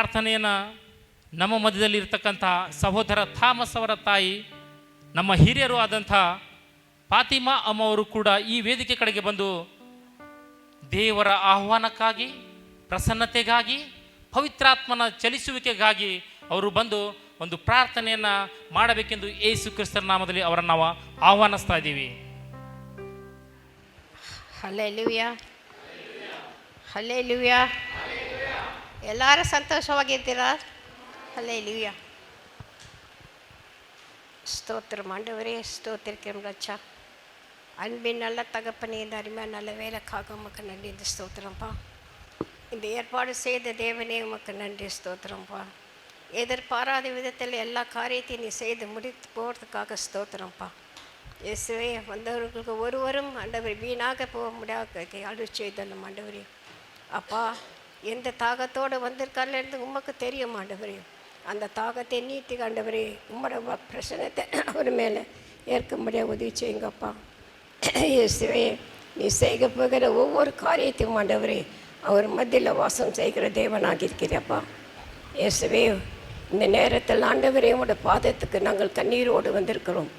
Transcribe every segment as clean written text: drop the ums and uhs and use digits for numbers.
ಪ್ರಾರ್ಥನೆಯನ್ನು ನಮ್ಮ ಮಧ್ಯದಲ್ಲಿ ಇರ್ತಕ್ಕಂಥ ಸಹೋದರ ಥಾಮಸ್ ಅವರ ತಾಯಿ, ನಮ್ಮ ಹಿರಿಯರು ಆದಂಥ ಫಾತಿಮಾ ಅಮ್ಮವರು ಕೂಡ ಈ ವೇದಿಕೆ ಕಡೆಗೆ ಬಂದು ದೇವರ ಆಹ್ವಾನಕ್ಕಾಗಿ, ಪ್ರಸನ್ನತೆಗಾಗಿ, ಪವಿತ್ರಾತ್ಮನ ಚಲಿಸುವಿಕೆಗಾಗಿ ಅವರು ಬಂದು ಒಂದು ಪ್ರಾರ್ಥನೆಯನ್ನು ಮಾಡಬೇಕೆಂದು ಯೇಸು ಕ್ರಿಸ್ತರ ನಾಮದಲ್ಲಿ ಅವರನ್ನು ನಾವು ಆಹ್ವಾನಿಸ್ತಾ ಇದ್ದೀವಿ. Hallelujah, hallelujah. ಎಲ್ಲರೂ ಸಂತೋಷವಾಗಿದ್ದೀರಾ? ಹಲ್ಲೆಲೂಯಾ. ஸ்தோத்திரம் ஆண்டவரே, ஸ்தோத்திரிக்கிறோம் ரச்சா. அன்பின் நல்ல தகப்பனே, இந்த அருமையான நல்ல வேலைக்காக உமக்கு நன்றி. இந்த ஸ்தோத்திரம்ப்பா. இந்த ஏற்பாடு செய்த தேவனே உமக்கு நன்றி, ஸ்தோத்திரம்ப்பா. எதிர்பாராத விதத்தில் எல்லா காரியத்தையும் நீ செய்து முடித்து போகிறதுக்காக ஸ்தோத்திரம்ப்பா. இயேசுவே, வந்தவர்களுக்கு ஒருவரும் ஆண்டவர் வீணாக போக முடியாத அருள் செய்தோம் ஆண்டவரே. அப்பா, எந்த தாகத்தோடு வந்திருக்காருன்னு உமக்கு தெரியும் ஆண்டவரே. அந்த தாகத்தை நீட்டி ஆண்டவரே, உம்மோட பிரச்சனத்தை அவர் மேலே ஏற்கும்படியாக உதவி செய்யுங்கப்பா. இயேசுவே, நீ செய்ய போகிற ஒவ்வொரு காரியத்தையும் ஆண்டவரே அவர் மத்தியில் வாசம் செய்கிற தேவனாக இருக்கிறப்பா. இயேசுவே, இந்த நேரத்தில் ஆண்டவரே உங்களோட பாதத்துக்கு நாங்கள் கண்ணீரோடு வந்திருக்கிறோம்.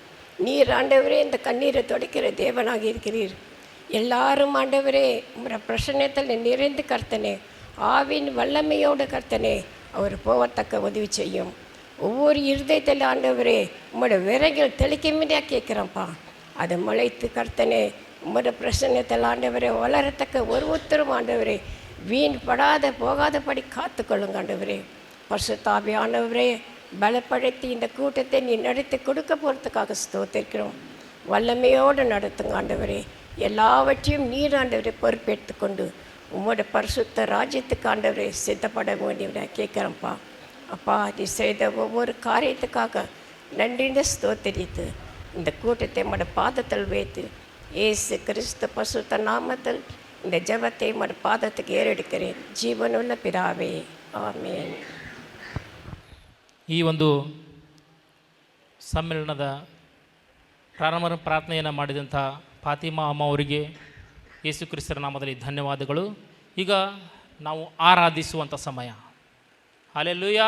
நீர் ஆண்டவரே இந்த கண்ணீரை துடைக்கிற தேவனாக இருக்கிறீர். எல்லாரும் ஆண்டவரே உங்களோட பிரச்சனத்தில் நிறைந்து கர்த்தனே, ஆவின் வல்லமையோடு கர்த்தனே அவர் போகத்தக்க உதவி செய்யும். ஒவ்வொரு இருதயத்தில் ஆண்டவரே உங்களோட விரைகள் தெளிக்கும்படியாக கேட்குறோம்ப்பா. அதை முளைத்து கர்த்தனே உங்களோட பிரச்சனத்தில் ஆண்டவரே வளரத்தக்க ஒருத்தரும் ஆண்டவரே வீண் படாத போகாதபடி காத்துக்கொள்ளுங்க ஆண்டவரே. பரிசுத்த ஆண்டவரே, பலப்படுத்தி இந்த கூட்டத்தை நீ நடத்தி கொடுக்க போகிறதுக்காக ஸ்தோத்திரிக்கிறோம். வல்லமையோடு நடத்துங்க ஆண்டவரே. எல்லாவற்றையும் நீர் ஆண்டவரை பொறுப்பெடுத்து கொண்டு உம்மோட பரிசுத்த ராஜ்யத்துக்கு ஆண்டவரை சித்தப்பட வேண்டியவரை கேட்குறோம்ப்பா. அப்பா, நீ செய்த ஒவ்வொரு காரியத்துக்காக நன்றின்னு ஸ்தோத்திரித்து இந்த கூட்டத்தை உம்மோட பாதத்தில் வைத்து இயேசு கிறிஸ்து பரிசுத்த நாமத்தில் இந்த ஜெபத்தை உம்மோட பாதத்துக்கு ஏறெடுக்கிறேன். ಜೀವನುಳ್ಳ ಪಿತಾವೇ, ಆಮೆನ್. ಈ ಒಂದು ಸಮ್ಮೇಳನದ ಪ್ರಾರಂಭ ಪ್ರಾರ್ಥನೆಯನ್ನು ಮಾಡಿದಂಥ ಫಾತಿಮಾ ಅಮ್ಮ ಅವರಿಗೆ ಯೇಸು ಕ್ರಿಸ್ತರ ನಾಮದಲ್ಲಿ ಧನ್ಯವಾದಗಳು. ಈಗ ನಾವು ಆರಾಧಿಸುವಂಥ ಸಮಯ. ಹಲ್ಲೆಲೂಯಾ.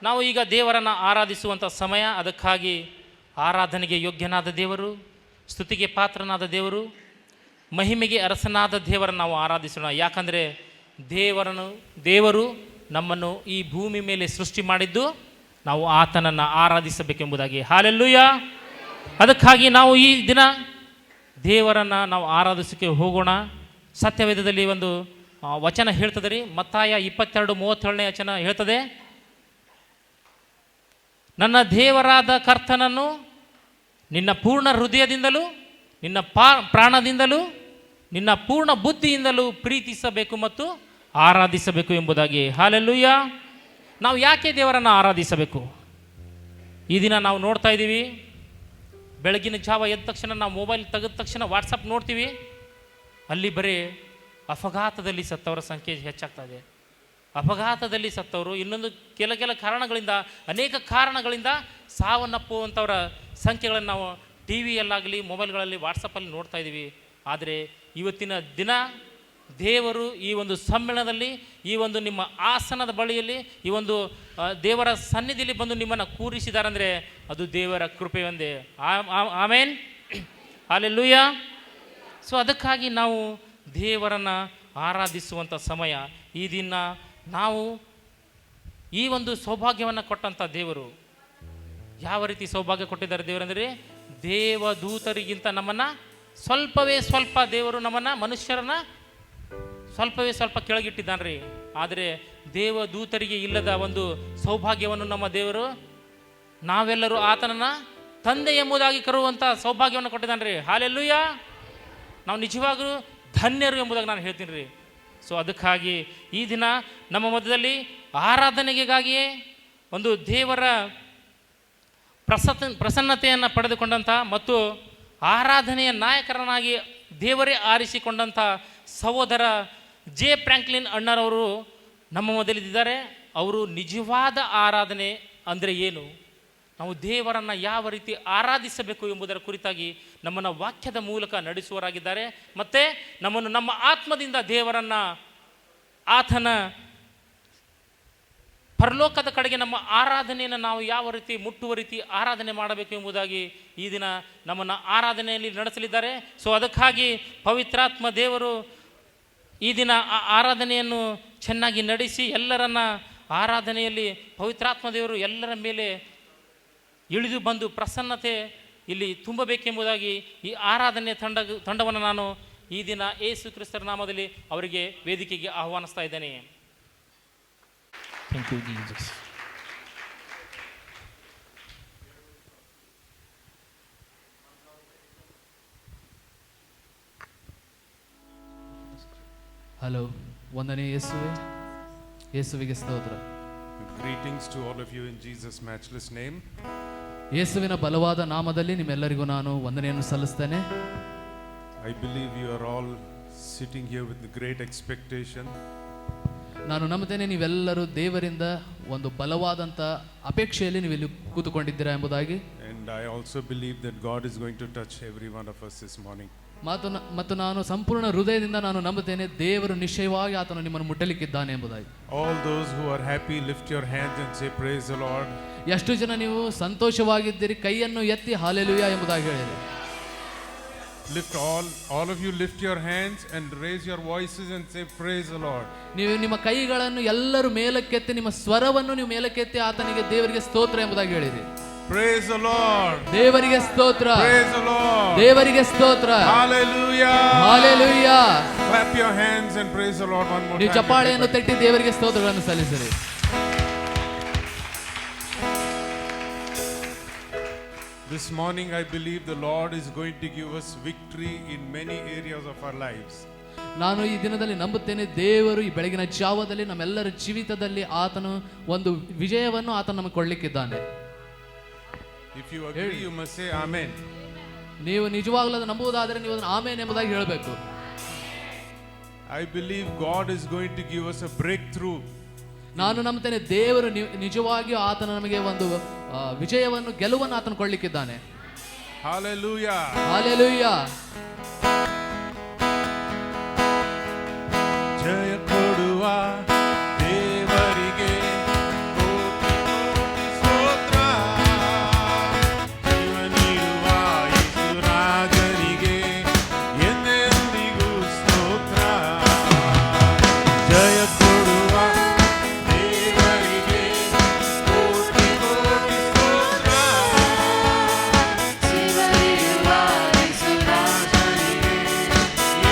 ನಾವು ಈಗ ದೇವರನ್ನು ಆರಾಧಿಸುವಂಥ ಸಮಯ. ಅದಕ್ಕಾಗಿ ಆರಾಧನೆಗೆ ಯೋಗ್ಯನಾದ ದೇವರು, ಸ್ತುತಿಗೆ ಪಾತ್ರನಾದ ದೇವರು, ಮಹಿಮೆಗೆ ಅರಸನಾದ ದೇವರನ್ನು ನಾವು ಆರಾಧಿಸೋಣ. ಯಾಕಂದರೆ ದೇವರು ನಮ್ಮನ್ನು ಈ ಭೂಮಿ ಮೇಲೆ ಸೃಷ್ಟಿ ಮಾಡಿದ್ದು ನಾವು ಆತನನ್ನು ಆರಾಧಿಸಬೇಕೆಂಬುದಾಗಿ. ಹಲ್ಲೆಲೂಯಾ. ಅದಕ್ಕಾಗಿ ನಾವು ಈ ದಿನ ದೇವರನ್ನು ನಾವು ಆರಾಧಿಸೋಕ್ಕೆ ಹೋಗೋಣ. ಸತ್ಯವೇದದಲ್ಲಿ ಒಂದು ವಚನ ಹೇಳ್ತದೆ ರೀ, ಮತ್ತಾಯ 22:37 ವಚನ ಹೇಳ್ತದೆ, ನನ್ನ ದೇವರಾದ ಕರ್ತನನ್ನು ನಿನ್ನ ಪೂರ್ಣ ಹೃದಯದಿಂದಲೂ, ನಿನ್ನ ಪ್ರಾಣದಿಂದಲೂ, ನಿನ್ನ ಪೂರ್ಣ ಬುದ್ಧಿಯಿಂದಲೂ ಪ್ರೀತಿಸಬೇಕು ಮತ್ತು ಆರಾಧಿಸಬೇಕು ಎಂಬುದಾಗಿ. ಹಲ್ಲೆಲೂಯಾ. ನಾವು ಯಾಕೆ ದೇವರನ್ನು ಆರಾಧಿಸಬೇಕು? ಈ ದಿನ ನಾವು ನೋಡ್ತಾ ಇದ್ದೀವಿ, ಬೆಳಗಿನ ಜಾವ ಎದ್ದ ತಕ್ಷಣ ನಾವು ಮೊಬೈಲ್ ತೆಗೆದ ತಕ್ಷಣ ವಾಟ್ಸಪ್ ನೋಡ್ತೀವಿ, ಅಲ್ಲಿ ಬರೀ ಅಪಘಾತದಲ್ಲಿ ಸತ್ತವರ ಸಂಖ್ಯೆ ಹೆಚ್ಚಾಗ್ತಾ ಇದೆ. ಅಪಘಾತದಲ್ಲಿ ಸತ್ತವರು, ಇನ್ನೊಂದು ಕೆಲ ಕಾರಣಗಳಿಂದ, ಅನೇಕ ಕಾರಣಗಳಿಂದ ಸಾವನ್ನಪ್ಪುವಂಥವರ ಸಂಖ್ಯೆಗಳನ್ನು ನಾವು ಟಿ ವಿಯಲ್ಲಾಗಲಿ ಮೊಬೈಲ್ಗಳಲ್ಲಿ ವಾಟ್ಸಪ್ಪಲ್ಲಿ ನೋಡ್ತಾ ಇದ್ದೀವಿ. ಆದರೆ ಇವತ್ತಿನ ದಿನ ದೇವರು ಈ ಒಂದು ಸಮ್ಮೇಳನದಲ್ಲಿ, ಈ ಒಂದು ನಿಮ್ಮ ಆಸನದ ಬಳಿಯಲ್ಲಿ, ಈ ಒಂದು ದೇವರ ಸನ್ನಿಧಿಯಲ್ಲಿ ಬಂದು ನಿಮ್ಮನ್ನು ಕೂರಿಸಿದಾರಂದರೆ ಅದು ದೇವರ ಕೃಪೆ ಒಂದೇ. ಆಮೇನ್. ಹಲ್ಲೆಲೂಯಾ. ಸೊ ಅದಕ್ಕಾಗಿ ನಾವು ದೇವರನ್ನು ಆರಾಧಿಸುವಂಥ ಸಮಯ. ಈ ದಿನ ನಾವು ಈ ಒಂದು ಸೌಭಾಗ್ಯವನ್ನು ಕೊಟ್ಟಂಥ ದೇವರು ಯಾವ ರೀತಿ ಸೌಭಾಗ್ಯ ಕೊಟ್ಟಿದ್ದಾರೆ ದೇವರಂದರೆ, ದೇವದೂತರಿಗಿಂತ ನಮ್ಮನ್ನು ಸ್ವಲ್ಪ ದೇವರು ನಮ್ಮನ್ನು ಮನುಷ್ಯರನ್ನು ಸ್ವಲ್ಪ ಕೆಳಗಿಟ್ಟಿದ್ದಾನೆ ರೀ. ಆದರೆ ದೇವದೂತರಿಗೆ ಇಲ್ಲದ ಒಂದು ಸೌಭಾಗ್ಯವನ್ನು ನಮ್ಮ ದೇವರು, ನಾವೆಲ್ಲರೂ ಆತನನ್ನು ತಂದೆ ಎಂಬುದಾಗಿ ಕರುವಂಥ ಸೌಭಾಗ್ಯವನ್ನು ಕೊಟ್ಟಿದ್ದಾನೆ ರೀ. ಹಲ್ಲೆಲೂಯಾ. ನಾವು ನಿಜವಾಗಲೂ ಧನ್ಯರು ಎಂಬುದಾಗಿ ನಾನು ಹೇಳ್ತೀನಿ ರೀ. ಸೊ ಅದಕ್ಕಾಗಿ ಈ ದಿನ ನಮ್ಮ ಮಧ್ಯದಲ್ಲಿ ಆರಾಧನೆಗಾಗಿಯೇ ಒಂದು ದೇವರ ಪ್ರಸನ್ನತೆಯನ್ನು ಪಡೆದುಕೊಂಡಂಥ ಮತ್ತು ಆರಾಧನೆಯ ನಾಯಕರನ್ನಾಗಿ ದೇವರೇ ಆರಿಸಿಕೊಂಡಂಥ ಸಹೋದರ ಜೆ ಫ್ರ್ಯಾಂಕ್ಲಿನ್ ಅಣ್ಣರವರು ನಮ್ಮ ಮೊದಲಿದ್ದಾರೆ. ಅವರು ನಿಜವಾದ ಆರಾಧನೆ ಅಂದರೆ ಏನು, ನಾವು ದೇವರನ್ನು ಯಾವ ರೀತಿ ಆರಾಧಿಸಬೇಕು ಎಂಬುದರ ಕುರಿತಾಗಿ ನಮ್ಮನ್ನು ವಾಕ್ಯದ ಮೂಲಕ ನಡೆಸುವರಾಗಿದ್ದಾರೆ. ಮತ್ತು ನಮ್ಮನ್ನು ನಮ್ಮ ಆತ್ಮದಿಂದ ದೇವರನ್ನು, ಆತನ ಪರಲೋಕದ ಕಡೆಗೆ ನಮ್ಮ ಆರಾಧನೆಯನ್ನು ನಾವು ಯಾವ ರೀತಿ ಮುಟ್ಟುವ ರೀತಿ ಆರಾಧನೆ ಮಾಡಬೇಕು ಎಂಬುದಾಗಿ ಈ ದಿನ ನಮ್ಮನ್ನು ಆರಾಧನೆಯಲ್ಲಿ ನಡೆಸಲಿದ್ದಾರೆ. ಸೊ ಅದಕ್ಕಾಗಿ ಪವಿತ್ರಾತ್ಮ ದೇವರು ಈ ದಿನ ಆ ಆರಾಧನೆಯನ್ನು ಚೆನ್ನಾಗಿ ನಡೆಸಿ ಎಲ್ಲರನ್ನ ಆರಾಧನೆಯಲ್ಲಿ ಪವಿತ್ರಾತ್ಮ ದೇವರು ಎಲ್ಲರ ಮೇಲೆ ಇಳಿದು ಬಂದು ಪ್ರಸನ್ನತೆ ಇಲ್ಲಿ ತುಂಬಬೇಕೆಂಬುದಾಗಿ ಈ ಆರಾಧನೆ ತಂಡವನ್ನು ನಾನು ಈ ದಿನ ಯೇಸು ಕ್ರಿಸ್ತರ ನಾಮದಲ್ಲಿ ಅವರಿಗೆ ವೇದಿಕೆಗೆ ಆಹ್ವಾನಿಸ್ತಾ ಇದ್ದೇನೆ. Thank you Jesus. ಹಲೋ, ವಂದನೆ ಯೇಸುವೆ, ಯೇಸುವಿಗೆ ಸ್ತೋತ್ರ. Greetings to all of you in Jesus' matchless name. ಯೇಸುವಿನ ಬಲವಾದ ನಾಮದಲ್ಲಿ ನಿಮ್ಮೆಲ್ಲರಿಗೂ ನಾನು ವಂದನೆಯನ್ನು ಸಲ್ಲಿಸ್ತೇನೆ. I believe you are all sitting here with great expectation. ನಾನು ನಂಬುತ್ತೇನೆ ನೀವೆಲ್ಲರೂ ದೇವರಿಂದ ಒಂದು ಬಲವಾದಂಥ ಅಪೇಕ್ಷೆಯಲ್ಲಿ ನೀವು ಇಲ್ಲಿ ಕೂತುಕೊಂಡಿದ್ದೀರಾ ಎಂಬುದಾಗಿ. And I also believe that God is going to touch every one of us this morning. ಮತ್ತು ನಾನು ಸಂಪೂರ್ಣ ಹೃದಯದಿಂದ ನಾನು ನಂಬುತ್ತೇನೆ ದೇವರು ನಿಶ್ಚಯವಾಗಿ ಆತನು ನಿಮ್ಮನ್ನು ಮುಟ್ಟಲಿಕ್ಕಿದ್ದಾನೆ ಎಂಬುದಾಗಿ. All those who are happy, lift your hands and say praise the Lord. ಎಷ್ಟು ಜನ ನೀವು ಸಂತೋಷವಾಗಿದ್ದೀರಿ ಕೈಯನ್ನು ಎತ್ತಿ ಹಾಲೆಲೂಯಾ ಎಂಬುದಾಗಿ ಹೇಳಿರಿ. Lift all of you lift your hands and raise your voices and say praise the Lord. ನೀವು ನಿಮ್ಮ ಕೈಗಳನ್ನು ಎಲ್ಲರೂ ಮೇಲಕ್ಕೆತ್ತಿ ನಿಮ್ಮ ಸ್ವರವನ್ನು ನೀವು ಮೇಲಕ್ಕೆತ್ತಿ ಆತನಿಗೆ ದೇವರಿಗೆ ಸ್ತೋತ್ರ ಎಂಬುದಾಗಿ ಹೇಳಿರಿ. Praise the Lord. ದೇವರಿಗೆ ಸ್ತೋತ್ರ. Praise the Lord. ದೇವರಿಗೆ ಸ್ತೋತ್ರ. Hallelujah. Hallelujah. Clap your hands and praise the Lord one more time. ನೀವು ಚಪ್ಪಾಳೆಯನ್ನು ತಟ್ಟಿ ದೇವರಿಗೆ ಸ್ತೋತ್ರಗಳನ್ನು ಸಲ್ಲಿಸಿರಿ. This morning I believe the Lord is going to give us victory in many areas of our lives. ನಾನು ಈ ದಿನದಲ್ಲಿ ನಂಬುತ್ತೇನೆ ದೇವರು ಈ ಬೆಳಗಿನ ಜಾವದಲ್ಲಿ ನಮ್ಮೆಲ್ಲರ ಜೀವಿತದಲ್ಲಿ ಆತನು ಒಂದು ವಿಜಯವನ್ನು ಆತನು ನಮಗೆ ಕೊಡ್ಲಿಕ್ಕಿದ್ದಾನೆ. If you agree, you must say amen. ನೀವು ನಿಜವಾಗ್ಲೂ ಅದನ್ನು ನಂಬುವುದಾದರೆ ನೀವು ಅದನ್ನು ಆಮೇನ್ ಎಂಬುದಾಗಿ ಹೇಳಬೇಕು. I believe God is going to give us a breakthrough. ನಾನು ನಂಬುತ್ತೇನೆ ದೇವರು ನಿಜವಾಗಿಯೂ ಆತನು ನಮಗೆ ಒಂದು ವಿಜಯವನ್ನು ಗೆಲುವನ್ನು ಆತನು ಕೊಡ್ಲಿಕ್ಕಿದ್ದಾನೆ. Hallelujah. Hallelujah. ಜಯ ಕೊಡುವ ದೇವರಿಗೆ ಕೋಟಿ ಕೋಟಿ ಸ್ತೋತ್ರ. ಜೀವ ನೀಡುವ ಯೇಸು ರಾಜನಿಗೆ ಎಂದೆಂದಿಗೂ ಸ್ತೋತ್ರ. ಜಯ ಕೊಡುವ ದೇವರಿಗೆ ಕೋಟಿ ಕೋಟಿ ಸ್ತೋತ್ರ. ಜೀವ ನೀಡುವ ಯೇಸು ರಾಜನಿಗೆ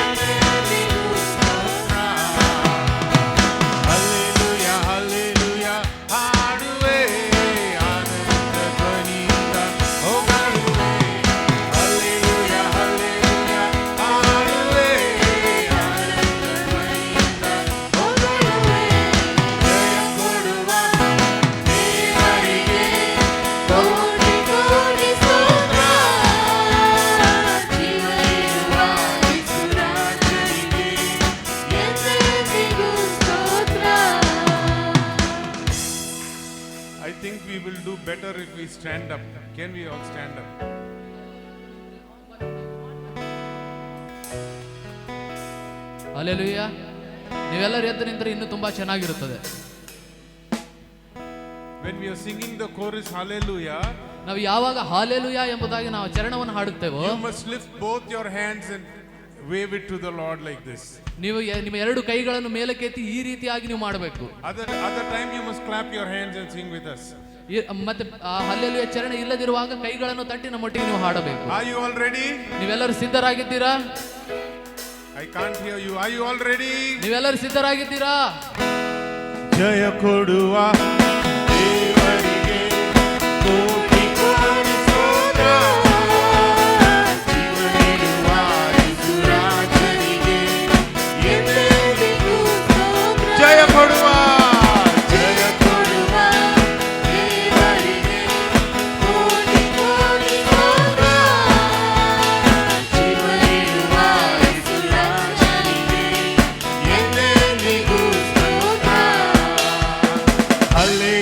ಎಂದೆಂದಿಗೂ ಸ್ತೋತ್ರ. ಹಲ್ಲೆಲೂಯಾ ಹಲ್ಲೆಲೂಯಾ ಹಾಡುವೆ ಆನಂದ ಧ್ವನಿಯಿಂದ ಹೊಗಳುವೆ. ಹಲ್ಲೆಲೂಯಾ ಹಲ್ಲೆಲೂಯಾ ಹಾಡುವೆ ಆನಂದ ಧ್ವನಿಯಿಂದ ಹೊಗಳುವೆ. ಜಯ ಕೊಡುವ ದೇವರಿಗೆ ಕೋಟಿ ಕೋಟಿ ಸ್ತೋತ್ರ. ಜೀವ ನೀಡುವ ಯೇಸು ರಾಜನಿಗೆ ಎಂದೆಂದಿಗೂ ಸ್ತೋತ್ರ. I think we will do better if we stand up. Can we all stand up? Hallelujah. ನೀವೆಲ್ಲರೂ ಎದ್ದು ನಿಂತರೆ ಇನ್ನೂ ತುಂಬಾ ಚೆನ್ನಾಗಿರುತ್ತದೆ. When we are singing the chorus hallelujah, ನಾವು ಯಾವಾಗ ಹಾಲೆಲೂಯಾ ಎಂಬುದಾಗಿ ನಾವು ಚರಣವನ್ನು ಹಾಡುತ್ತೇವೋ you must lift both your hands and wave it to the Lord like this. ನೀವು ನಿಮ್ಮ ಎರಡು ಕೈಗಳನ್ನು ಮೇಲಕ್ಕೆತ್ತಿ ಈ ರೀತಿಯಾಗಿ ನೀವು ಮಾಡಬೇಕು. Other time you must clap your hands and sing with us. ಮತ್ತೆ ಆ ಹಲ್ಲೆಲೂಯಾ ಚರಣ ಇಲ್ಲದಿರುವಾಗ ಕೈಗಳನ್ನು ತಟ್ಟಿ ನಮ್ಮೊಟ್ಟಿಗೆ ನೀವು ಹಾಡಬೇಕು. Are you all ready? ನೀವೆಲ್ಲರೂ ಸಿದ್ಧರಾಗಿದ್ದೀರಾ? I can't hear you. Are you all ready? ನೀವೆಲ್ಲರೂ ಸಿದ್ಧರಾಗಿದ್ದೀರಾ? ಜಯ ಕೊಡುವ ದೇವರಿಗೆ ಕೋಟಿ ಕೋಟಿ ಸ್ತೋತ್ರ. ಜೀವ ನೀಡುವ ಯೇಸು ರಾಜನಿಗೆ ಎಂದೆಂದಿಗೂ ಸ್ತೋತ್ರ. ಜಯ ಕೊಡುವ ಜಯ ಕೊಡುವ ದೇವರಿಗೆ ಕೋಟಿ ಕೋಟಿ ಸ್ತೋತ್ರ. ಜೀವ ನೀಡುವ ಯೇಸು ರಾಜನಿಗೆ ಎಂದೆಂದಿಗೂ ಸ್ತೋತ್ರ. ಹಲ್ಲೆಲೂಯಾ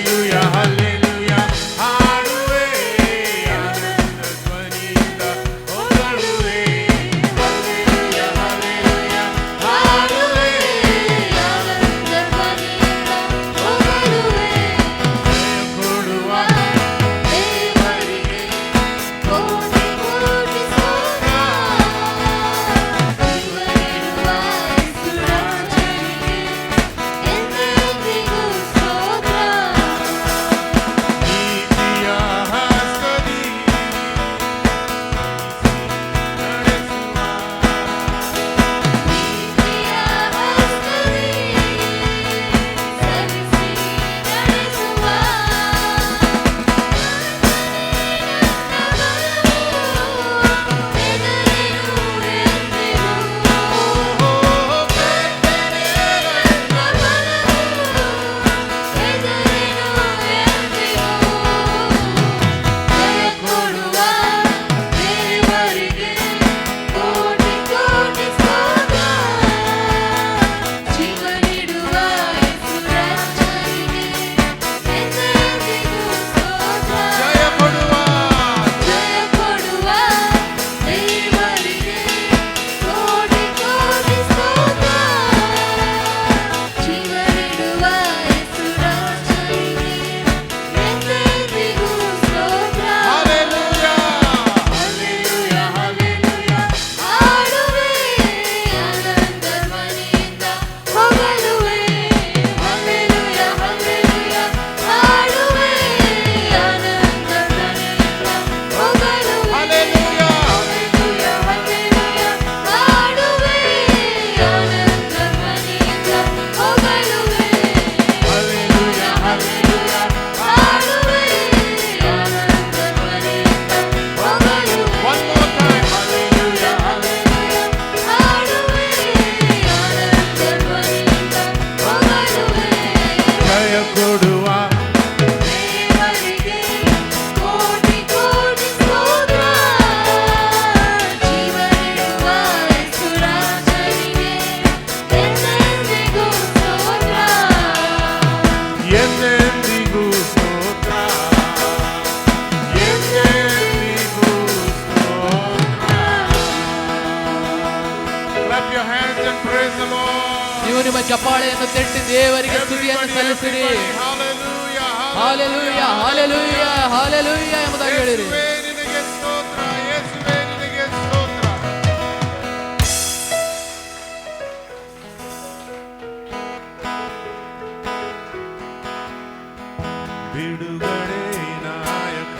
ಚಪ್ಪಾಳೆಯನ್ನು ತಟ್ಟಿ ದೇವರಿಗೆ ಸ್ತುತಿಯನ್ನು ಸಲ್ಲಿಸಿರಿ. Hallelujah. ಹಾಲೆಲೂಯ ಹಾಲೆಲೂಯ ಹಾಲೆಲೂಯ ಎಂಬುದಾಗಿ ಹೇಳಿರಿ. ಯೇಸುವೇ ನಿನಗೆ ಸ್ತೋತ್ರ, ಯೇಸುವೇ ನಿನಗೆ ಸ್ತೋತ್ರ. ಬಿಡುಗಡೆ ನಾಯಕ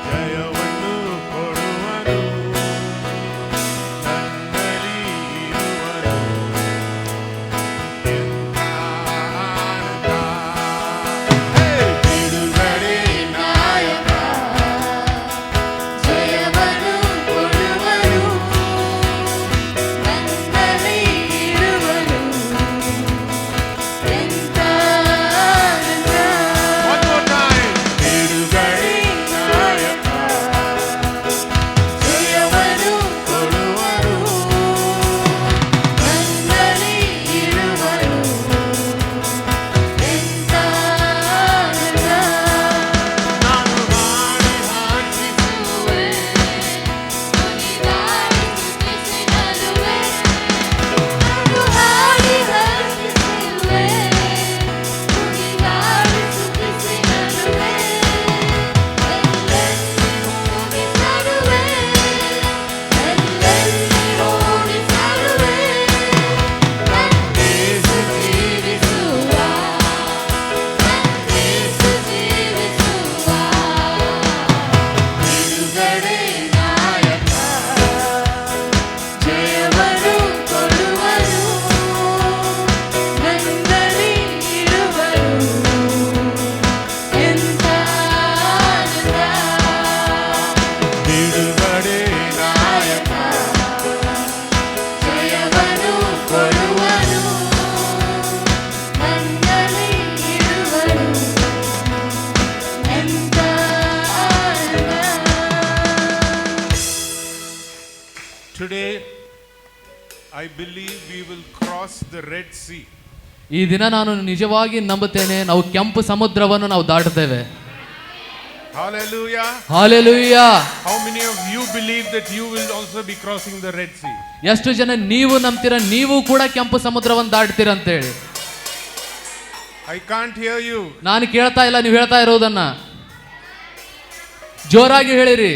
ಜಯವನ್ನು ಕೊಡುವನು, ನನ್ನಲ್ಲಿ ಇರುವನು ಎಂಥ ಆನಂದ. ಬಿಡುಗಡೆ ನಾಯಕ ಜಯವನ್ನು ಕೊಡುವನು, ನನ್ನಲ್ಲಿ ಇರುವನು ಎಂಥ ಆನಂದ. One more time. ಬಿಡುಗಡೆ ನಾಯಕ ಜಯವನ್ನು ಕೊಡುವನು, ನನ್ನಲ್ಲಿ ಇರುವನು ಎಂಥ ಆನಂದ. ನಾನು ಹಾಡಿ ಹಾಕಿಸುವೆ, ನುಡಿದಾಡಿ ಸ್ತುತಿಸಿ ನಡುವೆ, ನಾನು ಹಾಡಿ ಹರ್ಷಿಸುವೆ, ನುಡಿದಾಡಿ ಸ್ತುತಿಸಿ ನಡುವೆ, ಎಲ್ಲೆಲ್ಲಿ ಹೋಗಿಸರುವೆ, ಎಲ್ಲೆಲ್ಲಿ ಓಡಿಸರುವೆ, ನನ್ನೇಸು ಜೀವಿಸುವ, ನನ್ನೇಸು ಜೀವಿಸುವ. ಬಿಡುಗಡೆ ನಾಯಕ ಜಯವನ್ನು ಕೊಡುವನು, ನನ್ನಲ್ಲಿ ಇರುವನು ಎಂಥ ಆನಂದ. ಬಿಡುಗಡೆ ನಾಯಕ ಜಯವನ್ನು ಕೊಡುವನು, ನನ್ನಲ್ಲಿ ಇರುವನು ಎಂಥ ಆನಂದ. Today, I believe we will cross the Red Sea. ಈ ದಿನ ನಾನು ನಿಜವಾಗಿ ನಂಬುತ್ತೇನೆ, ನಾವು ಕೆಂಪು ಸಮುದ್ರವನ್ನು ನಾವು ದಾಟುತ್ತೇವೆ. Hallelujah. Hallelujah. How many of you believe that you will also be crossing the Red Sea? ಎಷ್ಟು ಜನ ನೀವು ನಂಬ್ತೀರಾ ನೀವು ಕೂಡ ಕೆಂಪು ಸಮುದ್ರವನ್ನು ದಾಟ್ತೀರ ಅಂತೇಳಿ? I can't hear you. ನಾನು ಕೇಳ್ತಾ ಇಲ್ಲ ನೀವು ಹೇಳ್ತಾ ಇರೋದನ್ನ. ಜೋರಾಗಿ ಹೇಳಿರಿ.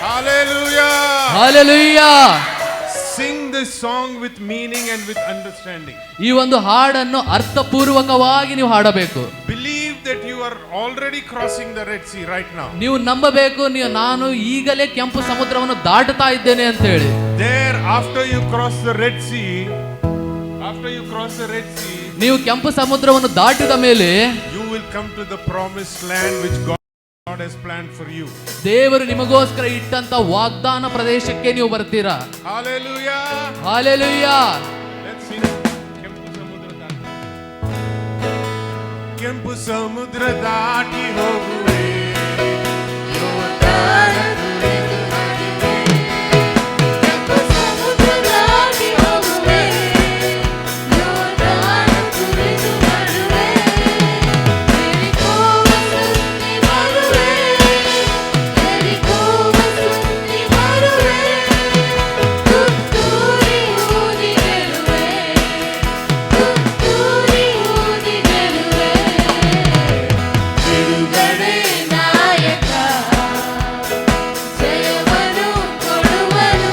Hallelujah. Hallelujah. Sing this song with meaning and with understanding. ಈ ಒಂದು ಹಾಡನ್ನು ಅರ್ಥಪೂರ್ವಕವಾಗಿ ನೀವು ಹಾಡಬೇಕು. Believe that you are already crossing the Red Sea right now. ನೀವು ನಂಬಬೇಕು, ನಾನು ಈಗಲೇ ಕೆಂಪು ಸಮುದ್ರವನ್ನು ದಾಟುತ್ತಾ ಇದ್ದೇನೆ ಅಂತ ಹೇಳಿ. There, after you cross the Red Sea, ನೀವು ಕೆಂಪು ಸಮುದ್ರವನ್ನು ದಾಟಿದ ಮೇಲೆ you will come to the promised land which God has planned for you. ದೇವರು ನಿಮಗೋಸ್ಕರ ಇಟ್ಟಂತ ವಾಗ್ದಾನ ಪ್ರದೇಶಕ್ಕೆ ನೀವು ಬರ್ತೀರಾ. Hallelujah. ಹಾಲೆಲೂಯ. Let's sing ಕೆಂಪು ಸಮುದ್ರ ದಾಟಿ. ಕೆಂಪು ಸಮುದ್ರ ದಾಟಿ ಹೋಗುವೆ, ಯೋರ್ದಾನ ತುಳಿದು ನಡೆವೆ, ಕೆಂಪು ಸಮುದ್ರ ದಾಟಿ ಹೋಗುವೆ, ಯೋರ್ದಾನ ತುಳಿದು ನಡೆವೆ, ಯೆರಿಕೋವ ಸುತ್ತಿ ಬರುವೆ, ಯೆರಿಕೋವ ಸುತ್ತಿ ಬರುವೆ, ತುತ್ತೂರಿ ಊದಿ ಗೆಲುವೆ, ತುತ್ತೂರಿ ಊದಿ ಗೆಲುವೆ. ಬಿಡುಗಡೆ ನಾಯಕ ಜಯವನ್ನು ಕೊಡುವನು,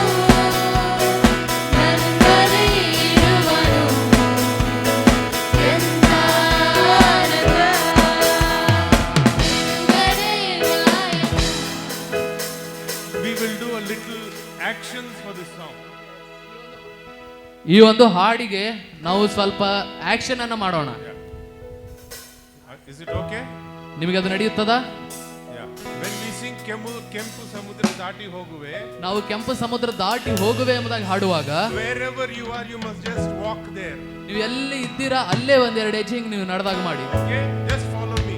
ನನ್ನಲ್ಲಿ ಇರುವನು ಎಂಥ ಆನಂದ. ಬಿಡುಗಡೆ ನಾಯಕ. we will do a little actions for this song. ಈ ಒಂದು ಹಾಡಿಗೆ ನಾವು ಸ್ವಲ್ಪ ಆಕ್ಷನ್ ಅನ್ನ ಮಾಡೋಣ. Is it okay? ನಿಮಗೆ ಅದು ನಡೆಯುತ್ತದಾ? Yeah. When we sing ಕೆಂಪು ಸಮುದ್ರ ದಾಟಿ ಹೋಗುವೆ, ನಾವು ಕೆಂಪು ಸಮುದ್ರ ದಾಟಿ ಹೋಗುವೆ ಎಂಬುದಾಗಿ ಹಾಡುವಾಗ wherever you are, you must just walk there. ನೀವು ಎಲ್ಲಿ ಇದ್ದೀರಾ ಅಲ್ಲೇ ಒಂದೆರಡು ಹೆಜ್ಜೆ ಹಿಂಗೆ ನೀವು ನಡೆದಾಗ ಮಾಡಿ. Okay? Just follow me.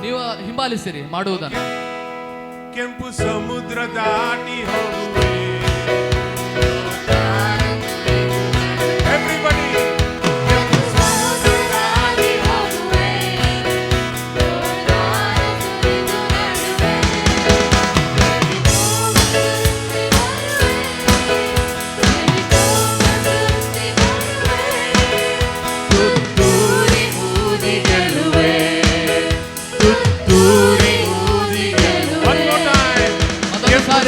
ನೀವು ಹಿಂಬಾಲಿಸಿರಿ ಮಾಡುವುದನ್ನು. ಕೆಂಪು ಸಮುದ್ರ ದಾಟಿ ಹೋಗುವೆ. Everybody. ಕೆಂಪು ಸಮುದ್ರ ದಾಟಿ ಹೋಗುವೆ, ಯೋರ್ದಾನ ತುಳಿದು ನಡೆವೆ, ಯೆರಿಕೋವ ಸುತ್ತಿ ಬರುವೆ, ಯೆರಿಕೋವ ಸುತ್ತಿ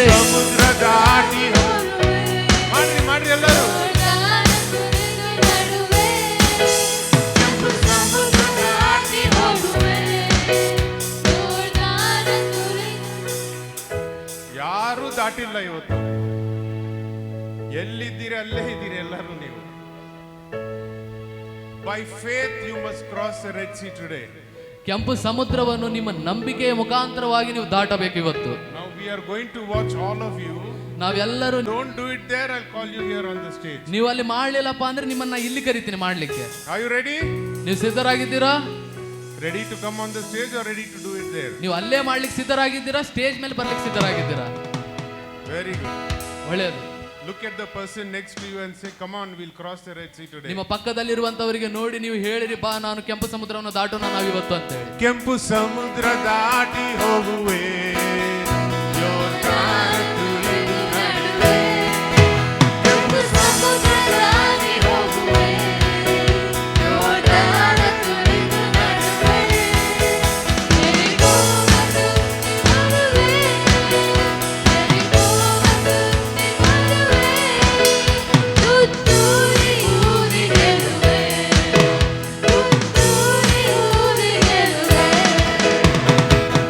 ಸಮುದ್ರ ದಾಟಿ ಮಾಡ್ರಿ ಮಾಡ್ರಿ ಎಲ್ಲರೂ. ಕೆಂಪು ಸಮುದ್ರ ದಾಟಿ ಯಾರು ದಾಟಿಲ್ಲ ಇವತ್ತು. ಎಲ್ಲಿದ್ದೀರಿ ಅಲ್ಲೇ ಇದ್ದೀರಿ ಎಲ್ಲರೂ ನೀವು. By faith you must cross the Red Sea today. ಕೆಂಪು ಸಮುದ್ರವನ್ನು ನಿಮ್ಮ ನಂಬಿಕೆಯ ಮುಖಾಂತರವಾಗಿ ನೀವು ದಾಟಬೇಕು ಇವತ್ತು. Now we are going to watch all of you. ನಾವೆಲ್ಲರೂ Don't do it there, I'll call you here on the stage. ನೀವು ಅಲ್ಲಿ ಮಾಡ್ಲಿಲ್ಲಪ್ಪ ಅಂದ್ರೆ ನಿಮ್ಮನ್ನ ಇಲ್ಲಿ ಕರಿತೀನಿ ಮಾಡ್ಲಿಕ್ಕೆ. Are you ready? ನೀವು ಸಿದ್ಧರಾಗಿದ್ದೀರಾ? Ready to come on the stage or ready to do it there? ನೀವು ಅಲ್ಲೇ ಮಾಡ್ಲಿಕ್ಕೆ ಸಿದ್ಧರಾಗಿದ್ದೀರಾ? ಸ್ಟೇಜ್ ಮೇಲೆ ಬರ್ಲಿಕ್ಕೆ ಸಿದ್ಧರಾಗಿದ್ದೀರಾ? Very good. ಒಳ್ಳೆಯದು. Look at the person next to you and say, come on, we'll cross the Red Sea today. ನಿಮ್ಮ ಪಕ್ಕದಲ್ಲಿರುವಂತವರಿಗೆ ನೋಡಿ ನೀವು ಹೇಳಿರಿ, ಬಾ ನಾನು ಕೆಂಪು ಸಮುದ್ರವನ್ನು ದಾಟೋಣ ನಾವಿವತ್ತು ಅಂತ ಹೇಳಿ. ಕೆಂಪು ಸಮುದ್ರ ದಾಟಿ ಹೋಗುವೆ ಯೋರ್ದಾನ ತುಳಿದು ನಡೆವೆ. ಕೆಂಪು ಸಮುದ್ರ ದಾಟಿ ಹೋಗುವೆ ಯೋರ್ದಾನ ತುಳಿದು ನಡೆವೆ.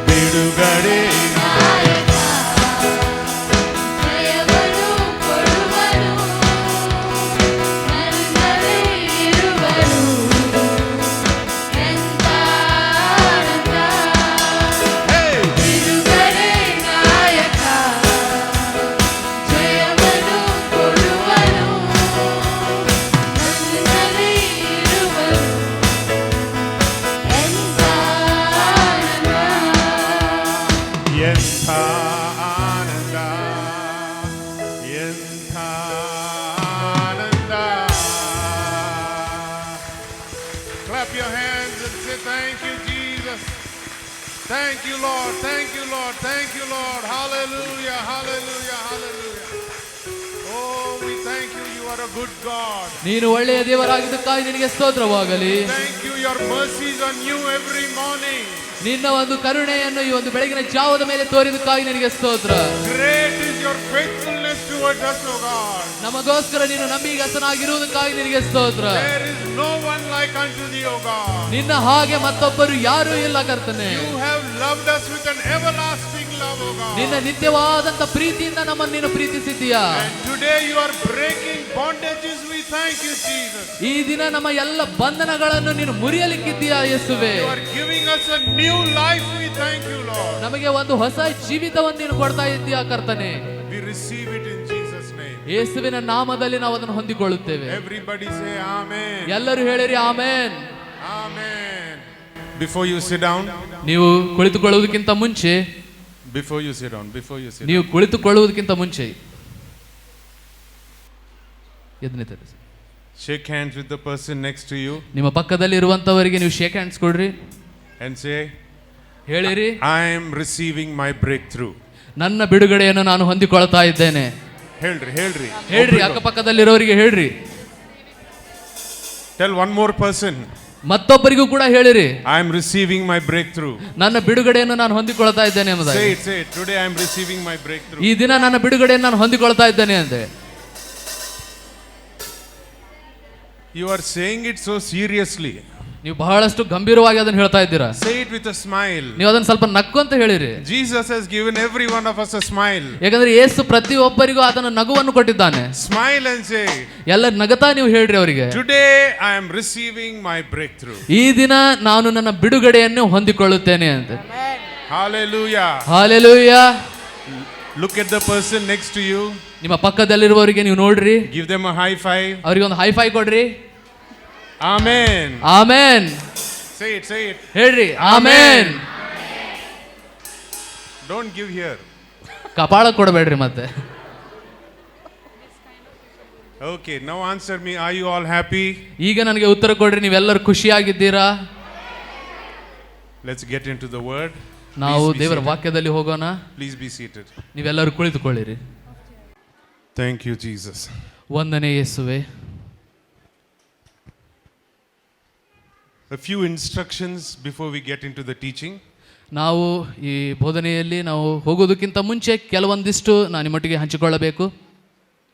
ಬಿಡುಗಡೆ ಎಂಥ ಆನಂದ ಎಂಥ ಆನಂದ. Clap your hands and say thank you Jesus. Thank you Lord, thank you Lord, thank you Lord. Hallelujah, hallelujah, hallelujah. Oh, we thank you, you are a good God. ನೀನು ಒಳ್ಳೆಯ ದೇವರಾಗಿದ್ದಕ್ಕಾಗಿ ನಿನಗೆ ಸ್ತೋತ್ರವಾಗಲಿ. Thank you, your mercies are new every morning. ನಿನ್ನ ಒಂದು ಕರುಣೆಯನ್ನು ಈ ಒಂದು ಬೆಳಗಿನ ಜಾವದ ಮೇಲೆ ತೋರಿದಕ್ಕಾಗಿ ನಿನಗೆ ಸ್ತೋತ್ರ. Great is your faithfulness towards us, O God. ನಮಗೋಸ್ಕರ ನೀನು ನಂಬಿಗಸ್ತನಾಗಿರುವುದಕ್ಕಾಗಿ ನಿನಗೆ ಸ್ತೋತ್ರ. There is no one like unto thee, O God. ನಿನ್ನ ಹಾಗೆ ಮತ್ತೊಬ್ಬರು ಯಾರೂ ಇಲ್ಲ ಕರ್ತನೆ. You have loved us with an everlasting love, O God. ನಿನ್ನ ನಿತ್ಯವಾದಂತ ಪ್ರೀತಿಯಿಂದ ನಮ್ಮನ್ನು ನೀನು ಪ್ರೀತಿಸಿದ್ದೀಯಾ. And today you are breaking bondages. We thank you, Jesus. ಈ ದಿನ ನಮ್ಮ ಎಲ್ಲ ಬಂಧನಗಳನ್ನು ನೀನು ಮುರಿಯಲಿಕ್ಕಿದ್ದೀಯಾ ಯೇಸುವೆ. You are giving us a new life. We thank you, Lord. ನಮಗೆ ಒಂದು ಹೊಸ ಜೀವಿತವನ್ನು ನೀನು ಕೊಡ್ತಾ ಇದ್ದೀಯಾ ಕರ್ತನೆ. We receive it in Jesus' name. ಯೇಸುವಿನ ನಾಮದಲ್ಲಿ ನಾವು ಅದನ್ನು ಹೊಂದಿಕೊಳ್ಳುತ್ತೇವೆ. Everybody say Amen. ಎಲ್ಲರೂ ಹೇಳಿರಿ amen. Amen. Before you sit down. ನೀವು ಕುಳಿತುಕೊಳ್ಳುವುದಕ್ಕಿಂತ ಮುಂಚೆ Before you sit down. Before you sit ನೀವು down. ಕುಳಿತುಕೊಳ್ಳುವುದಕ್ಕಿಂತ ಮುಂಚೆ ಎದನ್ನೇ ತರಿಸಿ. Shake hands with the person next to you ನಿಮ್ಮ ಪಕ್ಕದಲ್ಲಿ ಇರುವಂತವರಿಗೆ ನೀವು ಶೇಕ್ ಹ್ಯಾಂಡ್ಸ್ ಕೊಡ್ರಿ. and say, ಹೇಳಿರಿ, I am receiving my breakthrough. ನನ್ನ ಬಿಡುಗಡೆಯನ್ನು ನಾನು ಹೊಂದಿಕೊಳ್ತಾ ಇದ್ದೇನೆ. ಹೇಳ್ರಿ ಹೇಳ್ರಿ ಹೇಳ್ರಿ, ಅಕ್ಕಪಕ್ಕದಲ್ಲಿರೋರಿಗೆ ಹೇಳ್ರಿ. Tell one more person, ಮತ್ತೊಬ್ಬರಿಗೂ ಕೂಡ ಹೇಳಿರಿ, I am receiving my breakthrough. ನನ್ನ ಬಿಡುಗಡೆಯನ್ನು ನಾನು ಹೊಂದಿಕೊಳ್ತಾ ಇದ್ದೇನೆ ಎಂಬುದಾಗಿ. Say it. Today I am receiving my breakthrough. ಈ ದಿನ ನನ್ನ ಬಿಡುಗಡೆಯನ್ನು ನಾನು ಹೊಂದಿಕೊಳ್ತಾ ಇದ್ದೇನೆ ಅಂತ. You are saying it so seriously. ನೀವು ಬಹಳಷ್ಟು ಗಂಭೀರವಾಗಿ ಅದನ್ನು ಹೇಳ್ತಾ ಇದ್ದೀರಾ. Say it with a smile. ನೀವು ಅದನ್ನು ಸ್ವಲ್ಪ ನಕ್ಕು ಅಂತ ಹೇಳಿರಿ. Jesus has given every one of us a smile. ಯಾಕಂದ್ರೆ ಯೇಸು ಪ್ರತಿಯೊಬ್ಬರಿಗೂ ಆತನ ನಗುವನ್ನು ಕೊಟ್ಟಿದ್ದಾನೆ. Smile and say, ಎಲ್ಲ ನಗತಾ ನೀವು ಹೇಳ್ರಿ ಅವರಿಗೆ, today I am receiving my breakthrough. ಈ ದಿನ ನಾನು ನನ್ನ ಬಿಡುಗಡೆಯನ್ನು ಹೊಂದಿಕೊಳ್ಳುತ್ತೇನೆ ಅಂತ. Hallelujah. Hallelujah. Look at the person next to you. ನಿಮ್ಮ ಪಕ್ಕದಲ್ಲಿರುವವರಿಗೆ ನೀವು ನೋಡ್ರಿ, Give them a high five. ಅವರಿಗೆ ಒಂದು ಹೈ ಫೈ ಕೊಡ್ರಿ. Amen. ಆಮೆನ್. Say it. ಹೇಳ್ರಿ ಆಮೆನ್. Don't give here. ಕಪಾಳ ಕೊಡಬೇಡ್ರಿ ಮತ್ತೆ. Okay, now answer me. Are you all happy? ಈಗ ನನಗೆ ಉತ್ತರ ಕೊಡ್ರಿ, ನೀವೆಲ್ಲರೂ ಖುಷಿಯಾಗಿದ್ದೀರಾ? Let's get into the word. ನಾವು Please be ದೇವರ seated. ವಾಕ್ಯದಲ್ಲಿ ಹೋಗೋಣ. Please be seated. ನೀವೆಲ್ಲರೂ ಕುಳಿತುಕೊಳ್ಳಿರಿ. Thank you, Jesus. ವಂದನೆ ಯೇಸುವೆ. A few instructions before we get into the teaching. ನಾವು ಈ ಬೋಧನೆಯಲ್ಲಿ ನಾವು ಹೋಗೋದಕ್ಕಿಂತ ಮುಂಚೆ ಕೆಲವೊಂದಿಷ್ಟು ನಾನು ನಿಮ್ಮೊಟ್ಟಿಗೆ ಹಂಚಿಕೊಳ್ಳಬೇಕು.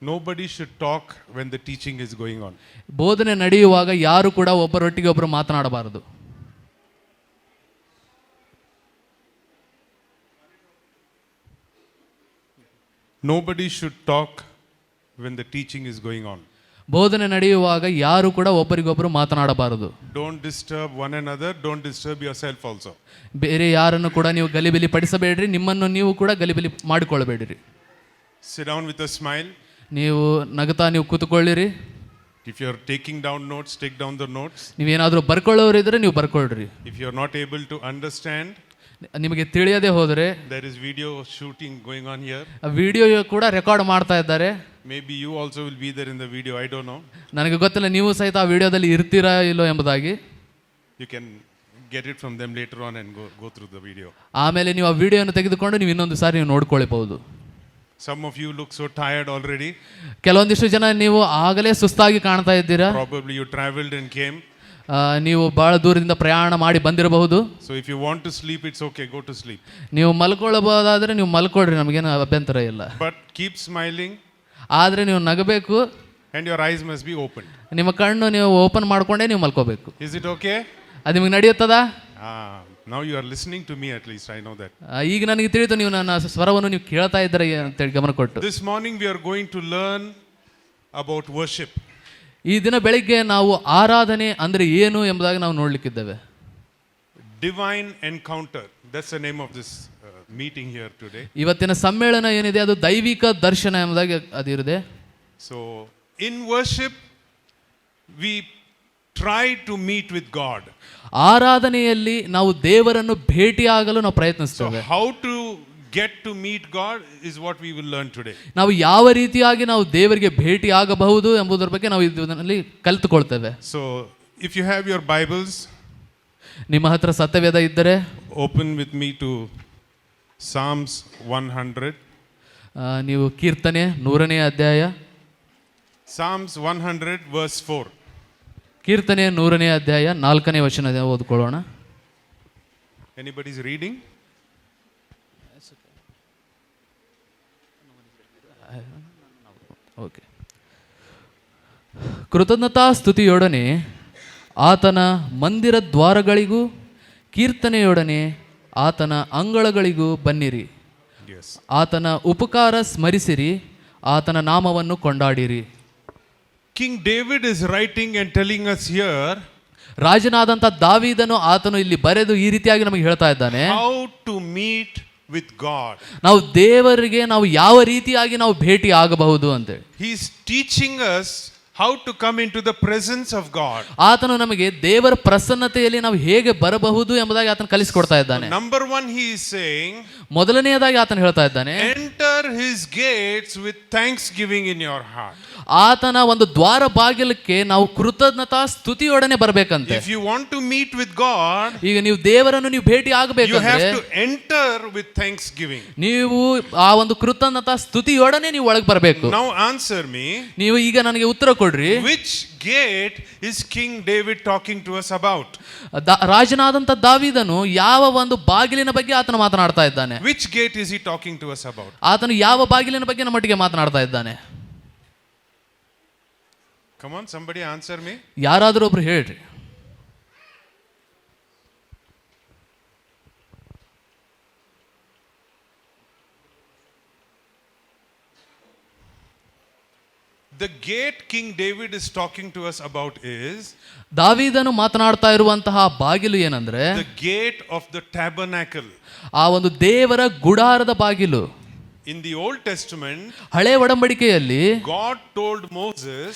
Nobody should talk when the teaching is going on. ಬೋಧನೆ ನಡೆಯುವಾಗ ಯಾರು ಕೂಡ ಒಬ್ಬರೊಟ್ಟಿಗೆ ಒಬ್ಬರು ಮಾತನಾಡಬಾರದು. Nobody should talk when the teaching is going on. ಬೋಧನೆ ನಡೆಯುವಾಗ ಯಾರು ಕೂಡ ಒಬ್ಬರಿಗೊಬ್ಬರು ಮಾತನಾಡಬಾರದು. Don't disturb one another, don't disturb yourself also. ಬೇರೆ ಯಾರನ್ನು ಕೂಡ ನೀವು ಗಲಿಬಿಲಿ ಪಡಿಸಬೇಡ್ರಿ, ನಿಮ್ಮನ್ನು ನೀವು ಕೂಡ ಗಲಿಬಿಲಿ ಮಾಡಿಕೊಳ್ಳಬೇಡಿರಿ. Sit down with a smile. ನೀವು ನಗತಾ ನೀವು ಕೂತ್ಕೊಳ್ಳಿರಿ. If you're taking down notes, take down the notes. ನೀವೇನಾದರೂ ಬರ್ಕೊಳ್ಳೋರಿದ್ರೆ ನೀವು ಬರ್ಕೊಳ್ರಿ. If you're not able to understand, ನಿಮಗೆ ತಿಳಿಯದೆ ಹೋದರೆ there is video shooting going on here. Video ಕೂಡ ರೆಕಾರ್ಡ್ ಮಾಡ್ತಾ ಇದ್ದಾರೆ. Maybe you also will be there in the video, I don't know. ನನಗೆ ಗೊತ್ತಿಲ್ಲ ನೀವು ಸಹಿತ ಆ ವಿಡಿಯೋದಲ್ಲಿ ಇರ್ತೀರಾ ಇಲ್ಲೋ ಎಂಬುದಾಗಿ. You can get it from them later on and go through the video. ಆಮೇಲೆ ನೀವು ಆ ವಿಡಿಯೋನ ತೆಗೆದುಕೊಂಡು ನೀವು ಇನ್ನೊಂದು ಸಾರಿ ನೀವು ನೋಡ್ಕೊಳ್ಳಬಹುದು. Some of you look so tired already. ಕೆಲವೊಂದಿಷ್ಟು ಜನ ನೀವು ಆಗಲೇ ಸುಸ್ತಾಗಿ ಕಾಣ್ತಾ ಇದ್ದೀರಾ. Probably you traveled and came. ನೀವು ಬಹಳ ದೂರದಿಂದ ಪ್ರಯಾಣ ಮಾಡಿ ಬಂದಿರಬಹುದು. So if you want to sleep, it's okay, go to sleep. ನೀವು ಮಲ್ಕೊಳ್ಳಬಹುದಾದ್ರೆ ನೀವು ಮಲ್ಕೊಳ್ರಿ, ನಮಗೇನು ಅಭ್ಯಂತರ ಇಲ್ಲ. But keep smiling. ಆದರೆ ನೀವು ನಗಬೇಕು. And your eyes must be open. ನಿಮ್ಮ ಕಣ್ಣು ನೀವು ಓಪನ್ ಮಾಡ್ಕೊಂಡೇ ನೀವು ಮಲ್ಕೋಬೇಕು. Is it okay? ಅದು ನಿಮಗೆ ನಡೆಯುತ್ತದಾ? Now you are listening to me, at least I know that. ಈಗ ನನಗೆ ತಿಳಿತು ನೀವು ನನ್ನ ಸ್ವರವನ್ನು ನೀವು ಕೇಳ್ತಾ ಇದ್ದೀರಾ ಅಂತೇಳಿ ಗಮನ ಕೊಟ್ಟು. This morning we are going to learn about worship. ಈ ದಿನ ಬೆಳಿಗ್ಗೆ ನಾವು ಆರಾಧನೆ ಅಂದರೆ ಏನು ಎಂಬುದಾಗಿ ನಾವು ನೋಡಲಿಕ್ಕಿದ್ದೇವೆ. Divine encounter. That's the name of this meeting here today. ಇವತ್ತಿನ ಸಮ್ಮೇಳನ ಏನಿದೆ ಅದು ದೈವಿಕ ದರ್ಶನ ಎಂಬುದಾಗಿ ಅದಿರುತ್ತೆ. So in worship we try to meet with God. ಆರಾಧನೆಯಲ್ಲಿ ನಾವು ದೇವರನ್ನು ಭೇಟಿಯಾಗಲು ನಾವು So ಪ್ರಯತ್ನಿಸ್ತೇವೆ. how to get to meet God is what we will learn today. ನಾವು ಯಾವ ರೀತಿಯಾಗಿ ನಾವು ದೇವರಿಗೆ ಭೇಟಿಯಾಗಬಹುದು ಎಂಬುದರ ಬಗ್ಗೆ ನಾವು ಇದರಲ್ಲಿ ಕಲಿತುಕೊಳ್ತೇವೆ. So if you have your Bibles, ನಿಮ್ಮ ಹತ್ರ ಸತ್ಯವೇದ ಇದ್ದರೆ open with me to Psalms 100. ನೀವು ಕೀರ್ತನೆ 100ನೇ ಅಧ್ಯಾಯ. Psalms 100 verse 4. ಕೀರ್ತನೆ 100ನೇ ಅಧ್ಯಾಯ 4ನೇ ವಚನ ಓದ್ಕೊಳ್ಳೋಣ. Anybody's reading? ಓಕೆ. ಕೃತಜ್ಞತಾ ಸ್ತುತಿಯೊಡನೆ ಆತನ ಮಂದಿರ ದ್ವಾರಗಳಿಗೂ ಕೀರ್ತನೆಯೊಡನೆ ಆತನ ಅಂಗಳಗಳಿಗೂ ಬನ್ನಿರಿ. Yes. ಆತನ ಉಪಕಾರ ಸ್ಮರಿಸಿರಿ, ಆತನ ನಾಮವನ್ನು ಕೊಂಡಾಡಿರಿ. King David is writing and telling us here ರಾಜನಾದಂಥ ದಾವೀದನು ಆತನು ಇಲ್ಲಿ ಬರೆದು ಈ ರೀತಿಯಾಗಿ ನಮಗೆ ಹೇಳ್ತಾ ಇದ್ದಾನೆ, how to meet with God. ನಾವು ದೇವರಿಗೆ ನಾವು ಯಾವ ರೀತಿಯಾಗಿ ನಾವು ಭೇಟಿ ಆಗಬಹುದು ಅಂತೇಳಿ. He's teaching us how to come into the presence of God. ಆತನು ನಮಗೆ ದೇವರ ಪ್ರಸನ್ನತೆಯಲ್ಲಿ ನಾವು ಹೇಗೆ ಬರಬಹುದು ಎಂಬುದಾಗಿ ಆತನು ಕಲಿಸಿಕೊಡ್ತಾ ಇದ್ದಾನೆ. Number one, he is saying, ಮೊದಲನೆಯದಾಗಿ ಆತನು ಹೇಳ್ತಾ ಇದ್ದಾನೆ, enter his gates with thanksgiving in your heart. ಆತನ ಒಂದು ದ್ವಾರ ಬಾಗಿಲಕ್ಕೆ ನಾವು ಕೃತಜ್ಞತಾ ಸ್ತುತಿಯೊಡನೆ ಬರಬೇಕಂತೆ. If you want to meet with God, ಈಗ ನೀವು ದೇವರನ್ನು ನೀವು ಭೇಟಿ you ಆಗಬೇಕಂದ್ರೆ have to enter with thanksgiving. ನೀವು ಆ ಒಂದು ಕೃತಜ್ಞತಾ ಸ್ತುತಿಯೊಡನೆ ನೀವು ಒಳಗೆ ಬರಬೇಕು. Now answer me. ನೀವು ಈಗ ನನಗೆ ಉತ್ತರ ಕೊಡ್ರಿ. Which gate is King David talking to us about? ರಾಜನಾದಂಥ ದಾವೀದನು ಯಾವ ಒಂದು ಬಾಗಿಲಿನ ಬಗ್ಗೆ ಆತನು ಮಾತನಾಡ್ತಾ ಇದ್ದಾನೆ? Which gate is he talking to us about? ಆತನು ಯಾವ ಬಾಗಿಲಿನ ಬಗ್ಗೆ ನಮ್ಮೊಟ್ಟಿಗೆ ಮಾತನಾಡ್ತಾ ಇದ್ದಾನೆ? Come on, somebody answer me. ಯಾರಾದರೂ ಒಬ್ರು ಹೇಳ್ರಿ. The gate King David is talking to us about is ದಾವೀದನು ಮಾತನಾಡ್ತಾ ಇರುವಂತಹ ಬಾಗಿಲು ಏನಂದ್ರೆ the gate of the tabernacle. ಆ ಒಂದು ದೇವರ ಗುಡಾರದ ಬಾಗಿಲು. In the Old Testament, ಹಳೆ ಒಡಂಬಡಿಕೆಯಲ್ಲಿ God told Moses,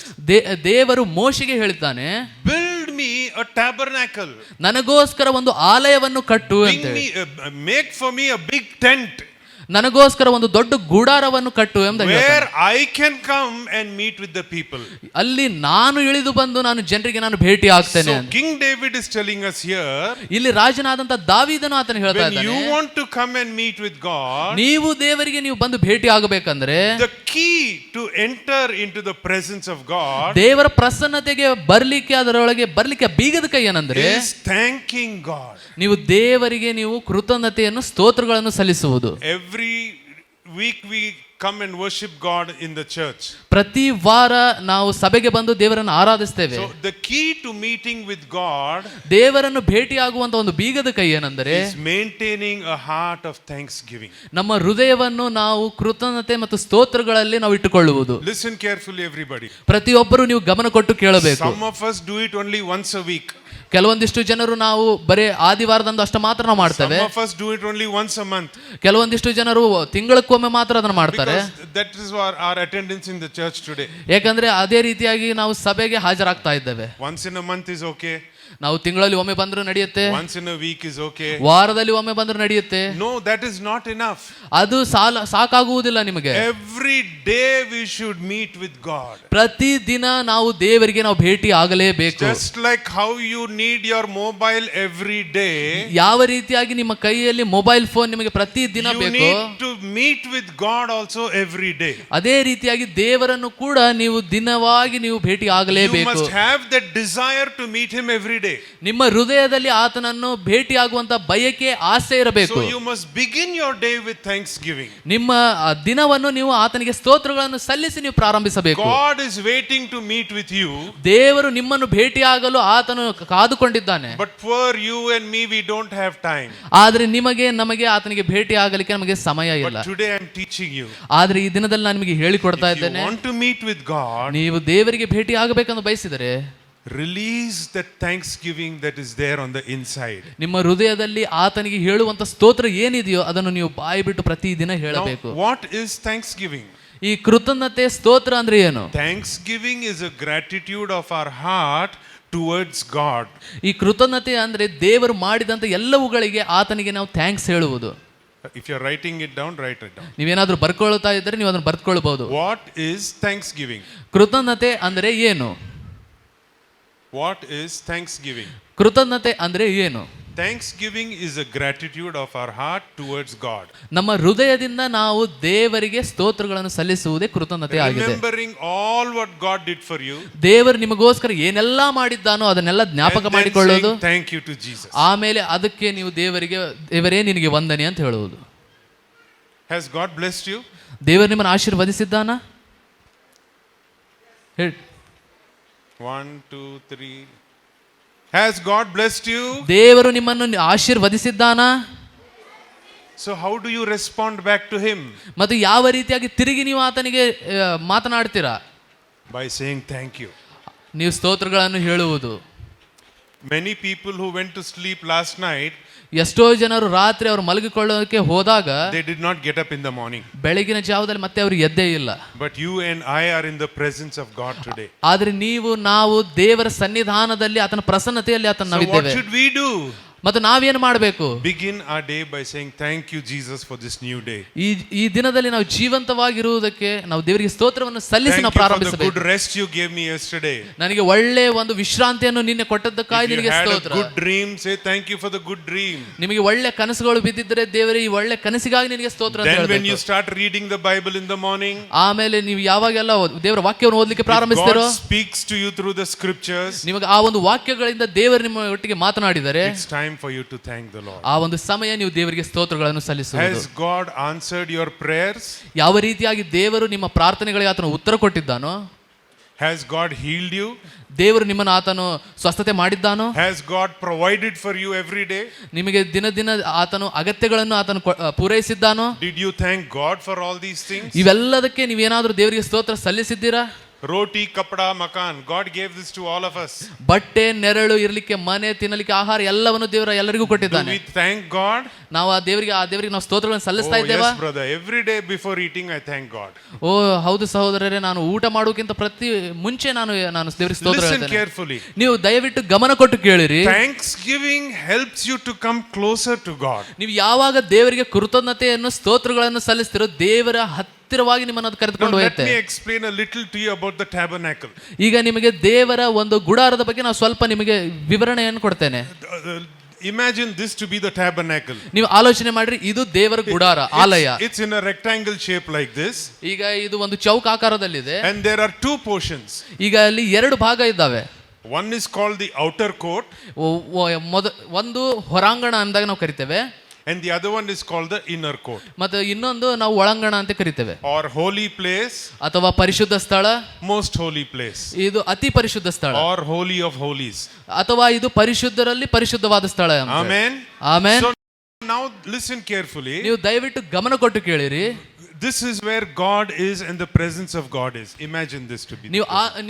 ದೇವರು ಮೋಶೆಗೆ ಹೇಳ್ತಾನೆ, build me a tabernacle. ನನಗೋಸ್ಕರ ಒಂದು ಆಲಯವನ್ನು ಕಟ್ಟು ಅಂತ. Make for me a big tent. ನನಗೋಸ್ಕರ ಒಂದು ದೊಡ್ಡ ಗುಡಾರವನ್ನು ಕಟ್ಟು ಎಂಬುದಾಗಿ ಹೇಳ್ತಾನೆ. where I can come and meet with the people. ಅಲ್ಲಿ ನಾನು ಇಳಿದು ಬಂದು ನಾನು ಜನರಿಗೆ ನಾನು ಭೇಟಿ ಆಗ್ತೇನೆ So ಅಂತ. King David is telling us here, ಇಲ್ಲಿ ರಾಜನಾದಂತ ದಾವೀದನು ಆತನು ಹೇಳ್ತಾ when you ಇದ್ದಾನೆ, want to come and meet with God, ನೀವು ದೇವರಿಗೆ ನೀವು ಬಂದು ಭೇಟಿ ಆಗಬೇಕಂದ್ರೆ the key to enter into the presence of God ದೇವರ ಪ್ರಸನ್ನತೆಗೆ ಬರ್ಲಿಕ್ಕೆ ಅದರೊಳಗೆ ಬರ್ಲಿಕ್ಕೆ ಬೀಗದ ಕೈ ಏನಂದ್ರೆ is thanking God. ನೀವು ದೇವರಿಗೆ ನೀವು ಕೃತಜ್ಞತೆಯನ್ನು ಸ್ತೋತ್ರಗಳನ್ನು ಸಲ್ಲಿಸುವುದು. Every week we come and worship God in the church. ಪ್ರತಿ ವಾರ ನಾವು ಸಭೆಗೆ ಬಂದು ದೇವರನ್ನು ಆರಾಧಿಸ್ತೇವೆ. So the key to meeting with God ದೇವರನ್ನು ಭೇಟಿ ಆಗುವಂತ ಒಂದು ಬೀಗದ ಕೈ ಏನಂದ್ರೆ is maintaining a heart of thanksgiving. ನಮ್ಮ ಹೃದಯವನ್ನು ನಾವು ಕೃತಜ್ಞತೆ ಮತ್ತು ಸ್ತೋತ್ರಗಳಲ್ಲಿ ನಾವು ಇಟ್ಟುಕೊಳ್ಳುವುದು. Listen carefully everybody. ಪ್ರತಿಯೊಬ್ಬರು ನೀವು ಗಮನ ಕೊಟ್ಟು ಕೇಳಬೇಕು. Some of us do it only once a week. ಕೆಲವೊಂದಿಷ್ಟು ಜನರು ನಾವು ಬರೀ ಆದಿವಾರದಂದು ಅಷ್ಟು ಮಾತ್ರ ನಾವು ಮಾಡ್ತೇವೆ. Some of us do it only once a month. ಕೆಲವೊಂದಿಷ್ಟು ಜನರು ತಿಂಗಳಕ್ಕೊಮ್ಮೆ ಮಾತ್ರ ಅದನ್ನು ಮಾಡ್ತಾರೆ. Because that is our attendance in the church today. ಯಾಕಂದ್ರೆ ಅದೇ ರೀತಿಯಾಗಿ ನಾವು ಸಭೆಗೆ ಹಾಜರಾಗ್ತಾ ಇದ್ದೇವೆ. Once in a month is okay. ನಾವು ತಿಂಗಳಲ್ಲಿ ಒಮ್ಮೆ ಬಂದರೂ ನಡೆಯುತ್ತೆ, Once in a week is okay. ವಾರದಲ್ಲಿ ಒಮ್ಮೆ ಬಂದರೂ ನಡೆಯುತ್ತೆ. No, that is not enough. ಅದು ಸಾಕಾಗುವುದಿಲ್ಲ ನಿಮಗೆ. Every day we should meet with God. ಪ್ರತಿ ದಿನ ನಾವು ದೇವರಿಗೆ ನಾವು ಭೇಟಿ ಆಗಲೇಬೇಕು. Just like how you need your mobile every day, ಯಾವ ರೀತಿಯಾಗಿ ನಿಮ್ಮ ಕೈಯಲ್ಲಿ ಮೊಬೈಲ್ ಫೋನ್ ನಿಮಗೆ ಪ್ರತಿ ದಿನ you ಬೇಕು, need to meet with God also every day. ಅದೇ ರೀತಿಯಾಗಿ ದೇವರನ್ನು ಕೂಡ ನೀವು ದಿನವಾಗಿ ನೀವು ಭೇಟಿ You ಆಗಲೇಬೇಕು. must have that desire to meet Him every day. ನಿಮ್ಮ ಹೃದಯದಲ್ಲಿ ಆತನನ್ನು ಭೇಟಿ ಆಗುವಂತ ಬಯಕೆ ಆಸೆ ಇರಬೇಕು. So you must begin your day with thanksgiving. ನಿಮ್ಮ ದಿನವನ್ನು ನೀವು ಆತನಿಗೆ ಸ್ತೋತ್ರಗಳನ್ನು ಸಲ್ಲಿಸಿ ನೀವು ಪ್ರಾರಂಭಿಸಬೇಕು. God is waiting to meet with you. ದೇವರು ನಿಮ್ಮನ್ನು ಭೇಟಿಯಾಗಲು ಆತನು ಕಾದುಕೊಂಡಿದ್ದಾನೆ. But poor you and me, we don't have time. ಆದ್ರೆ ನಮಗೆ ಆತನಿಗೆ ಭೇಟಿ ಆಗಲಿಕ್ಕೆ ನಮಗೆ ಸಮಯ ಇಲ್ಲ. But today I'm teaching you. ಆದ್ರೆ ಈ ದಿನದಲ್ಲಿ ನಾನು ನಿಮಗೆ ಹೇಳಿಕೊಡ್ತಾ If you ಇದ್ದೇನೆ, want to meet with God, ನೀವು ದೇವರಿಗೆ ಭೇಟಿ ಆಗಬೇಕೆಂದು ಬಯಸಿದರೆ release that thanksgiving that is there on the inside. ನಿಮ್ಮ ಹೃದಯದಲ್ಲಿ ಆತನಿಗೆ ಹೇಳುವಂತ ಸ್ತೋತ್ರ ಏನಿದೆಯೋ ಅದನ್ನು ನೀವು ಬಾಯಿ ಬಿಟ್ಟು ಪ್ರತಿದಿನ ಹೇಳಬೇಕು. Now, what is thanksgiving? ಈ ಕೃತಜ್ಞತೆ ಸ್ತೋತ್ರ ಅಂದ್ರೆ ಏನು? Thanksgiving is a gratitude of our heart towards God. ಈ ಕೃತಜ್ಞತೆ ಅಂದ್ರೆ ದೇವರು ಮಾಡಿದಂತ ಎಲ್ಲವುಗಳಿಗೆ ಆತನಿಗೆ ನಾವು ಥ್ಯಾಂಕ್ಸ್ ಹೇಳುವುದು. If you're writing it down, write it down. ನೀವೇನಾದ್ರೂ ಬರ್ಕೊಳ್ತಾ ಇದ್ದರೆ ನೀವು ಅದನ್ನು ಬರ್ಕೊಳ್ಬಹುದು. What is thanksgiving? ಕೃತಜ್ಞತೆ ಅಂದ್ರೆ ಏನು? What is thanksgiving? ಕೃತಜ್ಞತೆ ಅಂದ್ರೆ ಏನು? Thanksgiving is a gratitude of our heart towards God. ನಮ್ಮ ಹೃದಯದಿಂದ ನಾವು ದೇವರಿಗೆ ಸ್ತೋತ್ರಗಳನ್ನು ಸಲ್ಲಿಸುವುದೇ ಕೃತಜ್ಞತೆ ಆಗಿದೆ. Remembering all what God did for you. ದೇವರು ನಿಮಗೋಸ್ಕರ ಏನೆಲ್ಲ ಮಾಡಿದ್ದಾನೋ ಅದನ್ನೆಲ್ಲ ಜ್ಞಾಪಕ And then ಮಾಡಿಕೊಳ್ಳೋದು. saying thank you to Jesus. ಆಮೇಲೆ ಅದಕ್ಕೆ ನೀವು ದೇವರೇ ನಿನಗೆ ವಂದನೆ ಅಂತ ಹೇಳುವುದು. Has God blessed you? ದೇವರು ನಿಮ್ಮನ್ನು ಆಶೀರ್ವದಿಸಿದ್ದಾನ? ಹೇಳಿ. 1, 2, 3. Has God blessed you? ದೇವರು ನಿಮ್ಮನ್ನು ಆಶೀರ್ವದಿಸಿದ್ದಾನ? So how do you respond back to Him? ಮತ್ತು ಯಾವ ರೀತಿಯಾಗಿ ತಿರುಗಿ ನೀವು ಆತನಿಗೆ ಮಾತನಾಡ್ತೀರಾ? By saying thank you. ನೀವು ಸ್ತೋತ್ರಗಳನ್ನು ಹೇಳುವುದು. Many people who went to sleep last night, ಎಷ್ಟೋ ಜನರು ರಾತ್ರಿ ಅವರು ಮಲಗಿಕೊಳ್ಳೋಕೆ ಹೋದಾಗ they did not get up in the morning. ಬೆಳಗಿನ ಜಾವದಲ್ಲಿ ಮತ್ತೆ ಅವರು ಎದ್ದೇ ಇಲ್ಲ. But you and I are in the presence of God today. ಆದ್ರೆ ನಾವು ದೇವರ ಸನ್ನಿಧಾನದಲ್ಲಿ ಆತನ ಪ್ರಸನ್ನತೆಯಲ್ಲಿ ಆತನ So what ನಾವಿದ್ದೇವೆ. should we do? ಮತ್ತು ನಾವೇನು ಮಾಡಬೇಕು? Begin our day by saying thank you Jesus for this new day. ಈ ದಿನದಲ್ಲಿ ನಾವು ಜೀವಂತವಾಗಿರುವುದಕ್ಕೆ ನಾವು ದೇವರಿಗೆ ಸ್ತೋತ್ರವನ್ನು ಸಲ್ಲಿಸಿ Thank ನಾವು you for the ಪ್ರಾರಂಭಿಸಬೇಕು. good rest you gave me yesterday. ನನಗೆ ಒಳ್ಳೆ ಒಂದು ವಿಶ್ರಾಂತಿಯನ್ನು ನಿನ್ನೆ ಕೊಟ್ಟದ್ದಕ್ಕಾಗಿ If you ನಿನಗೆ had a ಸ್ತೋತ್ರ. good dream, say thank you for the good dream. ನಿಮಗೆ ಒಳ್ಳೆ ಕನಸುಗಳು ಬಿದ್ದಿದ್ದರೆ ದೇವರೇ ಈ ಒಳ್ಳೆ ಕನಸಿಗಾಗಿ ನಿನಗೆ ಸ್ತೋತ್ರ ಅಂತ Then when you ಹೇಳಬೇಕು. start reading the Bible in the morning, ಆಮೇಲೆ ನೀವು ಯಾವಾಗೆಲ್ಲ ದೇವರ ವಾಕ್ಯವನ್ನು ಓದಲಿಕ್ಕೆ if ಪ್ರಾರಂಭಿಸ್ತೀರೋ, God speaks to you through the scriptures, ನಿಮಗೆ ಆ ಒಂದು ವಾಕ್ಯಗಳಿಂದ ದೇವರು ನಿಮ್ಮ ಒಟ್ಟಿಗೆ ಮಾತನಾಡಿದರೆ it's time for you to thank the Lord. ಆ ಒಂದು ಸಮಯ ನೀವು ದೇವರಿಗೆ ಸ್ತೋತ್ರಗಳನ್ನು ಸಲ್ಲಿಸುವುದು. Has God answered your prayers? ಯಾವ ರೀತಿಯಾಗಿ ದೇವರು ನಿಮ್ಮ ಪ್ರಾರ್ಥನೆಗಳಿಗೆ ಆತನು ಉತ್ತರ ಕೊಟ್ಟಿದ್ದಾನೋ, Has God healed you? ದೇವರು ನಿಮ್ಮನ್ನು ಆತನು ಸ್ವಸ್ಥತೆ ಮಾಡಿದ್ದಾನೋ, Has God provided for you every day? ನಿಮಗೆ ದಿನ ಆತನು ಅಗತ್ಯಗಳನ್ನು ಆತನು ಪೂರೈಸಿದ್ದಾನೋ, Did you thank God for all these things? ಇವೆಲ್ಲದಕ್ಕೆ ನೀವೇನಾದ್ರೂ ದೇವರಿಗೆ ಸ್ತೋತ್ರ ಸಲ್ಲಿಸಿದ್ದೀರಾ? Roti, kapda, makan. God gave this to all of us. ಬಟ್ಟೆ, ನೆರಳು ಇರ್ಲಿಕ್ಕೆ, ಮನೆ, ತಿನ್ನಲಿಕ್ಕೆ, ಆಹಾರ ಎಲ್ಲವನ್ನು ದೇವರ ಎಲ್ಲರಿಗೂ Do ಕೊಟ್ಟಿದ್ದಾನೆ. we thank God? ನಾವು ಆ ದೇವರಿಗೆ ನಾವು ಸ್ತೋತ್ರಗಳನ್ನು ಸಲ್ಲಿಸ್ತಾ Oh, ಇದ್ದೇವಾ? yes, brother. Every day before eating, I thank God. ಓ ಹೌದು ಸಹೋದರರೇ, ನಾನು ಊಟ ಮಾಡೋಕ್ಕಿಂತ ಮುಂಚೆ ನಾನು ದೇವರಿಗೆ ಸ್ತೋತ್ರ Listen ಹೇಳ್ತೇನೆ. carefully. ನೀವು ದಯವಿಟ್ಟು ಗಮನ ಕೊಟ್ಟು ಕೇಳಿರಿ. Thanksgiving helps you to come closer to God. ನೀವು ಯಾವಾಗ ದೇವರಿಗೆ ಕೃತಜ್ಞತೆಯನ್ನು ಸ್ತೋತ್ರಗಳನ್ನು ಸಲ್ಲಿಸ್ತಿರೋ, ದೇವರ ಹತ್ತಿರವಾಗಿ ನಿಮ್ಮನ್ನು ಅದು Now, ಕರೆದುಕೊಂಡು let ಹೋಗುತ್ತೆ. me explain a little to you about the tabernacle. ಈಗ ನಿಮಗೆ ದೇವರ ಒಂದು ಗುಡಾರದ ಬಗ್ಗೆ ನಾವು ಸ್ವಲ್ಪ ನಿಮಗೆ ವಿವರಣೆಯನ್ನು ಕೊಡ್ತೇನೆ. Imagine this to be the tabernacle. ನೀವು ಆಲೋಚನೆ ಮಾಡ್ರಿ, ಇದು ದೇವರ ಗುಡಾರ, ಆಲಯ. It's in a rectangle shape like this. ಈಗ ಇದು ಒಂದು ಚೌಕ ಆಕಾರದಲ್ಲಿದೆ. And there are two portions. ಈಗ ಅಲ್ಲಿ ಎರಡು ಭಾಗ ಇದ್ದಾವೆ. One is called the outer court. ಒಂದು ಹೊರಾಂಗಣ ಅಂದಾಗ ನಾವು ಕರಿತೇವೆ, And the other one is called the inner court. ಮತ್ತು ಇನ್ನೊಂದು ನಾವು ಒಳಾಂಗಣ ಅಂತ ಕರಿತೇವೆ. Or holy place. ಅಥವಾ ಪರಿಶುದ್ಧ ಸ್ಥಳ, Most holy place. ಇದು ಅತಿ ಪರಿಶುದ್ಧ ಸ್ಥಳ. Or holy of holies. ಅಥವಾ ಇದು ಪರಿಶುದ್ಧರಲ್ಲಿ ಪರಿಶುದ್ಧವಾದ ಸ್ಥಳ. Amen. Amen. So now listen carefully. ನೀವು ದಯವಿಟ್ಟು ಗಮನ ಕೊಟ್ಟು ಕೇಳಿರಿ. This is where God is and the presence of God is. Imagine this to be.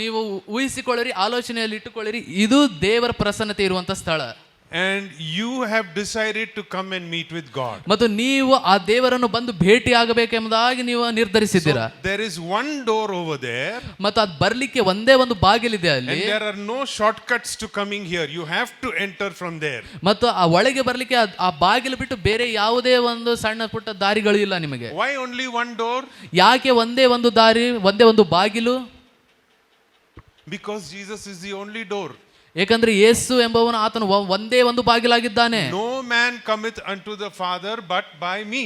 ನೀವು ಊಹಿಸಿಕೊಳ್ಳಿರಿ, ಆಲೋಚನೆಯಲ್ಲಿ ಇಟ್ಟುಕೊಳ್ಳಿರಿ, ಇದು ದೇವರ ಪ್ರಸನ್ನತೆ ಇರುವಂತ ಸ್ಥಳ. And you have decided to come and meet with God. ಮತ್ತು ನೀವು ಆ ದೇವರನ್ನು ಬಂದು ಭೇಟಿ ಆಗಬೇಕೆಂಬುದಾಗಿ ನೀವು ನಿರ್ಧರಿಸಿದ್ದೀರಾ. So there is one door over there. ಮತ್ತು ಅದು ಬರ್ಲಿಕ್ಕೆ ಒಂದೇ ಒಂದು ಬಾಗಿಲಿದೆ ಅಲ್ಲಿ. And there are no shortcuts to coming here. You have to enter from there. ಮತ್ತು ಆ ಒಳಗೆ ಬರ್ಲಿಕ್ಕೆ ಆ ಬಾಗಿಲು ಬಿಟ್ಟು ಬೇರೆ ಯಾವುದೇ ಒಂದು ಸಣ್ಣ ಪುಟ್ಟ ದಾರಿಗಳು ಇಲ್ಲ ನಿಮಗೆ. Why only one door? ಯಾಕೆ ಒಂದೇ ಒಂದು ದಾರಿ, ಒಂದೇ ಒಂದು ಬಾಗಿಲು? Because Jesus is the only door. ಏಕೆಂದ್ರೆ ಯೇಸು ಎಂಬವನು ಆತನು ಒಂದೇ ಒಂದು ಬಾಗಿಲಾಗಿದ್ದಾನೆ. No man cometh unto the Father but by me.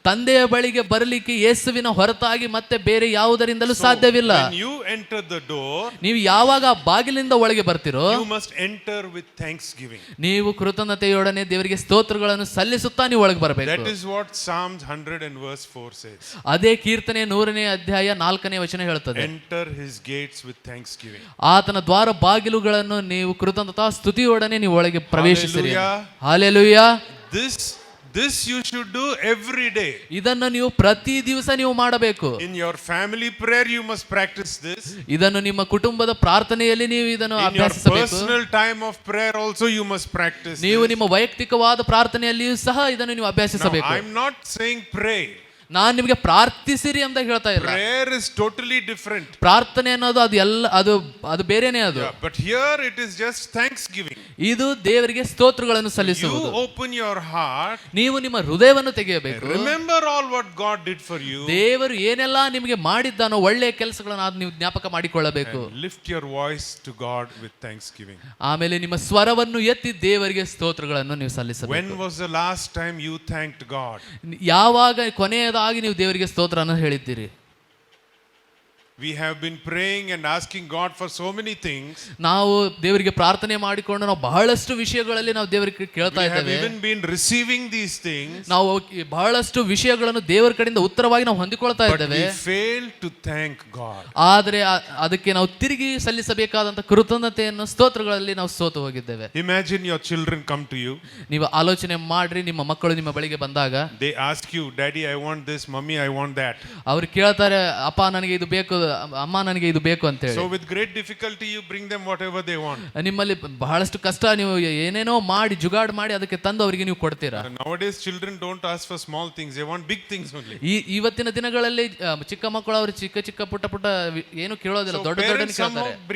ತಂದೆಯ ಬಳಿಗೆ ಬರಲಿಕ್ಕೆ ಯೇಸುವಿನ ಹೊರತಾಗಿ ಮತ್ತೆ ಬೇರೆ ಯಾವುದರಿಂದಲೂ ಸಾಧ್ಯವಿಲ್ಲ. When you enter the door, ನೀವು ಯಾವಾಗ ಆ ಬಾಗಿಲಿಂದ ಒಳಗೆ ಬರ್ತಿರೋ, you must enter with thanksgiving. ನೀವು ಕೃತಜ್ಞತೆಯೊಡನೆ ದೇವರಿಗೆ ಸ್ತೋತ್ರಗಳನ್ನು ಸಲ್ಲಿಸುತ್ತಾ ನೀವು ಒಳಗೆ ಬರಬೇಕು. That is what Psalms 100 and verse 4 says. ಅದೇ ಕೀರ್ತನೆ 100ನೇ ಅಧ್ಯಾಯ 4ನೇ ವಚನ ಹೇಳುತ್ತದೆ. Enter his gates with thanksgiving. ಆತನ ದ್ವಾರ ಬಾಗಿಲುಗಳನ್ನು ನೀವು ಕೃತಜ್ಞತಾ ಸ್ತುತಿಯೊಡನೆ ನೀವು ಒಳಗೆ ಪ್ರವೇಶಿಸಿರಿ. Hallelujah. Hallelujah. This you should do every day. ಇದನ್ನು ನೀವು ಪ್ರತಿ ದಿವಸ ನೀವು ಮಾಡಬೇಕು. In your family prayer you must practice this. ಇದನ್ನು ನಿಮ್ಮ ಕುಟುಂಬದ ಪ್ರಾರ್ಥನೆಯಲ್ಲಿ ನೀವು ಇದನ್ನು In your ಅಭ್ಯಾಸಿಸಬೇಕು. personal time of prayer also you must practice ನೀವು this. ನಿಮ್ಮ ವೈಯಕ್ತಿಕವಾದ ಪ್ರಾರ್ಥನೆಯಲ್ಲಿಯೂ ಸಹ ಇದನ್ನು ನೀವು Now, ಅಭ್ಯಾಸಿಸಬೇಕು. I'm not saying pray. ನಾನು ನಿಮಗೆ ಪ್ರಾರ್ಥಿಸಿರಿ ಅಂತ ಹೇಳ್ತಾ ಇಲ್ಲ. Prayer is totally different. ಪ್ರಾರ್ಥನೆ ಅನ್ನೋದು ಅದು ಬೇರೆನೇ ಅದು. Yeah, but here it is just thanksgiving. ಇದು ದೇವರಿಗೆ ಸ್ತೋತ್ರಗಳನ್ನು You ಸಲ್ಲಿಸುವುದು. open your heart. ನೀವು ನಿಮ್ಮ ಹೃದಯವನ್ನು ತೆಗೆಯಬೇಕು. Remember all what God did for you. ದೇವರು ಏನೆಲ್ಲ ನಿಮಗೆ ಮಾಡಿದ್ದಾನೋ ಒಳ್ಳೆಯ ಕೆಲಸಗಳನ್ನು ನೀವು ಜ್ಞಾಪಕ ಮಾಡಿಕೊಳ್ಳಬೇಕು. And lift your voice to God with thanksgiving. ಆಮೇಲೆ ನಿಮ್ಮ ಸ್ವರವನ್ನು ಎತ್ತಿ ದೇವರಿಗೆ ಸ್ತೋತ್ರಗಳನ್ನು ನೀವು ಸಲ್ಲಿಸಬೇಕು. When was the last time you thanked God? ಯಾವಾಗ ಕೊನೆಯದಾಗಿ ನೀವು ದೇವರಿಗೆ ಸ್ತೋತ್ರವನ್ನು ಹೇಳಿದ್ದೀರಿ? We have been praying and asking God for so many things. ನಾವು ದೇವರಿಗೆ ಪ್ರಾರ್ಥನೆ ಮಾಡಿಕೊಂಡು ನಾವು ಬಹಳಷ್ಟು ವಿಷಯಗಳಲ್ಲಿ ನಾವು ದೇವರಿಗೆ ಕೇಳ್ತಾ We have ಇದ್ದೇವೆ. even been receiving these things. ನಾವು ಬಹಳಷ್ಟು ವಿಷಯಗಳನ್ನು ದೇವರ ಕಡೆಯಿಂದ ಉತ್ತರವಾಗಿ ನಾವು ಹೊಂದಿಕೊಳ್ತಾ But ಇದ್ದೇವೆ. we fail to thank God. ಆದರೆ ಅದಕ್ಕೆ ನಾವು ತಿರುಗಿ ಸಲ್ಲಿಸಬೇಕಾದಂತ ಕೃತಜ್ಞತೆಯನ್ನು ಸ್ತೋತ್ರಗಳಲ್ಲಿ ನಾವು ಸೋತು ಹೋಗಿದ್ದೇವೆ. Imagine your children come to you. ನೀವು ಆಲೋಚನೆ ಮಾಡ್ರಿ, ನಿಮ್ಮ ಮಕ್ಕಳು ನಿಮ್ಮ ಬಳಿಗೆ ಬಂದಾಗ They ask you, Daddy, I want this. Mummy, I want that. ಅವ್ರು ಕೇಳ್ತಾರೆ, ಅಪ್ಪ ನನಗೆ ಇದು ಬೇಕು, ಅಮ್ಮ ನನಗೆ ಇದು ಬೇಕು ಅಂತ ಹೇಳಿ. So with great difficulty you bring them whatever they want. ನಿಮ್ಮಲ್ಲಿ ಬಹಳಷ್ಟು ಕಷ್ಟ, ನೀವು ಏನೇನೋ ಮಾಡಿ ಜುಗಾಡ್ ಮಾಡಿ ಅದಕ್ಕೆ ತಂದು ಅವರಿಗೆ ನೀವು ಕೊಡ್ತೀರಾ. Nowadays children don't ask for small things, they want big things only. ಇವತ್ತಿನ ದಿನಗಳಲ್ಲಿ ಚಿಕ್ಕ ಮಕ್ಕಳು ಅವರು ಚಿಕ್ಕ ಪುಟ್ಟ ಏನು ಕೇಳೋದಿಲ್ಲ, So ದೊಡ್ಡ parents somehow ಕೇಳ್ತಾರೆ.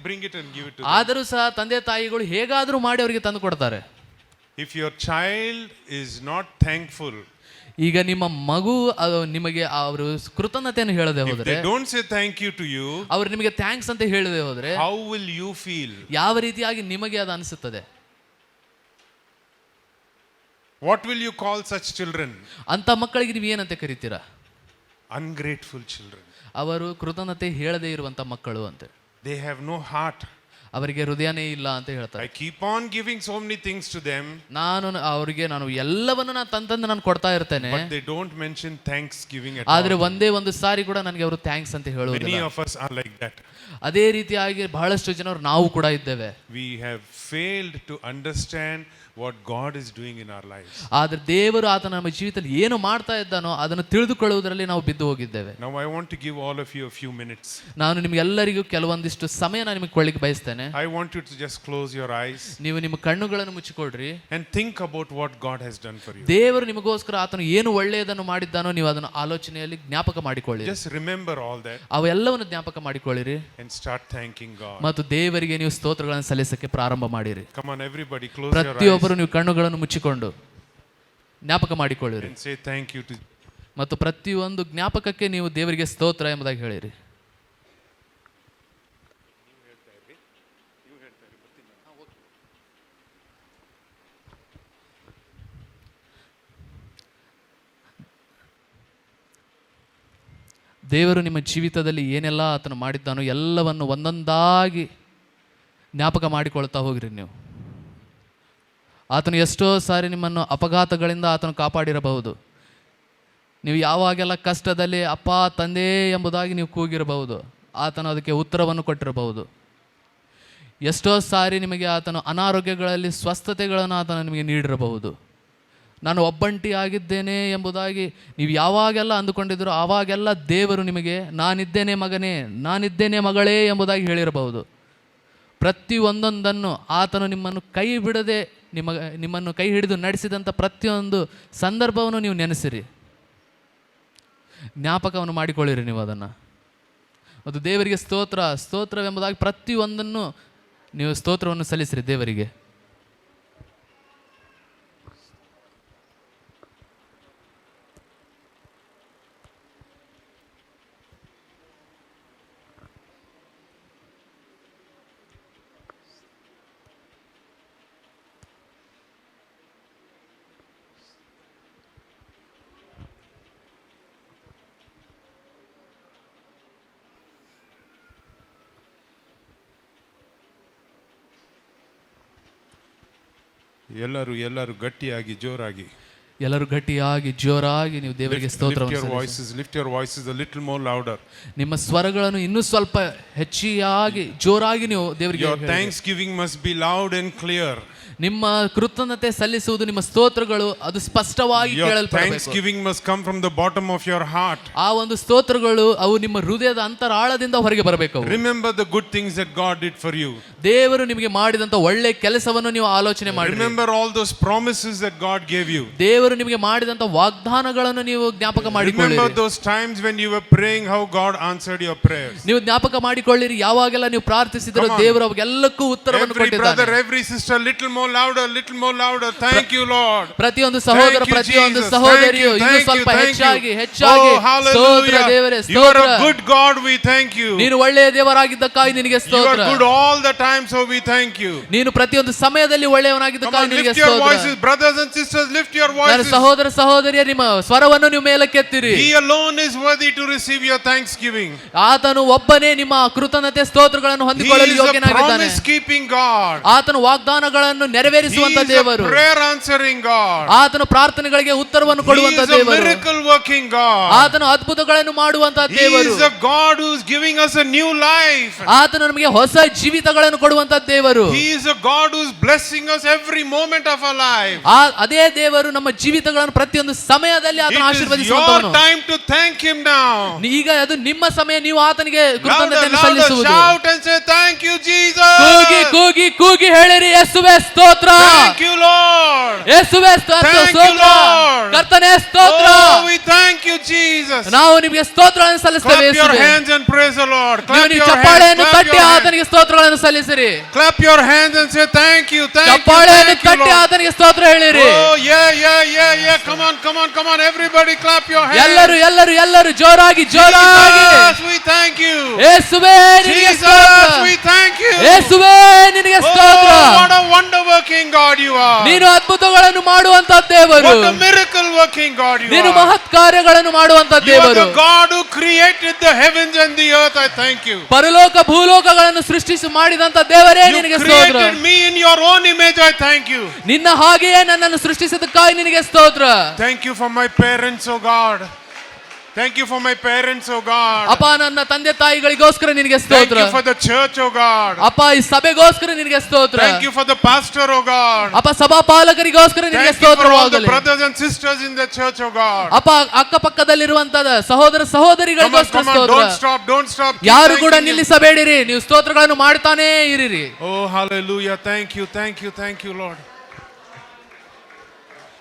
bring it and give it to them. ಆದರೂ ಸಹ ತಂದೆ ತಾಯಿಗಳು ಹೇಗಾದ್ರೂ ಮಾಡಿ ಅವರಿಗೆ ತಂದು ಕೊಡ್ತಾರೆ. If your child is not thankful, ಈಗ ನಿಮ್ಮ ಮಗು ನಿಮಗೆ ಅವರು ಕೃತಜ್ಞತೆಯನ್ನು ಹೇಳದೆ if ಹೋದ್ರೆ, they don't say thank you to you, ಅವರು ನಿಮಗೆ ಥ್ಯಾಂಕ್ಸ್ ಅಂತ ಹೇಳದೆ ಹೋದ್ರೆ how will you feel? ಯಾವ ರೀತಿಯಾಗಿ ನಿಮಗೆ ಅದು ಅನಿಸುತ್ತದೆ? What will you call such children? ಅಂತ ಮಕ್ಕಳಿಗೆ ನೀವು ಏನಂತ ಕರಿತೀರಾ? Ungrateful children. ಅವರು ಕೃತಜ್ಞತೆ ಹೇಳದೇ ಇರುವಂತ ಮಕ್ಕಳು ಅಂತ. They have no heart. ಅವರಿಗೆ ಹೃದಯನೇ ಇಲ್ಲ ಅಂತ I ಹೇಳ್ತಾರೆ. keep on giving so many things to them, ನಾನು ಎಲ್ಲವನ್ನು ನಾನು ತಂದು ನಾನು ಕೊಡ್ತಾ ಇರ್ತೇನೆ, but they don't mention thanksgiving at ಆದ್ರೆ all. ಒಂದೇ ಒಂದು ಸಾರಿ ಕೂಡ ನನಗೆ ಅವರು ಥ್ಯಾಂಕ್ಸ್ ಅಂತ Many ಹೇಳುವುದಿಲ್ಲ. of us are like that. ಅದೇ ರೀತಿಯಾಗಿ ಬಹಳಷ್ಟು ಜನರು ನಾವು ಕೂಡ ಇದ್ದೇವೆ. We have failed to understand what God is doing in our lives. ಆದರೆ ದೇವರು ಆತನ ನಮ್ಮ ಜೀವಿತದಲ್ಲಿ ಏನು ಮಾಡ್ತಾ ಇದ್ದಾನೋ ಅದನ್ನು ತಿಳಿದುಕೊಳ್ಳುವುದರಲ್ಲಿ ನಾವು ಬಿದ್ದು ಹೋಗಿದ್ದೇವೆ. Now I want to give all of you a few minutes. ನಾನು ನಿಮಗೆಲ್ಲರಿಗೂ ಕೆಲವೊಂದಿಷ್ಟು ಸಮಯ ನಾನು ನಿಮಗೆ ಕೊಳ್ಳಿಕ್ಕೆ ಬಯಸ್ತೇನೆ. I want you to just close your eyes ನೀವು ನಿಮ್ಮ ಕಣ್ಣುಗಳನ್ನು ಮುಚ್ಚಿಕೊಳ್ಳ್ರಿ and think about what God has done for you. ದೇವರು ನಿಮಗೋಸ್ಕರ ಆತನು ಏನು ಒಳ್ಳೆಯದನ್ನು ಮಾಡಿದ್ದಾನೋ ನೀವು ಅದನ್ನು ಆಲೋಚನೆಯಲ್ಲಿ ಜ್ಞಾಪಕ ಮಾಡಿಕೊಳ್ಳಿ. Just remember all that ಅವೆಲ್ಲವನ್ನು ಜ್ಞಾಪಕ ಮಾಡಿಕೊಳ್ಳಿರಿ and start thanking God. ಮತ್ತು ದೇವರಿಗೆ ನೀವು ಸ್ತೋತ್ರಗಳನ್ನು ಸಲ್ಲಿಸಕ್ಕೆ ಪ್ರಾರಂಭ ಮಾಡಿರಿ. Come on, everybody, close your eyes ಪ್ರತಿಯೊಬ್ಬರು ನೀವು ಕಣ್ಣುಗಳನ್ನು ಮುಚ್ಚಿಕೊಂಡು ಜ್ಞಾಪಕ ಮಾಡಿಕೊಳ್ಳಿರಿ and say thank you to. ಮತ್ತು ಪ್ರತಿಯೊಂದು ಜ್ಞಾಪಕಕ್ಕೆ ನೀವು ದೇವರಿಗೆ ಸ್ತೋತ್ರ ಎಂಬುದಾಗಿ ಹೇಳಿರಿ. ದೇವರು ನಿಮ್ಮ ಜೀವಿತದಲ್ಲಿ ಏನೆಲ್ಲ ಆತನು ಮಾಡಿದ್ದಾನೋ ಎಲ್ಲವನ್ನು ಒಂದೊಂದಾಗಿ ಜ್ಞಾಪಕ ಮಾಡಿಕೊಳ್ತಾ ಹೋಗಿರಿ ನೀವು. ಆತನು ಎಷ್ಟೋ ಸಾರಿ ನಿಮ್ಮನ್ನು ಅಪಘಾತಗಳಿಂದ ಆತನು ಕಾಪಾಡಿರಬಹುದು. ನೀವು ಯಾವಾಗೆಲ್ಲ ಕಷ್ಟದಲ್ಲಿ ಅಪ್ಪ ತಂದೆ ಎಂಬುದಾಗಿ ನೀವು ಕೂಗಿರಬಹುದು, ಆತನು ಅದಕ್ಕೆ ಉತ್ತರವನ್ನು ಕೊಟ್ಟಿರಬಹುದು. ಎಷ್ಟೋ ಸಾರಿ ನಿಮಗೆ ಆತನು ಅನಾರೋಗ್ಯಗಳಲ್ಲಿ ಸ್ವಸ್ಥತೆಗಳನ್ನು ಆತನು ನಿಮಗೆ ನೀಡಿರಬಹುದು. ನಾನು ಒಬ್ಬಂಟಿ ಆಗಿದ್ದೇನೆ ಎಂಬುದಾಗಿ ನೀವು ಯಾವಾಗೆಲ್ಲ ಅಂದುಕೊಂಡಿದ್ದೀರೋ ಆವಾಗೆಲ್ಲ ದೇವರು ನಿಮಗೆ ನಾನಿದ್ದೇನೆ ಮಗನೇ, ನಾನಿದ್ದೇನೆ ಮಗಳೇ ಎಂಬುದಾಗಿ ಹೇಳಿರಬಹುದು. ಪ್ರತಿಯೊಂದೊಂದನ್ನು ಆತನು ನಿಮ್ಮನ್ನು ಕೈ ಬಿಡದೆ ನಿಮ್ಮನ್ನು ಕೈ ಹಿಡಿದು ನಡೆಸಿದಂಥ ಪ್ರತಿಯೊಂದು ಸಂದರ್ಭವನ್ನು ನೀವು ನೆನೆಸಿರಿ, ಜ್ಞಾಪಕವನ್ನು ಮಾಡಿಕೊಳ್ಳಿರಿ ನೀವು ಅದನ್ನು. ಮತ್ತು ದೇವರಿಗೆ ಸ್ತೋತ್ರವೆಂಬುದಾಗಿ ಪ್ರತಿಯೊಂದನ್ನು ನೀವು ಸ್ತೋತ್ರವನ್ನು ಸಲ್ಲಿಸಿರಿ ದೇವರಿಗೆ. ಎಲ್ಲರೂ ಗಟ್ಟಿಯಾಗಿ ಜೋರಾಗಿ ಎಲ್ಲರೂ ಗಟ್ಟಿಯಾಗಿ ಜೋರಾಗಿ ನೀವು ದೇವರಿಗೆ ಸ್ತೋತ್ರವನ್ನು ಸಲ್ಲಿಸಿ. lift your voices a little more louder. ನಿಮ್ಮ ಸ್ವರಗಳನ್ನು ಇನ್ನೂ ಸ್ವಲ್ಪ ಹೆಚ್ಚಿಯಾಗಿ ಜೋರಾಗಿ ನೀವು ದೇವರಿಗೆ Your thanksgiving must be loud and clear. ನಿಮ್ಮ ಕೃತಜ್ಞತೆ ಸಲ್ಲಿಸುವುದು, ನಿಮ್ಮ ಸ್ತೋತ್ರಗಳು ಅದು ಸ್ಪಷ್ಟವಾಗಿ Your ಕೇಳಲ್ಪಡಬೇಕು. thanksgiving must come from the bottom of your heart. ಆ ಒಂದು ಸ್ತೋತ್ರಗಳು ಅವು ನಿಮ್ಮ ಹೃದಯದ ಅಂತರಾಳದಿಂದ ಹೊರಗೆ ಬರಬೇಕು. Remember the good things that God did for you. ದೇವರು ನಿಮಗೆ ಮಾಡಿದಂತ ಒಳ್ಳೆ ಕೆಲಸವನ್ನು ನೀವು ಆಲೋಚನೆ ಮಾಡಿ. Remember all those promises that God gave you. ದೇವರು ನಿಮಗೆ ಮಾಡಿದಂತ ವಾಗ್ದಾನಗಳನ್ನು ನೀವು ಜ್ಞಾಪಕ ಮಾಡಿಕೊಳ್ಳಿರಿ. Remember those times when you were praying how God answered your prayers. ನೀವು ಜ್ಞಾಪಕ ಮಾಡಿಕೊಳ್ಳಿರಿ ಯಾವಾಗೆಲ್ಲ ನೀವು ಪ್ರಾರ್ಥಿಸಿದರೂ ದೇವರು ಅವೆಲ್ಲಕ್ಕೂ ಉತ್ತರವನ್ನು Every ಕೊಟ್ಟಿದ್ದಾನೆ. brother, every sister, little more louder. Thank you, Lord. ಪ್ರತಿಯೊಂದು ಸಹೋದರ, ಪ್ರತಿಯೊಂದು ಸಹೋದರಿಯು ಇನ್ನೂ ಸ್ವಲ್ಪ ಹೆಚ್ಚಾಗಿ ಸ್ತೋತ್ರ ದೇವರೇ, You are ಸ್ತೋತ್ರ. a good God, we thank you. ನೀನು ಒಳ್ಳೆಯ ದೇವರಾಗಿದ್ದಕ್ಕಾಗಿ ನಿನಗೆ You are ಸ್ತೋತ್ರ. good all the time, so we thank you. ನೀನು ಪ್ರತಿಯೊಂದು ಸಮಯದಲ್ಲಿ Come ಒಳ್ಳೆಯವನಾಗಿದ್ದಕ್ಕಾಗಿ on, ನಿನಗೆ lift your ಸ್ತೋತ್ರ. voices, brothers and sisters, lift your ನನ್ನ voices. ಸಹೋದರ ಸಹೋದರಿಯ ನಿಮ್ಮ ಸ್ವರವನ್ನು ನೀವು ಮೇಲಕ್ಕೆತ್ತಿರಿ. He alone is worthy to receive your thanksgiving. ಆತನು ಒಬ್ಬನೇ ನಿಮ್ಮ ಕೃತಜ್ಞತೆ ಸ್ತೋತ್ರಗಳನ್ನು He ಹೊಂದಿಕೊಳ್ಳಲು is a ಯೋಗ್ಯನಾಗಿದ್ದಾನೆ. promise keeping God. ಆತನು ವಾಗ್ದಾನಗಳನ್ನು ನೆರವೇರಿಸುವಂತ He is a ದೇವರು. prayer answering God. ಆತನು ಪ್ರಾರ್ಥನೆಗಳಿಗೆ ಉತ್ತರವನ್ನು He ಕೊಡುವಂತ is a ದೇವರು. miracle working God. ಆತನು ಅದ್ಭುತಗಳನ್ನು ಮಾಡುವಂತ He ದೇವರು. is a God who is giving us a new life. ಆತನು ನಮಗೆ ಹೊಸ ಜೀವಿತಗಳನ್ನು ಕೊಡುವಂತ ದೇವರು. He is a God who is blessing us every moment of our life. ಅದೇ ದೇವರು ನಮ್ಮ ಜೀವಿತಗಳನ್ನು ಪ್ರತಿಯೊಂದು ಸಮಯದಲ್ಲಿ ಆತನು It is your ಆಶೀರ್ವದಿಸುವಂತವನು. time to thank him now. ಈಗ ಅದು ನಿಮ್ಮ ಸಮಯ, ನೀವು ಆತನಿಗೆ Louder, ಕೃತಜ್ಞತೆಯನ್ನು louder, ಸಲ್ಲಿಸುವುದು. shout and say thank you, Jesus. ಕೂಗಿ ಕೂಗಿ ಕೂಗಿ ಹೇಳಿರಿ, ಯೇಸುವೇ ಸ್ತೋತ್ರ, Thank you, Lord. ಯೇಸುವೇ ಸ್ತೋತ್ರ, Thank you, ಸ್ತೋತ್ರ, Lord. ಕರ್ತನೇ ಸ್ತೋತ್ರ. Oh, we thank you, Jesus. ನಾವು ನಿಮಗೆ ಸ್ತೋತ್ರಗಳನ್ನು ಸಲ್ಲಿಸ್ತೇವೆ Clap your ಯೇಸುವೇ. hands and praise the Lord. ನೀವು Clap ನೀವು your ಚಪ್ಪಾಳೆಯನ್ನು hands. Clap ತಟ್ಟಿ your hands. ಆತನಿಗೆ ಸ್ತೋತ್ರಗಳನ್ನು ಸಲ್ಲಿಸಿರಿ. Clap your hands and say thank you, thank you, ಚಪ್ಪಾಳೆಯನ್ನು thank you, ತಟ್ಟಿ Lord. ಆತನಿಗೆ ಸ್ತೋತ್ರ ಹೇಳಿರಿ. Oh, yeah. Come on. Everybody clap your hands. ಎಲ್ಲರೂ ಜೋರಾಗಿ Jesus, we thank you. ಯೇಸುವೇ ನಿನಗೆ Jesus, ಸ್ತೋತ್ರ. we thank you. ಯೇಸುವೇ ನಿನಗೆ ಸ್ತೋತ್ರ. Oh, what a wonder working God you are. ನೀನು ಅದ್ಭುತಗಳನ್ನು ಮಾಡುವಂತ ದೇವರು. What a miracle working God you ನೀನು are. ಮಹತ್ ಕಾರ್ಯಗಳನ್ನು ಮಾಡುವಂತ You are ದೇವರು. the God who created the heavens and the earth. I thank you. ಪರಲೋಕ ಭೂಲೋಕಗಳನ್ನು ಸೃಷ್ಟಿಸಿ ಮಾಡಿದಂತ ದೇವರೇ You ನಿನಗೆ ಸ್ತೋತ್ರ. created me in your own image. I thank you. ನಿನ್ನ ಹಾಗೆಯೇ ನನ್ನನ್ನು ಸೃಷ್ಟಿಸಿದಕ್ಕಾಗಿ ನಿನಗೆ ಸ್ತೋತ್ರ. Thank you for my parents, oh God. Thank you for my parents, oh God. ಅಪ್ಪ ನನ್ನ ತಂದೆ ತಾಯಿಗಳಿಗೋಸ್ಕರ ನಿನಗೆ Thank ಸ್ತೋತ್ರ. you for the church, oh God. ಅಪ್ಪ ಈ ಸಭೆಗೋಸ್ಕರ ನಿನಗೆ ಸ್ತೋತ್ರ. Thank you for the pastor, oh God. ಅಪ್ಪ ಸಭಾ ಪಾಲಕರಿಗೋಸ್ಕರ ನಿನಗೆ Thank you for all the ಸ್ತೋತ್ರವಾಗಲಿ. brothers and sisters in the church, oh God. ಅಪ್ಪ ಅಕ್ಕಪಕ್ಕದಲ್ಲಿರುವಂತಹ ಸಹೋದರ ಸಹೋದರಿಗಳಿಗೋಸ್ಕರ Come on, ಸ್ತೋತ್ರ. don't stop. Keep ಯಾರು ಕೂಡ thanking him. ನಿಲ್ಲಿಸಬೇಡಿರಿ, ನೀವು ಸ್ತೋತ್ರಗಳನ್ನು ಮಾಡ್ತಾನೇ ಇರಿರಿ. Oh, hallelujah. Thank you, Lord.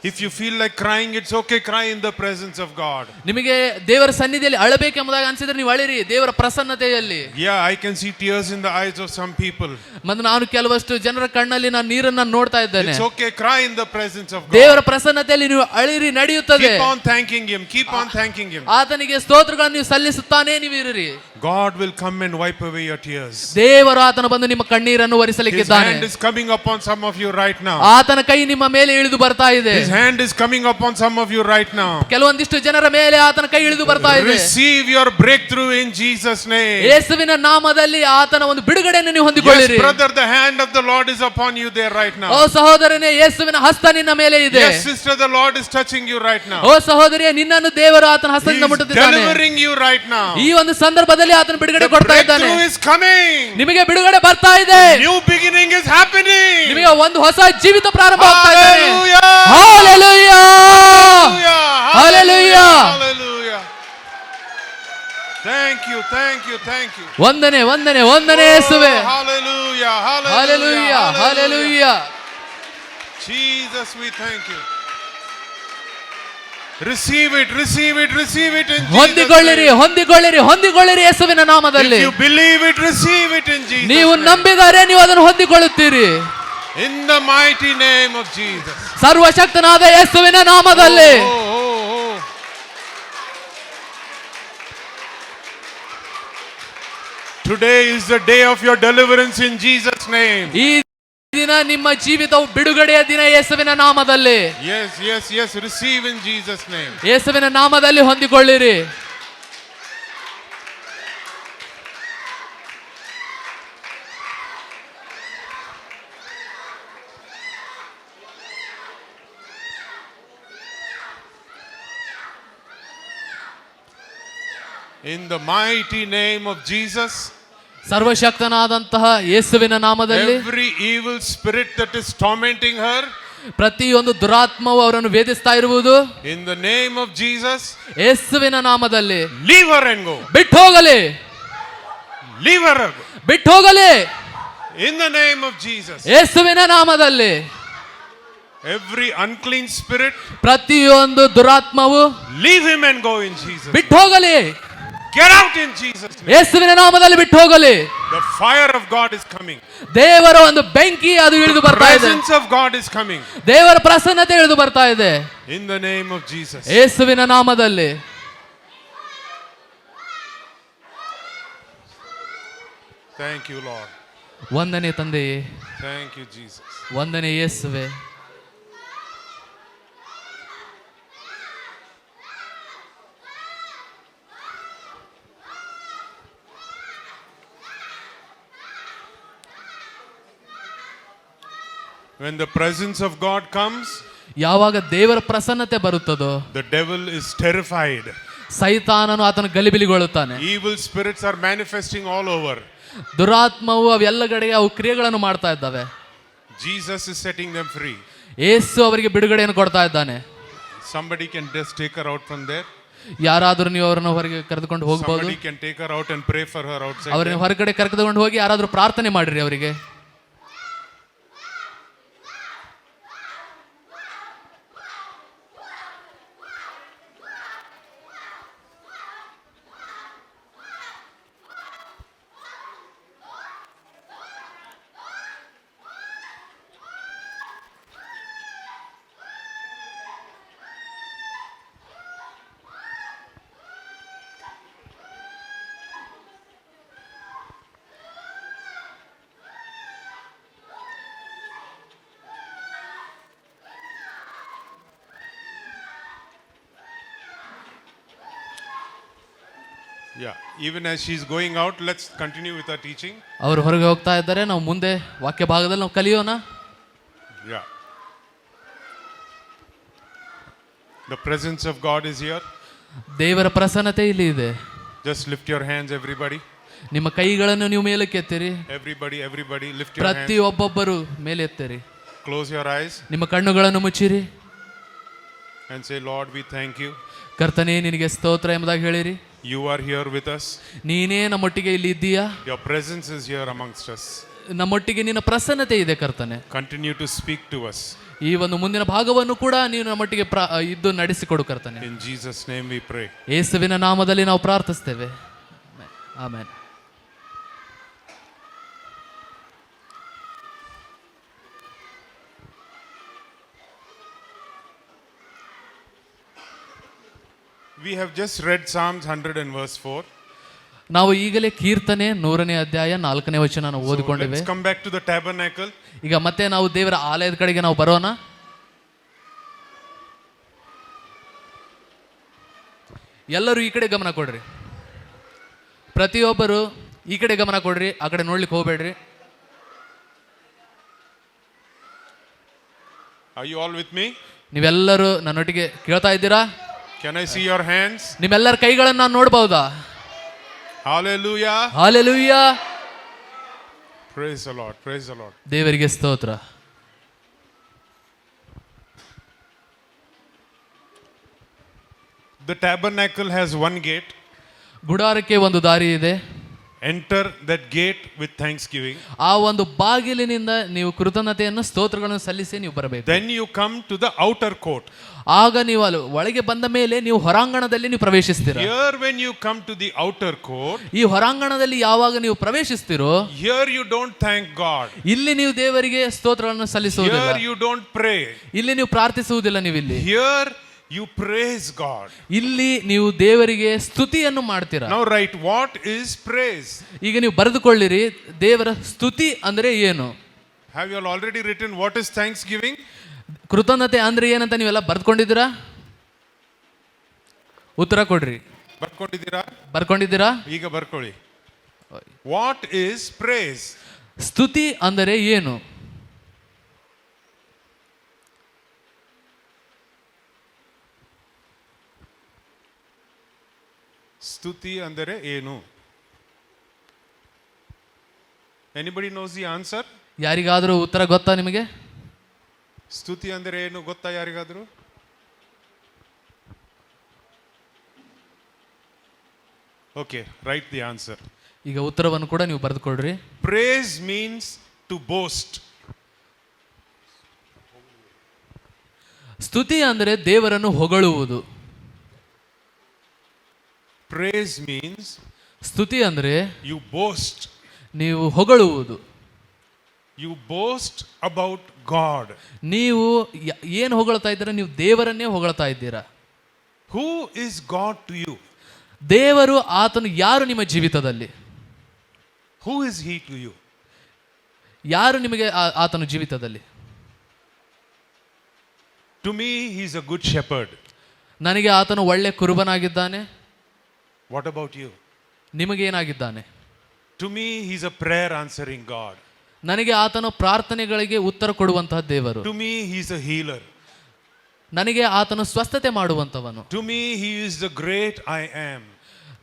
If you feel like crying, it's okay, cry in the presence of God. ನಿಮಗೆ ದೇವರ ಸನ್ನಿಧಿಯಲ್ಲಿ ಅಳಬೇಕೆಂಬುದಾಗಿ ಅನ್ಸಿದ್ರೆ ನೀವು ಅಳಿರಿ ದೇವರ ಪ್ರಸನ್ನತೆಯಲ್ಲಿ. Yeah, I can see tears in the eyes of some people. ಮತ್ತು ನಾನು ಕೆಲವಷ್ಟು ಜನರ ಕಣ್ಣಲ್ಲಿ ನಾನು ನೀರನ್ನ ನೋಡ್ತಾ ಇದ್ದೇನೆ. It's okay, cry in the presence of God. ದೇವರ ಪ್ರಸನ್ನತೆಯಲ್ಲಿ ನೀವು ಅಳಿರಿ, ನಡೆಯುತ್ತದೆ. Keep on thanking him. ಆತನಿಗೆ ಸ್ತೋತ್ರಗಳನ್ನು ನೀವು ಸಲ್ಲಿಸುತ್ತಾನೇ ನೀವು ಇರಿರಿ. God will come and wipe away your tears. ದೇವರು ಆತನ ಬಂದು ನಿಮ್ಮ ಕಣ್ಣೀರನ್ನು His ಒರೆಸಲಿಕ್ಕಿದ್ದಾನೆ. hand is coming upon some of you right now. ಆತನ ಕೈ ನಿಮ್ಮ ಮೇಲೆ ಇಳಿದು ಬರ್ತಾ ಇದೆ. His hand is coming upon some of you right now. ಕೆಲವೊಂದಿಷ್ಟು ಜನರ ಮೇಲೆ ಆತನ ಕೈ ಇಳಿದು ಬರ್ತಾ ಇದೆ. Receive your breakthrough in Jesus' name. ಯೇಸುವಿನ ನಾಮದಲ್ಲಿ ಆತನ ಒಂದು ಬಿಡುಗಡೆಯನ್ನು ನೀವು ಹೊಂದಿಕೊಳ್ಳಿರಿ. Yes, brother, the hand of the Lord is upon you there right now. ಓ ಸಹೋದರನೇ, ಯೇಸುವಿನ ಹಸ್ತ ನಿನ್ನ ಮೇಲೆ ಇದೆ. Yes, sister, the Lord is touching you right now. ಓ ಸಹೋದರಿಯ, ನಿನ್ನನ್ನು ದೇವರು ಆತನ He ಹಸ್ತದಿಂದ is ಮುಟ್ಟುತ್ತಿದ್ದಾನೆ. delivering you right now. ಈ ಒಂದು ಸಂದರ್ಭದಲ್ಲಿ ಆತನ ಬಿಡುಗಡೆ The ಕೊಡ್ತಾ ಇದ್ದಾನೆ. breakthrough is coming. ನಿಮಗೆ ಬಿಡುಗಡೆ ಬರ್ತಾ ಇದೆ. New beginning is happening. ನಿಮಗೆ ಒಂದು ಹೊಸ ಜೀವಿತ ಪ್ರಾರಂಭ ಆಗ್ತಾ ಇದೆ. Hallelujah. Hallelujah, Hallelujah. Hallelujah. Hallelujah. Thank you. ವಂದನೆ ಯೇಸುವೆ. Oh, hallelujah. Hallelujah, hallelujah. Jesus, we thank you. Receive it in Jesus' ಹೊಂದಿಕೊಳ್ಳಿರಿ, name. ಹೊಂದಿಕೊಳ್ಳಿರಿ ಯೇಸುವಿನ ನಾಮದಲ್ಲಿ. If you believe it, receive it in Jesus' ನೀವು name. ನಂಬಿದರೆ ನೀವು ಅದನ್ನು ಹೊಂದಿಕೊಳ್ಳುತ್ತೀರಿ. In the mighty name of Jesus. ಸರ್ವಶಕ್ತನಾದ ಯೇಸುವಿನ ನಾಮದಲ್ಲಿ. Oh. Today is the day of your deliverance in Jesus' name. ಈ ದಿನ ನಿಮ್ಮ ಜೀವಿತವು ಬಿಡುಗಡೆಯ ದಿನ ಯೇಸುವಿನ ನಾಮದಲ್ಲಿ. Yes. Receive in Jesus' name. ಯೇಸುವಿನ ನಾಮದಲ್ಲಿ ಹೊಂದಿಕೊಳ್ಳಿರಿ. In the mighty name of Jesus. ಸರ್ವಶಕ್ತನಾದಂತಹ ಯೇಸುವಿನ ನಾಮದಲ್ಲಿ. Every evil spirit that is tormenting her. ಪ್ರತಿಯೊಂದು ದುರಾತ್ಮವು ಅವರನ್ನು ವೇಧಿಸ್ತಾ ಇರುವುದು. In the name of Jesus. ಯೇಸುವಿನ ನಾಮದಲ್ಲಿ. Leave her and go. ಬಿಟ್ಟು ಹೋಗಲಿ. ಬಿಟ್ಟು ಹೋಗಲಿ. In the name of Jesus. ಯೇಸುವಿನ ನಾಮದಲ್ಲಿ. Every unclean spirit. ಪ್ರತಿಯೊಂದು ದುರಾತ್ಮವು. Leave him and go in Jesus. ಬಿಟ್ಟು ಹೋಗಲಿ. Get out in Jesus' name. ಯೇಸುವಿನ ನಾಮದಲ್ಲಿ ಬಿಟ್ಟು ಹೋಗಲಿ. The fire of God is coming. ದೇವರ ಒಂದು ಬೆಂಕಿ ಅದು ಇಳಿದು ಬರ್ತಾ ಇದೆ. Presence of God is coming. ದೇವರ ಪ್ರಸನ್ನತೆ ಇಳಿದು ಬರ್ತಾ ಇದೆ. In the name of Jesus. ಯೇಸುವಿನ ನಾಮದಲ್ಲಿ. Thank you, Lord. ವಂದನೆ ತಂದೆಯೇ. Thank you, Jesus. ವಂದನೆ ಯೇಸುವೆ. When the presence of God comes, ಯಾವಾಗ ದೇವರ ಪ್ರಸನ್ನತೆ ಬರುತ್ತದೋ, the devil is terrified. ಸೈತಾನನು ಆತನ ಗಲಿಬಿಲಿಗೊಳ್ಳುತ್ತಾನೆ. Evil spirits are manifesting all over. ದುರಾತ್ಮವು ಅವೆಲ್ಲ ಕಡೆಗೆ ಅವು ಕ್ರಿಯೆಗಳನ್ನು ಮಾಡ್ತಾ ಇದ್ದಾವೆ. Jesus is setting them free. ಯೇಸು ಅವರಿಗೆ ಬಿಡುಗಡೆಯನ್ನು ಕೊಡ್ತಾ ಇದ್ದಾನೆ. Somebody can just take her out from there. ಯಾರಾದರೂ ನೀವು ಅವರನ್ನು ಹೊರಗೆ ಕರೆದುಕೊಂಡು ಹೋಗಬಹುದು. Somebody can take her out and pray for her outside. ಅವರನ್ನು ಹೊರಗಡೆ ಕರೆದುಕೊಂಡು ಹೋಗಿ ಯಾರಾದರೂ ಪ್ರಾರ್ಥನೆ ಮಾಡಿರಿ ಅವರಿಗೆ. Yeah, even as she's going out, let's continue with our teaching. ಅವರು ಹೊರಗೆ ಹೋಗ್ತಾ ಇದ್ದಾರೆ, ನಾವು ಮುಂದೆ ವಾಕ್ಯ ಭಾಗದಲ್ಲಿ ನಾವು ಕಲಿಯೋಣ. Yeah. The presence of God is here. ದೇವರ ಪ್ರಸನ್ನತೆ ಇಲ್ಲಿ ಇದೆ. Just lift your hands, everybody. ನಿಮ್ಮ ಕೈಗಳನ್ನು ನೀವು ಮೇಲಕ್ಕೆ ಎತ್ತಿರಿ. Everybody, lift your hands. ಪ್ರತಿಯೊಬ್ಬೊಬ್ಬರು ಮೇಲೆ ಎತ್ತಿರಿ. Close your eyes ನಿಮ್ಮ ಕಣ್ಣುಗಳನ್ನು ಮುಚ್ಚಿರಿ. and say, Lord, we thank you. ಕರ್ತನೇ, ನಿನಗೆ ಸ್ತೋತ್ರ ಎಂಬುದಾಗಿ ಹೇಳಿರಿ. You are here with us. ನೀನೇ ನಮ್ಮೊಟ್ಟಿಗೆ ಇಲ್ಲಿ ಇದ್ದೀಯಾ. Your presence is here amongst us. ನಮ್ಮೊಟ್ಟಿಗೆ ನಿನ್ನ ಪ್ರಸನ್ನತೆ ಇದೆ ಕರ್ತನೆ. Continue to speak to us. ಈ ಒಂದು ಮುಂದಿನ ಭಾಗವನ್ನು ಕೂಡ ನೀನು ನಮ್ಮೊಟ್ಟಿಗೆ ಇದ್ದು ನಡೆಸಿಕೊಡು ಕರ್ತನೆ. In Jesus' name we pray. ಯೇಸುವಿನ ನಾಮದಲ್ಲಿ ನಾವು ಪ್ರಾರ್ಥಿಸ್ತೇವೆ. Amen. We have just read Psalms 100 and verse 4. ನಾವು ಈಗಲೇ ಕೀರ್ತನೆ 100ನೇ ಅಧ್ಯಾಯ 4ನೇ ವಚನ ನಾವು So ಓದಿಕೊಂಡಿವೆ. let's come back to the tabernacle. ಈಗ ಮತ್ತೆ ನಾವು ದೇವರ ಆಲಯದ ಕಡೆಗೆ ನಾವು ಬರೋಣ. ಎಲ್ಲರೂ ಈ ಕಡೆ ಗಮನ ಕೊಡ್ರಿ. ಪ್ರತಿಯೊಬ್ಬರು ಈ ಕಡೆ ಗಮನ ಕೊಡ್ರಿ, ಆ ಕಡೆ ನೋಡ್ಲಿಕ್ಕೆ ಹೋಗ್ಬೇಡ್ರಿ. Are you all with me? ನೀವೆಲ್ಲರೂ ನನ್ನೊಟ್ಟಿಗೆ ಕೇಳ್ತಾ ಇದ್ದೀರಾ? Can I see your hands? ನಿಮ್ಮೆಲ್ಲರ ಕೈಗಳನ್ನು ನಾನು ನೋಡ್ಬಹುದಾ? Hallelujah. Hallelujah. Praise the Lord. Praise the Lord. ದೇವರಿಗೆ ಸ್ತೋತ್ರ. The tabernacle has one gate. ಗುಡಾರಕ್ಕೆ ಒಂದು ದಾರಿ ಇದೆ. Enter that gate with thanksgiving. ಆ ಒಂದು ಬಾಗಿಲಿನಿಂದ ನೀವು ಕೃತಜ್ಞತೆಯನ್ನು ಸ್ತೋತ್ರಗಳನ್ನು ಸಲ್ಲಿಸಿ ನೀವು ಬರಬೇಕು. Then you come to the outer court. ಆಗ ನೀವು ಅಲ್ಲಿ ಒಳಗೆ ಬಂದ ಮೇಲೆ ನೀವು ಹೊರಾಂಗಣದಲ್ಲಿ ನೀವು ಪ್ರವೇಶಿಸ್ತೀರ. Here when you come to the outer court, ಈ ಹೊರಾಂಗಣದಲ್ಲಿ ಯಾವಾಗ ನೀವು ಪ್ರವೇಶಿಸ್ತೀರೋ here you don't thank God. ಇಲ್ಲಿ ನೀವು ದೇವರಿಗೆ ಸ್ತೋತ್ರಗಳನ್ನು ಸಲ್ಲಿಸುವುದಿಲ್ಲ. Here you don't pray. ಇಲ್ಲಿ ನೀವು ಪ್ರಾರ್ಥಿಸುವುದಿಲ್ಲ. ನೀವು ಇಲ್ಲಿ Here you praise God. ಇಲ್ಲಿ ನೀವು ದೇವರಿಗೆ ಸ್ತುತಿಯನ್ನು ಮಾಡ್ತೀರಾ. Now write, what is praise? ಈಗ ನೀವು ಬರೆದುಕೊಳ್ಳಿರಿ, ದೇವರ ಸ್ತುತಿ ಅಂದ್ರೆ ಏನು. Have you all already written what is thanksgiving? ಕೃತಜ್ಞತೆ ಅಂದ್ರೆ ಏನಂತ ನೀವೆಲ್ಲ ಬರ್ಕೊಂಡಿದ್ದೀರಾ? ಉತ್ತರ ಕೊಡ್ರಿ. ಬರ್ಕೊಂಡಿದ್ದೀರಾ? ಈಗ ಬರ್ಕೊಳ್ಳಿ. What is praise? ಸ್ತುತಿ ಅಂದರೆ ಏನು? ಸ್ತುತಿ ಅಂದರೆ ಏನು? Anybody knows the answer? ಯಾರಿಗಾದರೂ ಉತ್ತರ ಗೊತ್ತಾ ನಿಮಗೆ? ಸ್ತುತಿ ಅಂದರೆ ಏನು ಗೊತ್ತಾ ಯಾರಿಗಾದರೂ? Okay, write the answer. ಈಗ ಉತ್ತರವನ್ನು ಕೂಡ ನೀವು ಬರೆದುಕೊಳ್ಳ್ರಿ. Praise means to boast. ಸ್ತುತಿ ಅಂದರೆ ದೇವರನ್ನು ಹೊಗಳುವುದು. Praise means ಸ್ತುತಿ ಅಂದರೆ you boast. ನೀವು ಹೊಗಳುವುದು. You boast about God. ನೀವು ಏನು ಹೊಗಳ್ತಾ ಇದ್ದೀರಾ? ನೀವು ದೇವರನ್ನೇ ಹೊಗಳ್ತಾ ಇದ್ದೀರಾ. Who is God to you? ದೇವರು, ಆತನು ಯಾರು ನಿಮ್ಮ ಜೀವಿತದಲ್ಲಿ? Who is he to you? ಯಾರು ನಿಮಗೆ ಆತನು ಜೀವಿತದಲ್ಲಿ? To me he is a good shepherd. ನನಗೆ ಆತನು ಒಳ್ಳೆ ಕುರುಬನಾಗಿದ್ದಾನೆ. What about you? ನಿಮಗೇನಾಗಿದ್ದಾನೆ? To me he is a prayer answering God. ನನಗೆ ಆತನು ಪ್ರಾರ್ಥನೆಗಳಿಗೆ ಉತ್ತರ ಕೊಡುವಂತಹ ದೇವರು. To me he is a healer. ನನಗೆ ಆತನು ಸ್ವಸ್ಥತೆ ಮಾಡುವಂತವನು. To me he is the great I am.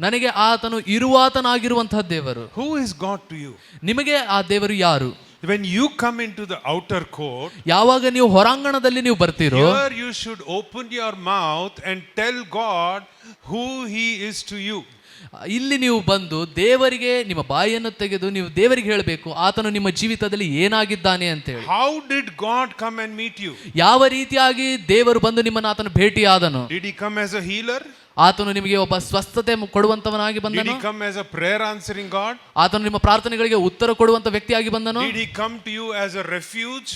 ನನಗೆ ಆತನು ಇರುವಾತನಾಗಿರುವಂತಹ ದೇವರು. Who is God to you? ನಿಮಗೆ ಆ ದೇವರು ಯಾರು? When you come into the outer court, ಯಾವಾಗ ನೀವು ಹೊರಾಂಗಣದಲ್ಲಿ ನೀವು ಬರ್ತೀರೋ, here you should open your mouth and tell God who he is to you. ಇಲ್ಲಿ ನೀವು ಬಂದು ದೇವರಿಗೆ ನಿಮ್ಮ ಬಾಯಿಯನ್ನು ತೆಗೆದು ನೀವು ದೇವರಿಗೆ ಹೇಳಬೇಕು, ಆತನು ನಿಮ್ಮ ಜೀವಿತದಲ್ಲಿ ಏನಾಗಿದ್ದಾನೆ ಅಂತ ಹೇಳಿ. How did God come and meet you? ಯಾವ ರೀತಿಯಾಗಿ ದೇವರು ಬಂದು ನಿಮ್ಮನ್ನು ಆತನು ಭೇಟಿಯಾದನು? Did he come as a healer? ಆತನು ನಿಮಗೆ ಒಬ್ಬ ಸ್ವಸ್ಥತೆ ಕೊಡುವಂತವನಾಗಿ Did ಬಂದನು? he come as a prayer answering God? ಆತನು ನಿಮ್ಮ ಪ್ರಾರ್ಥನೆಗಳಿಗೆ ಉತ್ತರ ಕೊಡುವಂತ ವ್ಯಕ್ತಿಯಾಗಿ ಬಂದನು? Did he come to you as a refuge?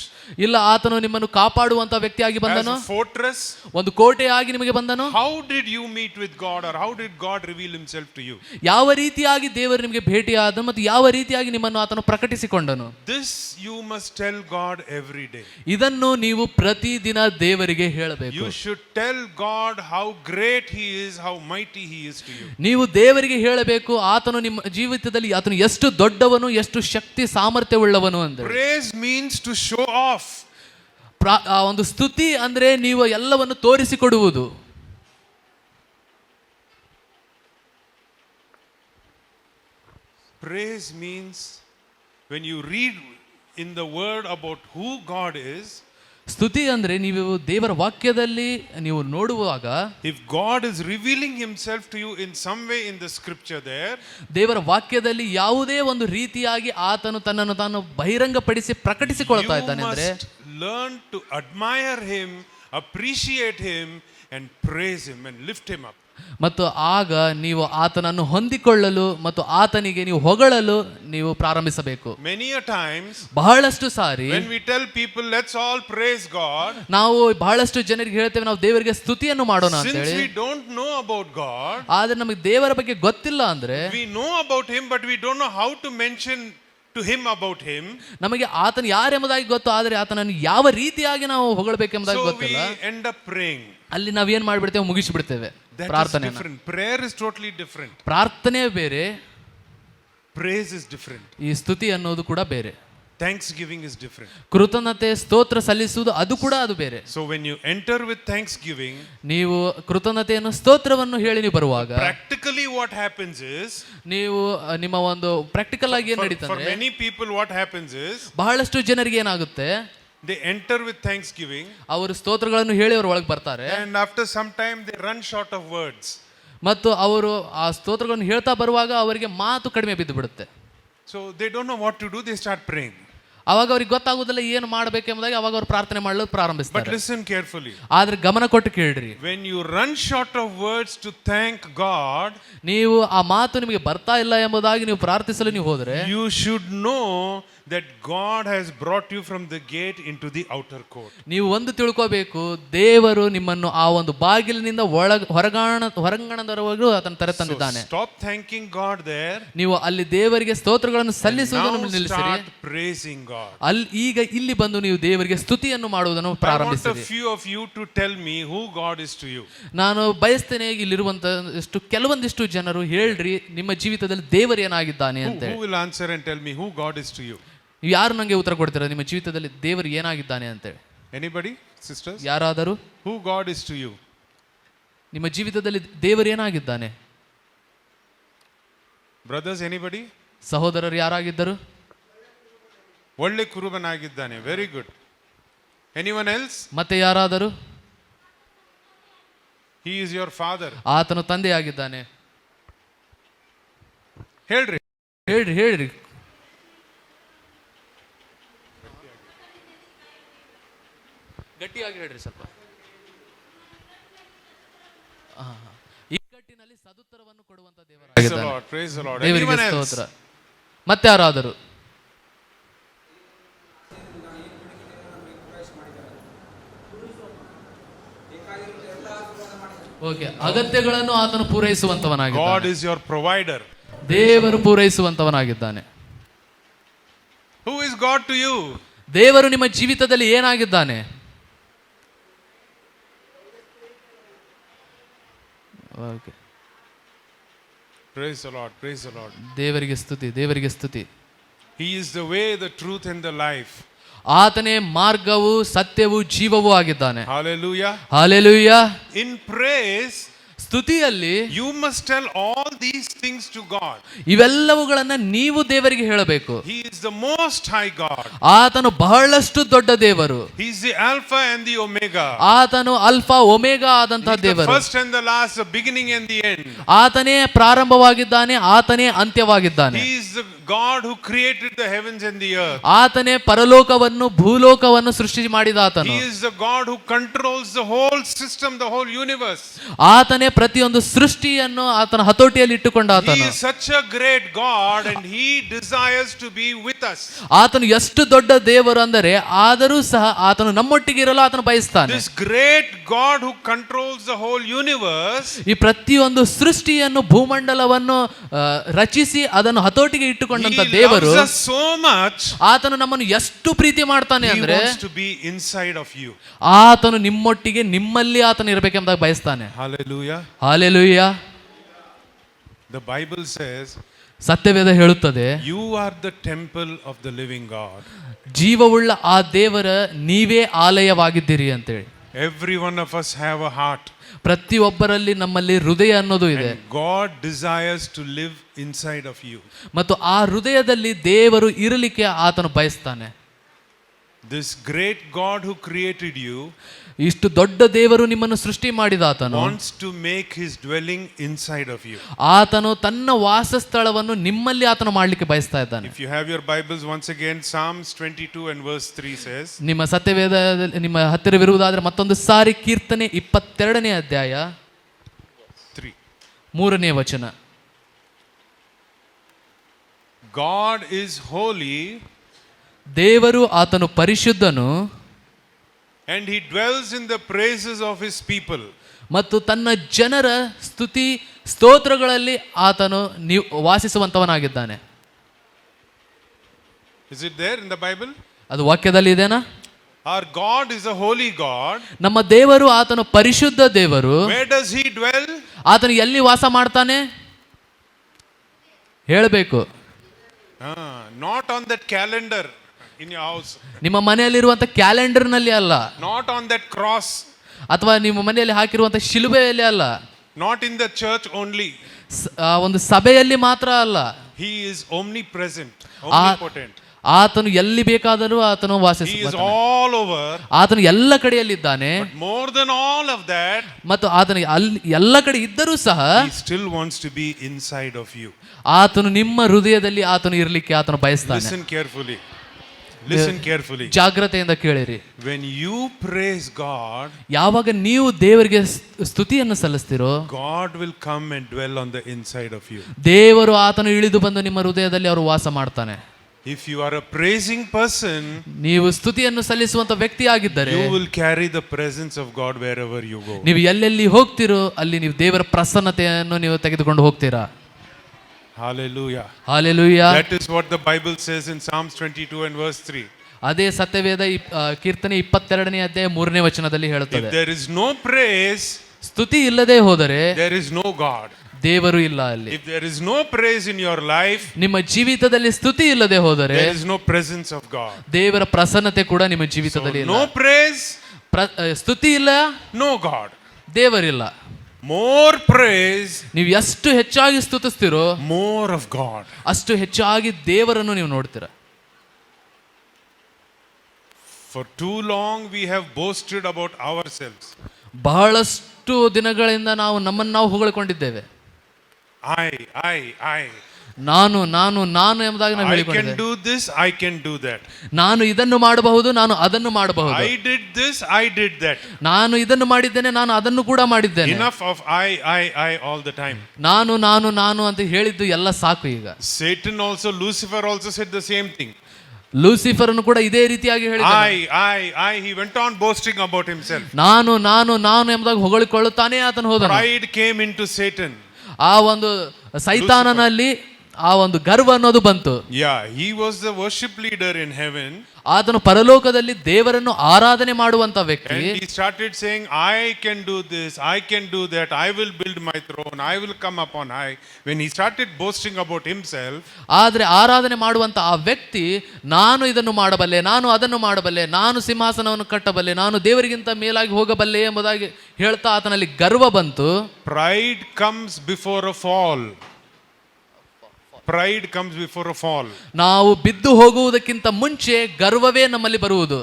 ಇಲ್ಲ, ಆತನು ನಿಮ್ಮನ್ನು ಕಾಪಾಡುವಂತ ವ್ಯಕ್ತಿಯಾಗಿ As ಬಂದನು? a fortress? ಒಂದು ಕೋಟೆಯಾಗಿ ನಿಮಗೆ ಬಂದನು? How did you meet with God, or how did God reveal himself to you? ಯಾವ ರೀತಿಯಾಗಿ ದೇವರು ನಿಮಗೆ ಭೇಟಿಯಾದನು ಮತ್ತು ಯಾವ ರೀತಿಯಾಗಿ ನಿಮ್ಮನ್ನು ಆತನು ಪ್ರಕಟಿಸಿಕೊಂಡನು? This you must tell God every day. ಇದನ್ನು ನೀವು ಪ್ರತಿದಿನ ದೇವರಿಗೆ ಹೇಳಬೇಕು. You should tell God how great he is, how mighty he is to you. ನೀವು ದೇವರಿಗೆ ಹೇಳಬೇಕು, ಆತನು ನಿಮ್ಮ ಜೀವಿತದಲ್ಲಿ ಆತನು ಎಷ್ಟು ದೊಡ್ಡವನು, ಎಷ್ಟು ಶಕ್ತಿ ಸಾಮರ್ಥ್ಯವುಳ್ಳವನು ಅಂತ. Praise means to show off. ಆ ಒಂದು ಸ್ತುತಿ ಅಂದ್ರೆ ನೀವು ಎಲ್ಲವನ್ನು ತೋರಿಸಿಕೊಡುವುದು. Praise means when you read in the word about who God is, ಸ್ತುತಿ ಅಂದರೆ ನೀವು ದೇವರ ವಾಕ್ಯದಲ್ಲಿ ನೀವು ನೋಡುವಾಗ, if God is revealing himself to you in some way in the scripture there, ದೇವರ ವಾಕ್ಯದಲ್ಲಿ ಯಾವುದೇ ಒಂದು ರೀತಿಯಾಗಿ ಆತನು ತನ್ನನ್ನು ತಾನು ಬಹಿರಂಗಪಡಿಸಿ ಪ್ರಕಟಿಸಿಕೊಳ್ತಾ ಇದ್ದಾನೆ you ಅಂದ್ರೆ, must learn to admire him, appreciate him and praise him and lift him up. ಮತ್ತು ಆಗ ನೀವು ಆತನನ್ನು ಹೊಂದಿಕೊಳ್ಳಲು ಮತ್ತು ಆತನಿಗೆ ನೀವು ಹೊಗಳಲು ನೀವು ಪ್ರಾರಂಭಿಸಬೇಕು. Many a times ಬಹಳಷ್ಟು ಸಾರಿ when we tell people let's all praise God, ನಾವು ಬಹಳಷ್ಟು ಜನರಿಗೆ ಹೇಳ್ತೇವೆ ನಾವು ದೇವರಿಗೆ ಸ್ತುತಿಯನ್ನು ಮಾಡೋಣ ಅಂತ since ಹೇಳಿ. we don't know about God, ಆದ್ರೆ ನಮಗೆ ದೇವರ ಬಗ್ಗೆ ಗೊತ್ತಿಲ್ಲ ಅಂದ್ರೆ, we know about him but we don't know how to mention to him about him. ನಮಗೆ ಆತನ ಯಾರೆಂಬುದಾಗಿ ಗೊತ್ತು, ಆದ್ರೆ ಆತನನ್ನು ಯಾವ ರೀತಿಯಾಗಿ ನಾವು ಹೊಗಳಬೇಕೆಂಬುದಾಗಿ So we ಗೊತ್ತಿಲ್ಲ. end up praying. ಅಲ್ಲಿ ನಾವೇನ್ ಮಾಡ್ಬಿಡ್ತೇವೆ, ಮುಗಿಸಿಬಿಡ್ತೇವೆ That is ಪ್ರಾರ್ಥನೆ. different. Prayer is totally different. ಪ್ರಾರ್ಥನೆ ಬೇರೆ, Praise is different. ಈ ಸ್ತುತಿ ಅನ್ನೋದು ಕೂಡ ಬೇರೆ. Thanksgiving is different. ಕೃತಜ್ಞತೆ ಸ್ತೋತ್ರ ಸಲ್ಲಿಸುವುದು ಅದು ಕೂಡ ಅದು ಬೇರೆ. So when you enter with thanksgiving, ನೀವು ಕೃತಜ್ಞತೆಯನ್ನು ಸ್ತೋತ್ರವನ್ನು ಹೇಳಿ ನೀವು ಬರುವಾಗ, practically what happens is, ನೀವು ನಿಮ್ಮ ಒಂದು ಪ್ರಾಕ್ಟಿಕಲ್ ಆಗಿ ಏನ್ for ನಡೀತಂದ್ರೆ, many people what happens is, ಬಹಳಷ್ಟು ಜನರಿಗೆ ಏನಾಗುತ್ತೆ, they enter with thanksgiving ಅವರು ಸ್ತೋತ್ರಗಳನ್ನು ಹೇಳಿ ಅವ್ರ ಒಳಗೆ ಬರ್ತಾರೆ, and after some time they run short of words. ಮತ್ತು ಅವರು ಆ ಸ್ತೋತ್ರಗಳನ್ನು ಹೇಳ್ತಾ ಬರುವಾಗ ಅವರಿಗೆ ಮಾತು ಕಡಿಮೆ ಬಿದ್ದು ಬಿಡುತ್ತೆ. So they don't know what to do, they start praying. ಅವಾಗ ಅವ್ರಿಗೆ ಗೊತ್ತಾಗುದಿಲ್ಲ ಏನು ಮಾಡಬೇಕೆಂಬುದಾಗಿ ಅವಾಗ ಅವ್ರು ಪ್ರಾರ್ಥನೆ ಮಾಡಲು But ಪ್ರಾರಂಭಿಸ್ತಾರೆ. listen carefully. ಆದ್ರೆ ಗಮನ ಕೊಟ್ಟು ಕೇಳ್ರಿ, When you run short of words to thank God, ನೀವು ಆ ಮಾತು ನಿಮಗೆ ಬರ್ತಾ ಇಲ್ಲ ಎಂಬುದಾಗಿ ನೀವು ಪ್ರಾರ್ಥಿಸಲು ನೀವು ಹೋದ್ರೆ, you should know that God has brought you from the gate into the outer court. ನೀವು ಒಂದು ತಿಳ್ಕೋಬೇಕು, ದೇವರು ನಿಮ್ಮನ್ನು ಆ ಒಂದು ಬಾಗಿಲಿನಿಂದ ಹೊರಂಗಣದವರೆಗೂ ಆತನ ತರ ತಂದಿದ್ದಾನೆ. So stop thanking God there. ನೀವು ಅಲ್ಲಿ ದೇವರಿಗೆ ಸ್ತೋತ್ರಗಳನ್ನು ಸಲ್ಲಿಸುವುದನ್ನು Now ನಿಲ್ಲಿಸಿರಿ. start praising God. ಈಗ ಇಲ್ಲಿ ಬಂದು ನೀವು ದೇವರಿಗೆ ಸ್ತುತಿಯನ್ನು ಮಾಡುವುದನ್ನು I want a ಪ್ರಾರಂಭಿಸಿರಿ. few of you to tell me who God is to you. ನಾನು ಬಯಸ್ತೇನೆ ಇಲ್ಲಿರುವಂತ ಕೆಲವೊಂದಿಷ್ಟು ಜನರು ಹೇಳ್ರಿ ನಿಮ್ಮ ಜೀವಿತದಲ್ಲಿ ದೇವರು ಏನಾಗಿದ್ದಾನೆ ಅಂತ. Who will answer and tell me who God is to you? ನೀವು ಯಾರು ನಂಗೆ ಉತ್ತರ ಕೊಡ್ತೀರಾ ನಿಮ್ಮ ಜೀವಿತದಲ್ಲಿ ದೇವರು ಏನಾಗಿದ್ದಾನೆ ಅಂತೇಳಿ? Anybody? Sisters? ಯಾರಾದರೂ Who God is to you? ನಿಮ್ಮ ಜೀವಿತದಲ್ಲಿ ದೇವರು ಏನಾಗಿದ್ದಾನೆ? Brothers, anybody? ಸಹೋದರರು ಯಾರಾಗಿದ್ದರು? ಒಳ್ಳೆ ಕುರುಬನಾಗಿದ್ದಾನೆ. Very good. Anyone else? ಮತ್ತೆ ಯಾರಾದರೂ? He is your father. ಆತನು ತಂದೆಯಾಗಿದ್ದಾನೆ. ಹೇಳ್ರಿ. ಹೇಳ್ರಿ. ಗಟ್ಟಿಯಾಗಿ ಹೇಳ್ರಿ ಸ್ವಲ್ಪ. ಇಕ್ಕಟ್ಟಿನಲ್ಲಿ ಸದುತ್ತರವನ್ನು ಕೊಡುವಂತ Praise the ದೇವರಾಗಿದ್ದಾನೆ. Lord. Praise the Lord. ದೇವರಿಗೆ Anyone else? ಸ್ತೋತ್ರ. ಮತ್ತೆ ಯಾರಾದರೂ? ಓಕೆ, ಅಗತ್ಯಗಳನ್ನು ಆತನು God ಪೂರೈಸುವಂತವನಾಗಿದ್ದಾನೆ. is your provider. ದೇವರು ಪೂರೈಸುವಂತವನಾಗಿದ್ದಾನೆ. Who is God to you? ದೇವರು ನಿಮ್ಮ ಜೀವಿತದಲ್ಲಿ ಏನಾಗಿದ್ದಾನೆ? Okay, Praise the Lord. Praise the Lord. ದೇವರಿಗೆ ಸ್ತುತಿ, ದೇವರಿಗೆ ಸ್ತುತಿ. He is the way, the truth and the life. ಆತನೇ ಮಾರ್ಗವು ಸತ್ಯವೂ ಜೀವವೂ ಆಗಿದ್ದಾನೆ. Hallelujah. Hallelujah. In praise, ಸ್ತುತಿಯಲ್ಲಿ you must tell all these things to God. ಇವೆಲ್ಲವುಗಳನ್ನ ನೀವು ದೇವರಿಗೆ ಹೇಳಬೇಕು. He is the most high God. ಆತನು ಬಹಳಷ್ಟು ದೊಡ್ಡ ದೇವರು. He is the Alpha and the Omega. ಆತನು ಅಲ್ಫಾ ಒಮೆಗಾ ಆದಂತಹ He is the ದೇವರು. first and the last, the beginning and the end. ಆತನೇ ಪ್ರಾರಂಭವಾಗಿದ್ದಾನೆ, ಆತನೇ ಅಂತ್ಯವಾಗಿದ್ದಾನೆ. He is the God who created the heavens and the earth. ಆತನೇ ಪರಲೋಕವನ್ನು ಭೂಲೋಕವನ್ನು ಸೃಷ್ಟಿ ಮಾಡಿದ ಆತನು. He is the God who controls the whole system, the whole universe. ಆತನೇ ಪ್ರತಿಯೊಂದು ಸೃಷ್ಟಿಯನ್ನು ಆತನ ಹತೋಟಿಯಲ್ಲಿ ಇಟ್ಟುಕೊಂಡ He ಆತನು. is such a great God and he desires to be with us. ಆತನು ಎಷ್ಟು ದೊಡ್ಡ ದೇವರು ಅಂದರೆ ಆದರೂ ಸಹ ಆತನು ನಮ್ಮೊಟ್ಟಿಗೆ ಇರಲು ಆತನು ಬಯಸ್ತಾನೆ. This great God who controls the whole universe, ಈ ಪ್ರತಿಯೊಂದು ಸೃಷ್ಟಿಯನ್ನು ಭೂಮಂಡಲವನ್ನು ರಚಿಸಿ ಅದನ್ನು ಹತೋಟಿಗೆ ಇಟ್ಟುಕೊಂಡಂತ he ದೇವರು loves us so much. ಆತನು ನಮ್ಮನ್ನು ಎಷ್ಟು ಪ್ರೀತಿ ಮಾಡ್ತಾನೆ He ಅಂದ್ರೆ wants to be inside of you. ಆತನು ನಿಮ್ಮೊಟ್ಟಿಗೆ ನಿಮ್ಮಲ್ಲಿ ಆತನು ಇರಬೇಕೆಂಬುದಾಗಿ ಬಯಸ್ತಾನೆ. Hallelujah. Hallelujah. The Bible says, ಸತ್ಯವೇದ ಹೇಳುತ್ತದೆ, you are the temple of the living God. ಜೀವವುಳ್ಳ ಆ ದೇವರ ನೀವೇ ಆಲಯವಾಗಿದ್ದೀರಿ ಅಂತೇಳಿ. Every one of us have a heart. ಪ್ರತಿಯೊಬ್ಬರಲ್ಲಿ ನಮ್ಮಲ್ಲಿ ಹೃದಯ ಅನ್ನೋದು ಇದೆ. And God desires to live inside of you. ಮತ್ತು ಆ ಹೃದಯದಲ್ಲಿ ದೇವರು ಇರಲಿಕ್ಕೆ ಆತನು ಬಯಸ್ತಾನೆ. This great God who created you ಇಷ್ಟು ದೊಡ್ಡ ದೇವರು ನಿಮ್ಮನ್ನು ಸೃಷ್ಟಿ ಮಾಡಿದ ಆತನು wants to make his dwelling inside of you. ಆತನು ತನ್ನ ವಾಸಸ್ಥಳವನ್ನು ನಿಮ್ಮಲ್ಲಿ ಆತನು ಮಾಡಲಿಕ್ಕೆ ಬಯಸ್ತಾ ಇದ್ದಾನೆ. If you have your Bibles, once again, Psalms 22 and verse 3 says, ನಿಮ್ಮ ಸತ್ಯವೇದದಲ್ಲಿ ನಿಮ್ಮ ಹತ್ತಿರವಿರುವುದಾದ್ರೆ ಮತ್ತೊಂದು ಸಾರಿ ಕೀರ್ತನೆ 22ನೇ ಅಧ್ಯಾಯ 3ನೇ ವಚನ. God is holy ದೇವರು ಆತನು ಪರಿಶುದ್ಧನು and he dwells in the praises of his people. ಮತ್ತು ತನ್ನ ಜನರ ಸ್ತುತಿ ಸ್ತೋತ್ರಗಳಲ್ಲಿ ಆತನು ವಾಸಿಸುವಂತವನಾಗಿದ್ದಾನೆ. Is it there in the Bible? ಅದು ವಾಕ್ಯದಲ್ಲಿ ಇದೆನಾ? Our God is a holy God. ನಮ್ಮ ದೇವರು ಆತನು ಪರಿಶುದ್ಧ ದೇವರು. Where does he dwell? ಆತನು ಎಲ್ಲಿ ವಾಸ ಮಾಡ್ತಾನೆ ಹೇಳಬೇಕು. Not on that calendar in your house. ನಿಮ್ಮ ಮನೆಯಲ್ಲಿರುವಂತ ಕ್ಯಾಲೆಂಡರ್ನಲ್ಲಿ ಅಲ್ಲ, Not on that cross. ಅಥವಾ ನಿಮ್ಮ ಮನೆಯಲ್ಲಿ ಹಾಕಿರುವಂತ ಶಿಲುಬೆಯಲ್ಲಿ ಅಲ್ಲ, Not in the church only. ಒಂದು ಸಭೆಯಲ್ಲಿ ಮಾತ್ರ ಅಲ್ಲ. He is omnipresent, omnipotent. ಆತನು ಎಲ್ಲಿ ಬೇಕಾದರೂ ಆತನು He is ವಾಸಿಸುತ್ತಾನೆ. all over. ಆತನು ಎಲ್ಲ ಕಡೆಯಲ್ಲಿದ್ದಾನೆ. But more than all of that, ಮತ್ತು ಆತನಿಗೆ ಅಲ್ಲಿ ಎಲ್ಲ ಕಡೆ ಇದ್ದರೂ ಸಹ he still wants to be inside of you. ಆತನು ನಿಮ್ಮ ಹೃದಯದಲ್ಲಿ ಆತನು ಇರಲಿಕ್ಕೆ ಆತನು ಬಯಸ್ತಾನೆ. Listen carefully. Listen carefully. ಜಾಗ್ರತೆಯಿಂದ ಕೇಳಿರಿ. When you praise God, ಯಾವಾಗ ನೀವು ದೇವರಿಗೆ ಸ್ತುತಿಯನ್ನು ಸಲ್ಲಿಸ್ತಿರೋ God will come and dwell on the inside of you. ದೇವರು ಆತನು ಇಳಿದು ಬಂದು ನಿಮ್ಮ ಹೃದಯದಲ್ಲಿ ಅವರು ವಾಸ ಮಾಡ್ತಾನೆ. If you are a praising person, ನೀವು ಸ್ತುತಿಯನ್ನು ಸಲ್ಲಿಸುವಂತ ವ್ಯಕ್ತಿ ಆಗಿದ್ದರೆ you will carry the presence of God wherever you go. ನೀವು ಎಲ್ಲೆಲ್ಲಿ ಹೋಗ್ತಿರೋ ಅಲ್ಲಿ ನೀವು ದೇವರ ಪ್ರಸನ್ನತೆಯನ್ನು ನೀವು ತೆಗೆದುಕೊಂಡು ಹೋಗ್ತೀರಾ. Hallelujah. Hallelujah. That is what the Bible says in Psalms 22 and verse 3. ಅದೇ ಸತ್ಯವೇದ ಕೀರ್ತನೆ 22ನೇ ಅಧ್ಯಾಯ 3ನೇ ವಚನದಲ್ಲಿ ಹೇಳುತ್ತದೆ. If there is no praise, ಸ್ತುತಿ ಇಲ್ಲದೆ ಹೋದರೆ there is no God. ದೇವರು ಇಲ್ಲ ಅಲ್ಲಿ. If there is no praise in your life, ನಿಮ್ಮ ಜೀವಿತದಲ್ಲಿ ಸ್ತುತಿ ಇಲ್ಲದೆ ಹೋದರೆ there is no presence of God. ದೇವರ ಪ್ರಸನ್ನತೆ ಕೂಡ ನಿಮ್ಮ ಜೀವಿತದಲ್ಲಿ So, ಇಲ್ಲ. no praise, ಸ್ತುತಿ ಇಲ್ಲ, no God. ದೇವರಿಲ್ಲ. More praise, ನೀವು ಎಷ್ಟು ಹೆಚ್ಚಾಗಿ ಸ್ತುತಿಸ್ತಿರೋ more of God. ಅಷ್ಟು ಹೆಚ್ಚಾಗಿ ದೇವರನ್ನು ನೀವು ನೋಡ್ತೀರಾ. For too long we have boasted about ourselves. ಬಹಳಷ್ಟು ದಿನಗಳಿಂದ ನಾವು ನಮ್ಮನ್ನು ನಾವು ಹೊಗಳಿಕೊಂಡಿದ್ದೇವೆ. I. ನಾನು ನಾನು ನಾನು ಎಂಬುದಾಗಿ ನಾವು I can ಹೇಳಿಕೊಂಡಿದ್ದೇವೆ. do this, I can do that. ನಾನು ಇದನ್ನು ಮಾಡಬಹುದು, ನಾನು ಅದನ್ನು ಮಾಡಬಹುದು. I did this, I did that. ನಾನು ಇದನ್ನು ಮಾಡಿದ್ದೇನೆ, ನಾನು ಅದನ್ನು ಕೂಡ ಮಾಡಿದ್ದೇನೆ. Enough of I all the time. ನಾನು ನಾನು ನಾನು ಅಂತ ಹೇಳಿದ್ದು ಎಲ್ಲ ಸಾಕು ಈಗ. Satan also, Lucifer also said the same thing. ಲೂಸಿಫರನ್ನು ಕೂಡ ಇದೇ ರೀತಿಯಾಗಿ ಹೇಳಿದ. I. He went on boasting about himself. ನಾನು ನಾನು ನಾನು ಎಂಬುದಾಗಿ ಹೊಗಳಿಕೊಳ್ಳುತ್ತಾನೆ ಆತನು ಹೋದನು. Pride came into Satan. ಆ ಒಂದು ಸೈತಾನನಲ್ಲಿ ಆ ಒಂದು ಗರ್ವ ಅನ್ನೋದು ಬಂತು. Yeah, he was the worship leader in heaven. ಆತನು ಪರಲೋಕದಲ್ಲಿ ದೇವರನ್ನು ಆರಾಧನೆ ಮಾಡುವಂತ ವ್ಯಕ್ತಿ. And he started saying, I can do this, I can do that, I will build my throne, I will come up on high. When he started boasting about himself, ಆದರೆ ಆರಾಧನೆ ಮಾಡುವಂತ ಆ ವ್ಯಕ್ತಿ ನಾನು ಇದನ್ನು ಮಾಡಬಲ್ಲೆ, ನಾನು ಅದನ್ನು ಮಾಡಬಲ್ಲೆ, ನಾನು ಸಿಂಹಾಸನವನ್ನು ಕಟ್ಟಬಲ್ಲೆ, ನಾನು ದೇವರಿಗಿಂತ ಮೇಲಾಗಿ ಹೋಗಬಲ್ಲೆ ಎಂಬುದಾಗಿ ಹೇಳ್ತಾ ಆತನಲ್ಲಿ ಗರ್ವ ಬಂತು. pride comes before a fall. Pride comes before a fall. ನಾವು ಬಿದ್ದು ಹೋಗುವುದಕ್ಕಿಂತ ಮುಂಚೆ ಗರ್ವವೇ ನಮ್ಮಲ್ಲಿ ಬರುವುದು.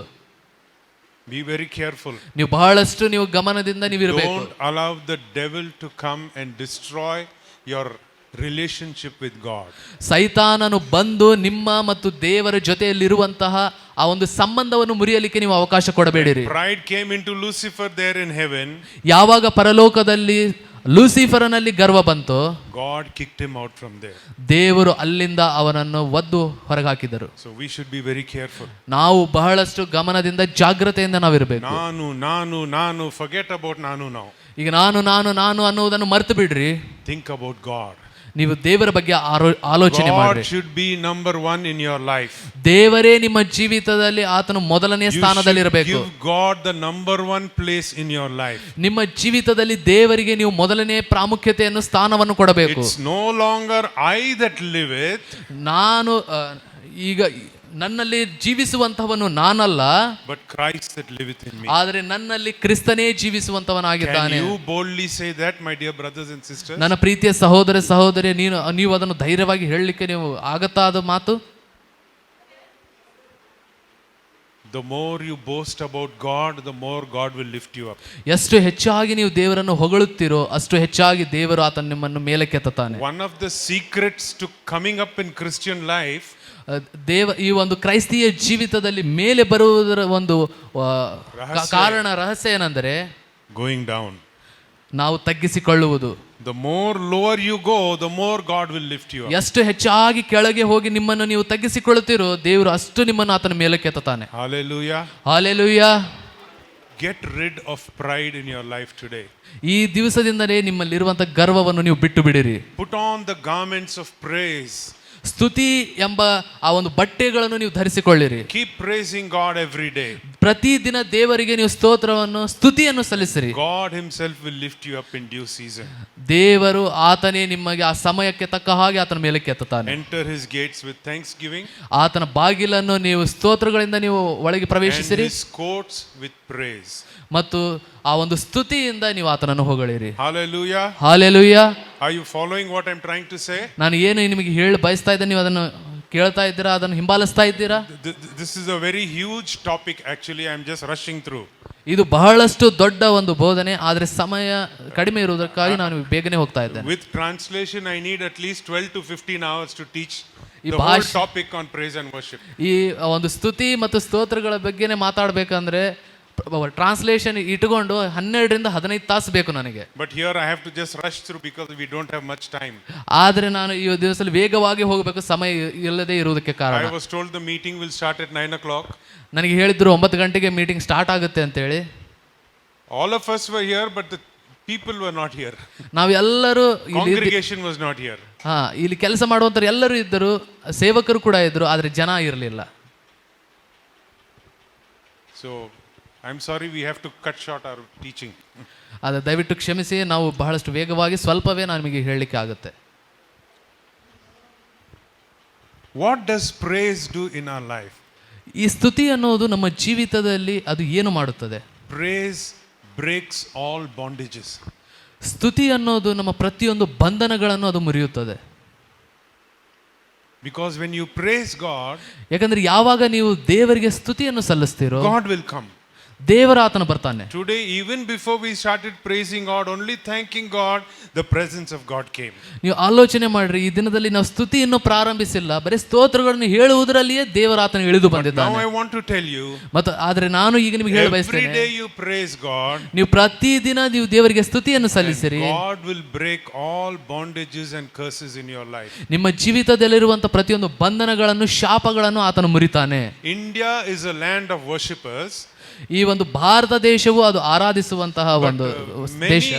Be very careful. ನೀವು ಬಹಳಷ್ಟು ನೀವು ಗಮನದಿಂದ ನೀವು ಇರಬೇಕು. Don't allow the devil to come and destroy your relationship with God. ಸೈತಾನನು ಬಂದು ನಿಮ್ಮ ಮತ್ತು ದೇವರ ಜೊತೆಯಲ್ಲಿರುವಂತಹ ಆ ಒಂದು ಸಂಬಂಧವನ್ನು ಮುರಿಯಲಿಕ್ಕೆ ನೀವು ಅವಕಾಶ ಕೊಡಬೇಡಿರಿ. Pride came into Lucifer there in heaven. ಯಾವಾಗ ಪರಲೋಕದಲ್ಲಿ ಲೂಸಿಫರನಲ್ಲಿ ಗರ್ವ ಬಂತು, God kicked him out from there. ದೇವರು ಅಲ್ಲಿಂದ ಅವನನ್ನು ಒದ್ದು ಹೊರಗಾಕಿದರು. So we should be very careful. ನಾವು ಬಹಳಷ್ಟು ಗಮನದಿಂದ ಜಾಗ್ರತೆಯಿಂದ ನಾವಿರಬೇಕು. ನಾನು forget about ನಾನು now. ಈಗ ನಾನು ನಾನು ನಾನು ಅನ್ನುವುದನ್ನು ಮರೆತು ಬಿಡ್ರಿ. Think about God. ನೀವು ದೇವರ ಬಗ್ಗೆ ಆಲೋಚನೆ God ಮಾಡಿ. should be number one in your life. ದೇವರೇ ನಿಮ್ಮ ಜೀವಿತದಲ್ಲಿ ಆತನು ಮೊದಲನೇ ಸ್ಥಾನದಲ್ಲಿ ಇರಬೇಕು. Give God the number one place in your life. ನಿಮ್ಮ ಜೀವಿತದಲ್ಲಿ ದೇವರಿಗೆ ನೀವು ಮೊದಲನೇ ಪ್ರಾಮುಖ್ಯತೆಯನ್ನು ಸ್ಥಾನವನ್ನು ಕೊಡಬೇಕು. It's no longer I that liveth. ನಾನು ಈಗ ನನ್ನಲ್ಲಿ ಜೀವಿಸುವಂತವನು ನಾನಲ್ಲ, but Christ that liveth in me. ಆದರೆ ನನ್ನಲ್ಲಿ ಕ್ರಿಸ್ತನೇ Can ಜೀವಿಸುವಂತವನಾಗಿದ್ದಾನೆ. you boldly say that, my dear brothers and sisters? ನನ್ನ ಪ್ರೀತಿಯ ಸಹೋದರ ಸಹೋದರಿ, ನೀವು ಅದನ್ನು ಧೈರ್ಯವಾಗಿ ಹೇಳಲಿಕ್ಕೆ ನೀವು ಆಗತ್ತಾ ಅದು ಮಾತು? The more you boast about God, the more God will lift you up. ಎಷ್ಟು ಹೆಚ್ಚಾಗಿ ನೀವು ದೇವರನ್ನು ಹೊಗಳುತ್ತೀರೋ ಅಷ್ಟು ಹೆಚ್ಚಾಗಿ ದೇವರು ಆತನ ನಿಮ್ಮನ್ನು ಮೇಲಕ್ಕೆತ್ತಾನೆ. One of the secrets to coming up in Christian life, ಈ ಒಂದು ಕ್ರೈಸ್ತೀಯ ಜೀವಿತದಲ್ಲಿ ಮೇಲೆ ಬರುವುದರ ಒಂದು ಕಾರಣ ರಹಸ್ಯ ಏನೆಂದರೆ going down. ನಾವು ತಗ್ಗಿಸಿಕೊಳ್ಳುವುದು. The more lower you go, the more God will lift you up. ಎಷ್ಟು ಹೆಚ್ಚಾಗಿ ಕೆಳಗೆ ಹೋಗಿ ನಿಮ್ಮನ್ನು ನೀವು ತಗ್ಗಿಸಿಕೊಳ್ಳುತ್ತೀರೋ ದೇವರು ಅಷ್ಟು ನಿಮ್ಮನ್ನು ಆತನ ಮೇಲಕ್ಕೆತ್ತಾನೆ. Hallelujah. Hallelujah. Get rid of pride in your life today. ಈ ದಿವಸದಿಂದಲೇ ನಿಮ್ಮಲ್ಲಿರುವಂಥ ಗರ್ವವನ್ನು ನೀವು ಬಿಟ್ಟು ಬಿಡಿರಿ. Put on the garments of praise. ಸ್ತುತಿ ಎಂಬ ಆ ಒಂದು ಬಟ್ಟೆಗಳನ್ನು ನೀವು ಧರಿಸಿಕೊಳ್ಳಿರಿ. Keep praising God every day. ಪ್ರತಿದಿನ ದೇವರಿಗೆ ನೀವು ಸ್ತುತಿಯನ್ನು ಸಲ್ಲಿಸಿರಿ. God himself will lift you up in due season. ದೇವರು ಆತನೇ ನಿಮಗೆ ಆ ಸಮಯಕ್ಕೆ ತಕ್ಕ ಹಾಗೆ ಆತನ ಮೇಲಕ್ಕೆ ಎತ್ತುತ್ತಾನೆ. Enter his gates with thanksgiving. ಆತನ ಬಾಗಿಲನ್ನು ನೀವು ಸ್ತೋತ್ರಗಳಿಂದ ನೀವು ಒಳಗೆ ಪ್ರವೇಶಿಸಿರಿ. And his courts with praise. ಮತ್ತು ಆ ಒಂದು ಸ್ತುತಿಯಿಂದ ನೀವು ಆತನನ್ನು ಹೊಗಳಿರಿ. Hallelujah. Hallelujah. Are you following what I'm trying to say? ನಾನು ಏನು ನಿಮಗೆ ಹೇಳಿ ಬಯಸ್ತಾ ಇದ್ದೆ, ನೀವು ಅದನ್ನು ಕೇಳ್ತಾ ಇದ್ದೀರಾ, ಅದನ್ನು ಹಿಂಬಾಲಿಸ್ತಾ ಇದ್ದೀರಾ? This is a very huge topic actually. I'm just rushing through. ಇದು ಬಹಳಷ್ಟು ದೊಡ್ಡ ಒಂದು ಬೋಧನೆ, ಆದರೆ ಸಮಯ ಕಡಿಮೆ ಇರುವುದಕ್ಕಾಗಿ ನಾನು ಬೇಗನೆ ಹೋಗ್ತಾ ಇದ್ದೇನೆ. With translation I need at least 12 to 15 hours to teach ಈ the whole topic on praise and worship. ಈ ಒಂದು ಸ್ತುತಿ ಮತ್ತು ಸ್ತೋತ್ರಗಳ ಬಗ್ಗೆನೇ ಮಾತಾಡಬೇಕಂದ್ರೆ ಟ್ರಾನ್ಸ್ಲೇಷನ್ ಇಟ್ಕೊಂಡು 12 ರಿಂದ 15 ತಾಸು ಬೇಕು ನನಗೆ. But here I have to just rush through because we don't have much time. ಆದರೆ ನಾನು ಈ ದಿವಸದಲ್ಲಿ ವೇಗವಾಗಿ ಹೋಗಬೇಕು, ಸಮಯ ಇಲ್ಲದೆ ಇರುವುದಕ್ಕೆ ಕಾರಣ. I was told the meeting will start at 9 o'clock. ನನಗೆ ಹೇಳಿದ್ರು 9 ಗಂಟೆಗೆ ಮೀಟಿಂಗ್ ಸ್ಟಾರ್ಟ್ ಆಗುತ್ತೆ ಅಂತ ಹೇಳಿ. All of us were here but the people were not here. ನಾವೆಲ್ಲರೂ Congregation was not here. ಇಲ್ಲಿ ಕೆಲಸ ಮಾಡುವಂತರು ಎಲ್ಲರೂ ಇದ್ದರು, ಸೇವಕರು ಕೂಡ ಇದ್ದರು, ಆದರೆ ಜನ ಇರಲಿಲ್ಲ. So I'm sorry, we have to cut short our teaching. ಆದರೆ ದಯವಿಟ್ಟು ಕ್ಷಮಿಸಿ, ನಾವು ಬಹಳಷ್ಟು ವೇಗವಾಗಿ ಸ್ವಲ್ಪವೇ ನಿಮಗೆ ಹೇಳಲಿಕ್ಕೆ ಆಗುತ್ತೆ. What does praise do in our life? ಈ ಸ್ತುತಿ ಅನ್ನೋದು ನಮ್ಮ ಜೀವಿತದಲ್ಲಿ ಅದು ಏನು ಮಾಡುತ್ತದೆ? Praise breaks all bondages. ಸ್ತುತಿ ಅನ್ನೋದು ನಮ್ಮ ಪ್ರತಿಯೊಂದು ಬಂಧನಗಳನ್ನು ಅದು ಮುರಿಯುತ್ತದೆ. Because when you praise God, ಯಾಕಂದ್ರೆ ಯಾವಾಗ ನೀವು ದೇವರಿಗೆ ಸ್ತುತಿಯನ್ನು ಸಲ್ಲಿಸ್ತೀರೋ God will come. ದೇವರ ಆತನ ಬರ್ತಾನೆ. Today, even before we started praising God, only thanking God, the presence of God came. ನೀವು ಆಲೋಚನೆ ಮಾಡ್ರಿ, ಈ ದಿನದಲ್ಲಿ ನಾವು ಸ್ತುತಿ ಇನ್ನೂ ಪ್ರಾರಂಭಿಸಿಲ್ಲ, ಬರೀ ಸ್ತೋತ್ರಗಳನ್ನು ಹೇಳುವುದರಲ್ಲಿಯೇ ದೇವರ ಆತನ ಇಳಿದು Now ಬಂದಿದ್ದಾನೆ. I want to tell you, ಮತ್ತು ಆದರೆ ನಾನು ಈಗ ನಿಮಗೆ ಹೇಳ every ಬಯಸ್ತೇನೆ, day you praise God, ನೀವು ಪ್ರತಿದಿನ ನೀವು ದೇವರಿಗೆ ಸ್ತುತಿಯನ್ನು ಸಲ್ಲಿಸಿರಿ, God will break all bondages and curses in your life. ನಿಮ್ಮ ಜೀವಿತದಲ್ಲಿರುವಂತಹ ಪ್ರತಿಯೊಂದು ಬಂಧನಗಳನ್ನು ಶಾಪಗಳನ್ನು ಆತನು ಮುರಿತಾನೆ. India is a land of worshippers. ಈ ಒಂದು ಭಾರತ ದೇಶವು ಅದು ಆರಾಧಿಸುವಂತಹ ಒಂದು ದೇಶ.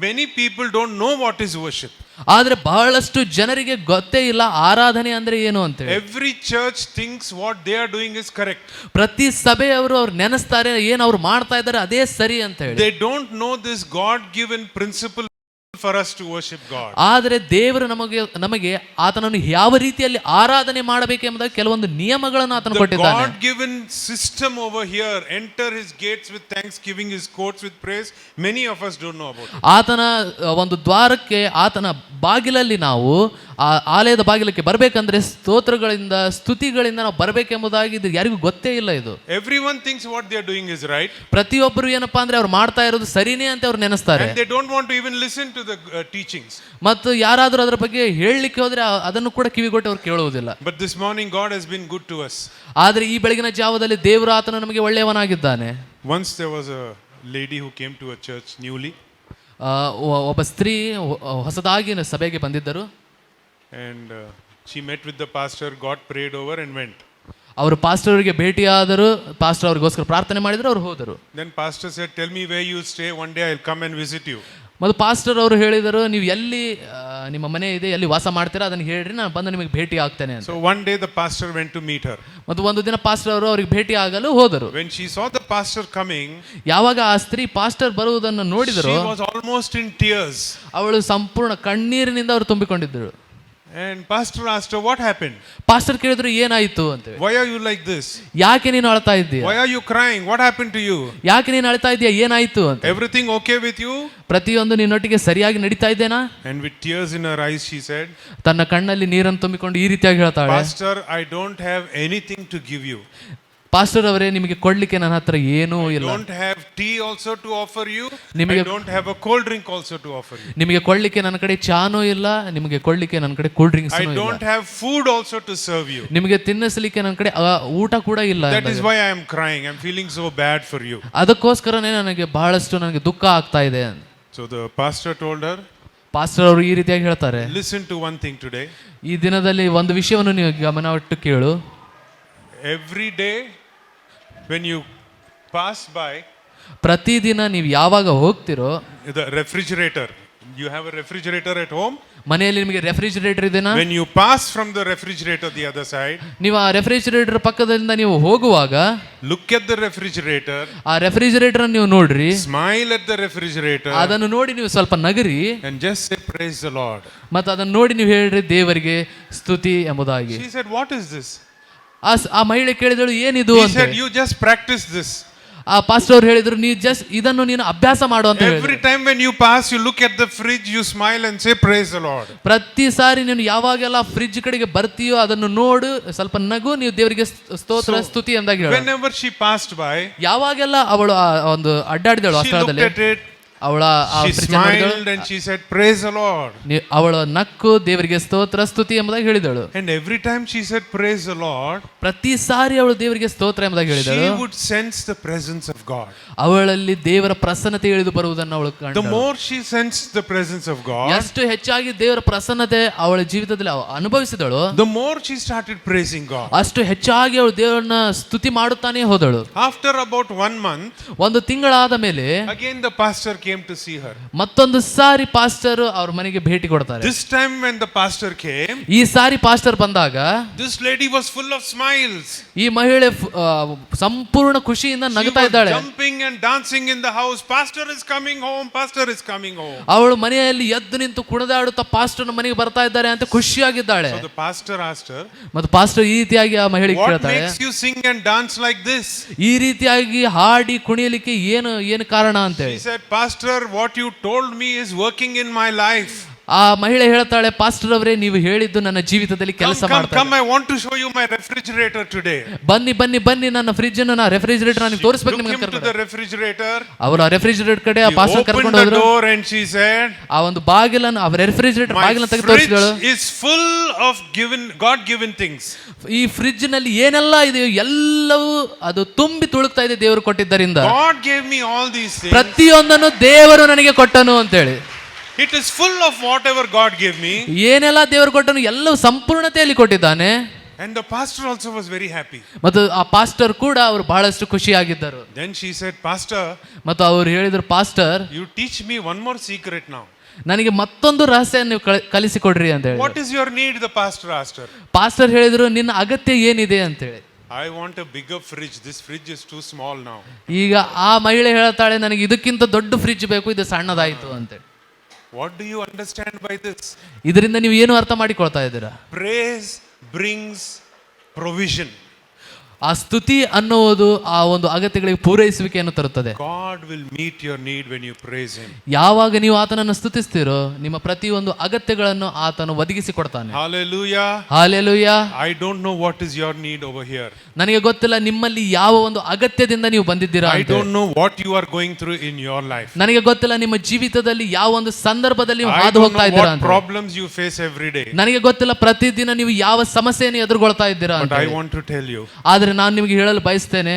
Many people don't know what is worship. ಆದ್ರೆ ಬಹಳಷ್ಟು ಜನರಿಗೆ ಗೊತ್ತೇ ಇಲ್ಲ ಆರಾಧನೆ ಅಂದ್ರೆ ಏನು ಅಂತ ಹೇಳಿ. Every church thinks what they are doing is correct. ಪ್ರತಿ ಸಭೆಯವರು ಅವ್ರು ನೆನೆಸ್ತಾರೆ ಏನು ಅವ್ರು ಮಾಡ್ತಾ ಇದ್ದಾರೆ ಅದೇ ಸರಿ ಅಂತ ಹೇಳಿ. They don't know this God given principle for us to worship God. ಆದರೆ ದೇವರು ನಮಗೆ ಆತನನ್ನು ಯಾವ ರೀತಿಯಲ್ಲಿ ಆರಾಧನೆ ಮಾಡಬೇಕೆಂಬುದಾಗಿ ಕೆಲವೊಂದು ನಿಯಮಗಳನ್ನು ಆತನು ಕೊಟ್ಟಿದ್ದಾನೆ. God given system over here, enter his gates with thanksgiving, his courts with praise, many of us don't know about it. ಆತನ ಒಂದು ದ್ವಾರಕ್ಕೆ, ಆತನ ಬಾಗಿಲಲ್ಲಿ ನಾವು ಆಲಯದ ಬಾಗಿಲಕ್ಕೆ ಬರಬೇಕಂದ್ರೆ ಸ್ತೋತ್ರಗಳಿಂದ ಸ್ತುತಿಗಳಿಂದ ನಾವು ಬರಬೇಕೆಂಬುದಾಗಿ ಇದು ಯಾರಿಗೂ ಗೊತ್ತೇ ಇಲ್ಲ. ಇದು Everyone thinks what they are doing is right. ಪ್ರತಿಯೊಬ್ಬರು ಏನಪ್ಪಾ ಅಂದ್ರೆ ಅವ್ರು ಮಾಡ್ತಾ ಇರೋದು ಸರಿನೇ ಅಂತ ಅವ್ರು ನೆನೆಸ್ತಾರೆ. And they don't want to even listen to the teachings. ಮತ್ತು ಯಾರಾದರೂ ಅದರ ಬಗ್ಗೆ ಹೇಳಲಿಕ್ಕೆ ಹೋದ್ರೆ ಅದನ್ನು ಕೂಡ ಕಿವಿಗೊಟ್ಟು ಅವ್ರು ಕೇಳುವುದಿಲ್ಲ. But this morning God has been good to us. ಆದರೆ ಈ ಬೆಳಗಿನ ಜಾವದಲ್ಲಿ ದೇವರು ಆತನು ನಮಗೆ ಒಳ್ಳೆಯವನಾಗಿದ್ದಾನೆ. Once there was a lady who came to a church newly. ಒಬ್ಬ ಸ್ತ್ರೀ ಹೊಸದಾಗಿ ಸಭೆಗೆ ಬಂದಿದ್ದರು. And she met with the pastor, God prayed over and went. ಅವರು ಪಾಸ್ಟರ್ ಅವರಿಗೆ ಭೇಟಿಯಾದರು, ಪಾಸ್ಟರ್ ಅವರಿಗೋಸ್ಕರ ಪ್ರಾರ್ಥನೆ ಮಾಡಿದ್ರು, ಅವರು ಹೋದರು. Then pastor said, tell me where you stay, one day I'll come and visit you. ಮತ್ತು ಪಾಸ್ಟರ್ ಅವರು ಹೇಳಿದರು, ನೀವು ಎಲ್ಲಿ ನಿಮ್ಮ ಮನೆ ಇದೆ, ಎಲ್ಲಿ ವಾಸ ಮಾಡ್ತೀರಾ ಅದನ್ನು ಹೇಳ್ರಿ, ನಾನು ಬಂದು ನಿಮಗೆ ಭೇಟಿ ಆಗ್ತೇನೆ ಅಂತ. So one day the pastor went to meet her. ಮತ್ತು ಒಂದು ದಿನ ಪಾಸ್ಟರ್ ಅವರು ಅವರಿಗೆ ಭೇಟಿ ಆಗಲು ಹೋದರು. When she saw the pastor coming, ಯಾವಾಗ ಆ ಸ್ತ್ರೀ ಪಾಸ್ಟರ್ ಬರುವುದನ್ನು ನೋಡಿದರು, she was almost in tears. ಅವಳು ಸಂಪೂರ್ಣ ಕಣ್ಣೀರಿನಿಂದ ಅವರು ತುಂಬಿಕೊಂಡಿದ್ದರು. And pastor asked her, what happened? Pastor ಕೇಳಿದ್ರು ಏನಾಯ್ತು ಅಂತೇಳಿ. Why are you like this? ಯಾಕೆ ನೀನು ಅಳ್ತಾ ಇದ್ದೀಯ? Why are you crying? What happened to you? ಯಾಕೆ ನೀನು ಅಳ್ತಾ ಇದೀಯ, ಏನಾಯ್ತು ಅಂತ. Everything okay with you? ಪ್ರತಿಯೊಂದು ನಿನ್ನೊಟ್ಟಿಗೆ ಸರಿಯಾಗಿ ನಡೀತಾ ಇದ್ದೇನಾ? And with tears in her eyes she said, ತನ್ನ ಕಣ್ಣಲ್ಲಿ ನೀರನ್ನು ತುಂಬಿಕೊಂಡು ಈ ರೀತಿಯಾಗಿ ಹೇಳ್ತಾಳೆ, Pastor, I don't have anything to give you. Pastor ಅವರೇ, ನಿಮಗೆ ಕೊಡ್ಲಿಕ್ಕೆ ನನ್ನ ಹತ್ರ ಏನೂ I ಇಲ್ಲ. don't have tea also to offer you. ನಿಮಗೆ- I don't have a cold drink also to offer you. ನಿಮಗೆ ಕೊಡ್ಲಿಕ್ಕೆ ನನ್ನ ಕಡೆ ಚಾನೂ ಇಲ್ಲ, ನಿಮಗೆ ಕೊಡ್ಲಿಕ್ಕೆ ನನ್ನ ಕಡೆ ಕೂಲ್ ಡ್ರಿಂಕ್ಸ್ I ಇಲ್ಲ, don't have food also to serve you. ನಿಮಗೆ ತಿನ್ನಿಸಲಿಕ್ಕೆ ನನ್ನ ಕಡೆ ಊಟ ಕೂಡ ಇಲ್ಲ. That is why I am crying. I'm feeling so bad for you. ಅದಕ್ಕೋಸ್ಕರನೇ ನನಗೆ ಬಹಳಷ್ಟು ದುಃಖ ಆಗ್ತಾ ಇದೆ. So the pastor told her, pastor ಅವರು ಈ ರೀತಿಯಾಗಿ ಹೇಳ್ತಾರೆ, listen to one thing today. ಈ ದಿನದಲ್ಲಿ ಒಂದು ವಿಷಯವನ್ನು ನೀವು ಗಮನವಿಟ್ಟು ಕೇಳು. Every day when you pass by ಪ್ರತಿದಿನ ನೀವು ಯಾವಾಗ ಹೋಗ್ತಿರೋ, the refrigerator, you have a refrigerator at home. ಮನೆಯಲ್ಲಿ ನಿಮಗೆ ರೆಫ್ರಿಜಿರೇಟರ್ ಇದೆನಾ? When you pass from the refrigerator the other side, ನೀವು ಆ ರೆಫ್ರಿಜಿರೇಟರ್ ಪಕ್ಕದಿಂದ ನೀವು ಹೋಗುವಾಗ look at the refrigerator, ಆ ರೆಫ್ರಿಜಿರೇಟರ್ ನೀವು ನೋಡ್ರಿ, smile at the refrigerator, ಅದನ್ನು ನೋಡಿ ನೀವು ಸ್ವಲ್ಪ ನಗರಿ, and just say praise the Lord. ಮತ್ತು ಅದನ್ನು ನೋಡಿ ನೀವು ಹೇಳ್ರಿ ದೇವರಿಗೆ ಸ್ತುತಿ ಎಂಬುದಾಗಿ. She said, what is this? ಆ ಮಹಿಳೆ ಕೇಳಿದಳು, ಏನಿದು He ಅಂತ. said, you just practice this. ಆ ಪಾಸ್ಟರ್ ಅವರು ಹೇಳಿದ್ರು, ನೀ ಜಸ್ಟ್ ಇದನ್ನು ನೀನು ಅಭ್ಯಾಸ ಮಾಡು ಅಂತ ಹೇಳಿದ್ರು. Every time when you pass, you look at the fridge, you smile and say praise the Lord. ಪ್ರತಿ ಸಾರಿ ನೀನು ಯಾವಾಗೆಲ್ಲ ಫ್ರಿಡ್ಜ್ ಕಡೆಗೆ ಬರ್ತೀಯೋ ಅದನ್ನು ನೋಡು, ಸ್ವಲ್ಪ ನಗು, ನೀವು ದೇವರಿಗೆ ಸ್ತೋತ್ರ ಸ್ತುತಿ ಎಂದಾಗಿ ಹೇಳು. Whenever she passed by, ಯಾವಾಗೆಲ್ಲ ಅವಳು ಆ ಒಂದು ಅಡ್ಡಾಡಿದಳು ಆ she looked ಸ್ಥಳದಲ್ಲಿ, at it, ಅವಳ ಆ she fridge ಅನ್ನು ನೋಡಿದಳು, smiled and she said praise the Lord. ಅವಳು ನಕ್ಕು ದೇವರಿಗೆ ಸ್ತೋತ್ರ ಸ್ತುತಿ ಎಂಬುದಾಗಿ ಹೇಳಿದಳು. And every time she said praise the Lord, ಪ್ರತಿ ಸಾರಿ ಅವಳು ದೇವರಿಗೆ ಸ್ತೋತ್ರ ಎಂಬುದಾಗಿ ಹೇಳಿದಳು. she would sense the presence of God. ಅವಳಲ್ಲಿ ದೇವರ ಪ್ರಸನ್ನತೆ ಇಳಿದು ಬರುವುದನ್ನು ಅವಳು The ಕಂಡಳು. more she sensed the presence of God, ಎಷ್ಟು ಹೆಚ್ಚಾಗಿ ದೇವರ ಪ್ರಸನ್ನತೆ ಅವಳ ಜೀವಿತದಲ್ಲಿ ಅನುಭವಿಸಿದಳು, the more she started praising God. ಅಷ್ಟು ಹೆಚ್ಚಾಗಿ ಅವಳು ದೇವರನ್ನ ಸ್ತುತಿ ಮಾಡುತ್ತಾನೆ ಹೋದಳು. After about 1 month, ಒಂದು ತಿಂಗಳಾದ ಮೇಲೆ again the pastor came to see her. ಮತ್ತೊಂದು ಸಾರಿ ಪಾಸ್ಟರ್ ಅವ್ರ ಮನೆಗೆ ಭೇಟಿ ಕೊಡ್ತಾರೆ. This time when the pastor came, ಈ ಸಾರಿ ಪಾಸ್ಟರ್ ಬಂದಾಗ this lady was full of smiles. ಈ ಮಹಿಳೆ ಸಂಪೂರ್ಣ ಖುಷಿಯಿಂದ She ನಗುತ್ತಾ was ಇದ್ದಾಳೆ. jumping and dancing in the house. Pastor is coming home. Pastor is coming home. ಅವಳು ಮನೆಯಲ್ಲಿ ಎದ್ದು ನಿಂತು ಕುಣಿದಾಡುತ್ತಾ ಪಾಸ್ಟರ್ ಮನೆಗೆ ಬರ್ತಾ ಇದ್ದಾರೆ ಅಂತ ಖುಷಿಯಾಗಿದ್ದಾಳೆ. So the pastor asked her, ಮತ್ತು ಪಾಸ್ಟರ್ ಈ ರೀತಿಯಾಗಿ ಆ ಮಹಿಳೆಗೆ what ಕೇಳ್ತಾಳೆ, makes you sing and dance like this? ಈ ರೀತಿಯಾಗಿ ಹಾಡಿ ಕುಣಿಯಲಿಕ್ಕೆ ಏನು ಕಾರಣ ಅಂತ She ಹೇಳಿ. said, Pastor, what you told me is working in my life. ಆ ಮಹಿಳೆ ಹೇಳ್ತಾಳೆ, ಪಾಸ್ಟರ್ ಅವರೇ, ನೀವು ಹೇಳಿದ್ದು ನನ್ನ ಜೀವಿತದಲ್ಲಿ ಕೆಲಸ ಮಾಡ್ತಾ Come, I want to show you my refrigerator today. ಬನ್ನಿ ಬನ್ನಿ ಬನ್ನಿ, ನನ್ನ ಫ್ರಿಡ್ಜ್ ಅನ್ನ ರೆಫ್ರಿಜರೇಟರ್ ನಾನು ತೋರಿಸ್ಬೇಕು Took ನಿಮಗೆ him to ಕರ್ಕೊಂಡು. the refrigerator. ಅವರು ಆ ರೆಫ್ರಿಜರೇಟರ್ ಕಡೆ ಆ He ಪಾಸ್ಟರ್ opened ಕರ್ಕೊಂಡು the ಹೋದ್ರು. door and she said, ಆ ಒಂದು ಬಾಗಿಲನ್ನು ಆ ರೆಫ್ರಿಜರೇಟರ್ my ಬಾಗಿಲನ್ನು ತೆಗೆದು fridge ತೋರಿಸಿದಳು. is full of God-given things. ಈ ಫ್ರಿಡ್ಜ್ ನಲ್ಲಿ ಏನೆಲ್ಲ ಇದೆಯೋ ಎಲ್ಲವೂ ಅದು ತುಂಬಿ ತುಳುಕ್ತಾ ಇದೆ ದೇವರು ಕೊಟ್ಟಿದ್ದರಿಂದ. God gave me all these things. ಪ್ರತಿಯೊಂದನ್ನು ದೇವರು ನನಗೆ ಕೊಟ್ಟನು ಅಂತೇಳಿ. It is full of whatever God gave me. ಏನೆಲ್ಲ ದೇವರು ಕೊಟ್ಟನು ಎಲ್ಲವೂ ಸಂಪೂರ್ಣತೆಯಲ್ಲಿ ಕೊಟ್ಟಿದ್ದಾನೆ. And the pastor also was very happy. ಮತ್ತು ಆ ಪಾಸ್ಟರ್ ಕೂಡ ಅವರು ಬಹಳಷ್ಟು ಖುಷಿಯಾಗಿದ್ದರು. Then she said, Pastor, ಮತ್ತು ಅವರು ಹೇಳಿದ್ರು, pastor, you teach me one more secret now. ನನಗೆ ಮತ್ತೊಂದು ರಹಸ್ಯ ನೀವು ಕಲಿಸಿಕೊಡ್ರಿ ಅಂತ ಹೇಳಿ. What is your need? The pastor asked her. Pastor ಹೇಳಿದ್ರು, ನಿನ್ನ ಅಗತ್ಯ ಏನಿದೆ ಅಂತೇಳಿ. I want a bigger fridge. This fridge is too small now. ಈಗ ಆ ಮಹಿಳೆ ಹೇಳ್ತಾಳೆ, ನನಗೆ ಇದಕ್ಕಿಂತ ದೊಡ್ಡ ಫ್ರಿಡ್ಜ್ ಬೇಕು, ಇದು ಸಣ್ಣದಾಯಿತು ಅಂತೇಳಿ. What do you understand by this? ಇದರಿಂದ ನೀವು ಏನು ಅರ್ಥ ಮಾಡಿಕೊಳ್ತಾ ಇದ್ದೀರಾ? Praise brings provision. ಆ ಸ್ತುತಿ ಅನ್ನುವುದು ಆ ಒಂದು ಅಗತ್ಯಗಳಿಗೆ ಪೂರೈಸುವಿಕೆಯನ್ನು ತರುತ್ತದೆ. God will meet your need when you praise him. ಯಾವಾಗ ನೀವು ಆತನನ್ನು ಸ್ತುತಿಸ್ತೀರೋ ನಿಮ್ಮ ಪ್ರತಿಯೊಂದು ಅಗತ್ಯಗಳನ್ನು ಆತನು ಒದಗಿಸಿ ಕೊಡ್ತಾನೆ. Hallelujah. Hallelujah. I don't know what is your need over here. ನನಗೆ ಗೊತ್ತಿಲ್ಲ ನಿಮ್ಮಲ್ಲಿ ಯಾವ ಒಂದು ಅಗತ್ಯದಿಂದ ನೀವು ಬಂದಿದ್ದೀರಾ I ಅಂತ. don't know what you are going through in your life. ನನಗೆ ಗೊತ್ತಿಲ್ಲ ನಿಮ್ಮ ಜೀವಿತದಲ್ಲಿ ಯಾವ ಒಂದು ಸಂದರ್ಭದಲ್ಲಿ ನೀವು I ಹಾದು don't ಹೋಗ್ತಾ know ಇದ್ದೀರಾ what ಅಂತ. problems you face every day. ನನಗೆ ಗೊತ್ತಿಲ್ಲ ಪ್ರತಿದಿನ ನೀವು ಯಾವ ಸಮಸ್ಯೆಯನ್ನು ಎದುರುಗೊಳ್ತಾ ಇದ್ದೀರಾ But ಅಂತ. I want to tell you, ಆದ್ರೆ ನಾನು ನಿಮಗೆ ಹೇಳಲು ಬಯಸ್ತೇನೆ,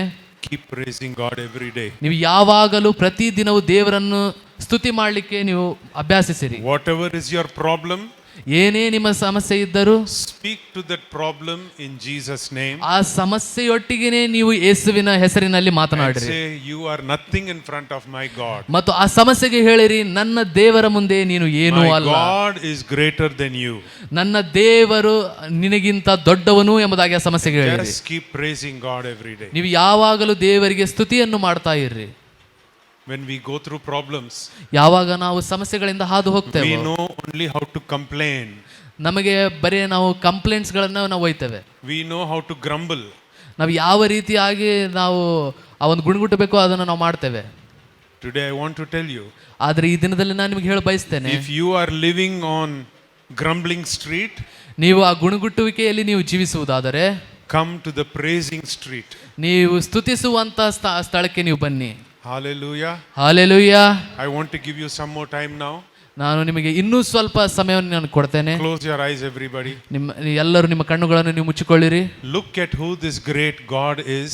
keep praising God every day. ನೀವು ಯಾವಾಗಲೂ ಪ್ರತಿದಿನವೂ ದೇವರನ್ನು ಸ್ತುತಿ ಮಾಡಲಿಕ್ಕೆ ನೀವು ಅಭ್ಯಾಸಿಸಿರಿ. Whatever is your problem, ಏನೇ ನಿಮ್ಮ ಸಮಸ್ಯೆ ಇದ್ದರೂ speak to that problem in Jesus' name. ಆ ಸಮಸ್ಯೆಯೊಟ್ಟಿಗೆನೇ ನೀವು ಯೇಸುವಿನ ಹೆಸರಿನಲ್ಲಿ And ಮಾತನಾಡಿರಿ say, you are nothing in front of my God. ಮತ್ತು ಆ ಸಮಸ್ಯೆಗೆ ಹೇಳಿರಿ, ನನ್ನ ದೇವರ ಮುಂದೆ ನೀನು ಏನೂ My ಅಲ್ಲ, God is greater than you. ನನ್ನ ದೇವರು ನಿನಗಿಂತ ದೊಡ್ಡವನು ಎಂಬುದಾಗಿ ಆ ಸಮಸ್ಯೆಗೆ ಹೇಳಿರಿ. Just keep praising God every day. ನೀವು ಯಾವಾಗಲೂ ದೇವರಿಗೆ ಸ್ತುತಿಯನ್ನು ಮಾಡ್ತಾ ಇರ್ರಿ. when we go through problems, ಯಾವಾಗ ನಾವು ಸಮಸ್ಯೆಗಳಿಂದ ಹಾದು we ಹೋಗ್ತೇವೆ know only how to complain. ನಮಗೆ ಬರೀ ನಾವು ಕಂಪ್ಲೇಂಟ್ಸ್ಗಳನ್ನು ನಾವು ಒಯ್ತೇವೆ. We know how to grumble. ನಾವು ಯಾವ ರೀತಿಯಾಗಿ ನಾವು ಆ ಒಂದು ಗುಣಗುಟ್ಟಬೇಕೋ ಅದನ್ನು ನಾವು ಮಾಡ್ತೇವೆ. Today I want to tell you, ಆದರೆ ಈ ದಿನದಲ್ಲಿ ನಾನು ನಿಮಗೆ ಹೇಳ ಬಯಸ್ತೇನೆ, if you are living on grumbling street, ನೀವು ಆ ಗುಣಗುಟ್ಟುವಿಕೆಯಲ್ಲಿ ನೀವು ಜೀವಿಸುವುದಾದರೆ come to the praising street. ನೀವು ಸ್ತುತಿಸುವಂತ ಸ್ಥಳಕ್ಕೆ ನೀವು ಬನ್ನಿ. Hallelujah. Hallelujah. I want to give you some more time now. ನಾನು ನಿಮಗೆ ಇನ್ನೂ ಸ್ವಲ್ಪ ಸಮಯವನ್ನು ನಾನು ಕೊಡ್ತೇನೆ. Close your eyes, everybody. ಎಲ್ಲರೂ ನಿಮ್ಮ ಕಣ್ಣುಗಳನ್ನು ನೀವು ಮುಚ್ಚಿಕೊಳ್ಳಿರಿ. Look at who this great God is.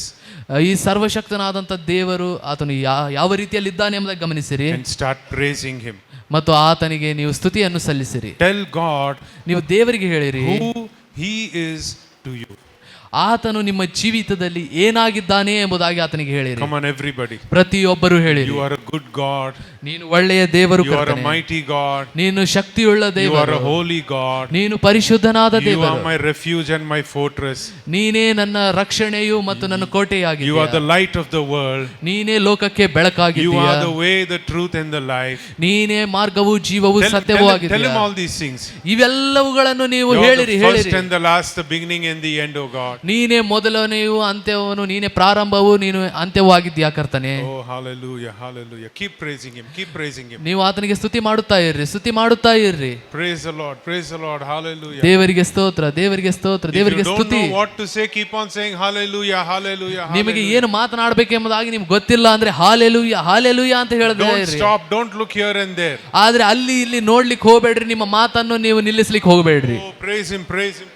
ಈ ಸರ್ವಶಕ್ತನಾದಂಥ ದೇವರು ಆತನು ಯಾವ ರೀತಿಯಲ್ಲಿ ಇದ್ದಾನೆ ಎಂಬುದಾಗಿ ಗಮನಿಸಿರಿ and start praising him. ಮತ್ತು ಆತನಿಗೆ ನೀವು ಸ್ತುತಿಯನ್ನು ಸಲ್ಲಿಸಿರಿ. Tell God ನೀವು ದೇವರಿಗೆ ಹೇಳಿರಿ who he is to you. ಆತನು ನಿಮ್ಮ ಜೀವಿತದಲ್ಲಿ ಏನಾಗಿದ್ದಾನೆ ಎಂಬುದಾಗಿ ಆತನಿಗೆ ಹೇಳಿರಿ. Come on, everybody. ಪ್ರತಿಯೊಬ್ಬರು ಹೇಳಿರಿ, You are a good God. ನೀನು ಒಳ್ಳೆಯ ದೇವರು, You are a mighty God. ನೀನು ಶಕ್ತಿಯುಳ್ಳ You are ದೇವರು, a holy God. ನೀನು ಪರಿಶುದ್ಧನಾದ You ದೇವರು, are my refuge and my fortress. ನೀನೇ ನನ್ನ ರಕ್ಷಣೆಯು ಮತ್ತು ನನ್ನ You ಕೋಟೆಯಾಗಿದ್ದೀಯ. are the light of the world. ನೀನೇ ಲೋಕಕ್ಕೆ You ಬೆಳಕಾಗಿದ್ದೀಯ. are the way, the truth and the life. ನೀನೇ ಮಾರ್ಗವು, ಜೀವವು, ಸತ್ಯವೂ Tell ಆಗಿದ್ದೀಯ. him all these things. ಇವೆಲ್ಲವುಗಳನ್ನು ನೀವು You are ಹೇಳಿರಿ the first ಹೇಳಿರಿ. and the last, the beginning and the end, oh God. ನೀನೇ ಮೊದಲನೆಯು ಅಂತ್ಯವನು, ನೀನೇ ಪ್ರಾರಂಭವು, ನೀನು ಅಂತ್ಯವೂ ಆಗಿದ್ದೀಯಾ ಕರ್ತನೆ. Oh, hallelujah, hallelujah. Keep praising him, keep praising him. ನೀವು ಆತನಿಗೆ ಸ್ತುತಿ ಮಾಡುತ್ತಾ ಇರ್ರಿ, ಸ್ತುತಿ ಮಾಡುತ್ತಾ ಇರ್ರಿ. Praise the Lord, praise the Lord, hallelujah. ದೇವರಿಗೆ ಸ್ತೋತ್ರ, ದೇವರಿಗೆ ಸ್ತೋತ್ರ, ದೇವರಿಗೆ If you don't ಸ್ತುತಿ. know what to say, keep on saying hallelujah, hallelujah, ನಿಮಗೆ hallelujah. ಏನು ಮಾತನಾಡಬೇಕೆಂಬುದಾಗಿ ನಿಮ್ಗೆ ಗೊತ್ತಿಲ್ಲ ಅಂದ್ರೆ ಹಾಲೆಲೂಯ ಹಾಲೆಲೂಯ ಅಂತ ಹೇಳಿದ್ರೆ Don't ಇರ್ರಿ. stop, don't look here and there. ಆದ್ರೆ ಅಲ್ಲಿ ಇಲ್ಲಿ ನೋಡ್ಲಿಕ್ಕೆ ಹೋಗ್ಬೇಡ್ರಿ, ನಿಮ್ಮ ಮಾತನ್ನು ನೀವು ನಿಲ್ಲಿಸ್ಲಿಕ್ಕೆ ಹೋಗ್ಬೇಡ್ರಿ. Oh, praise him, praise him.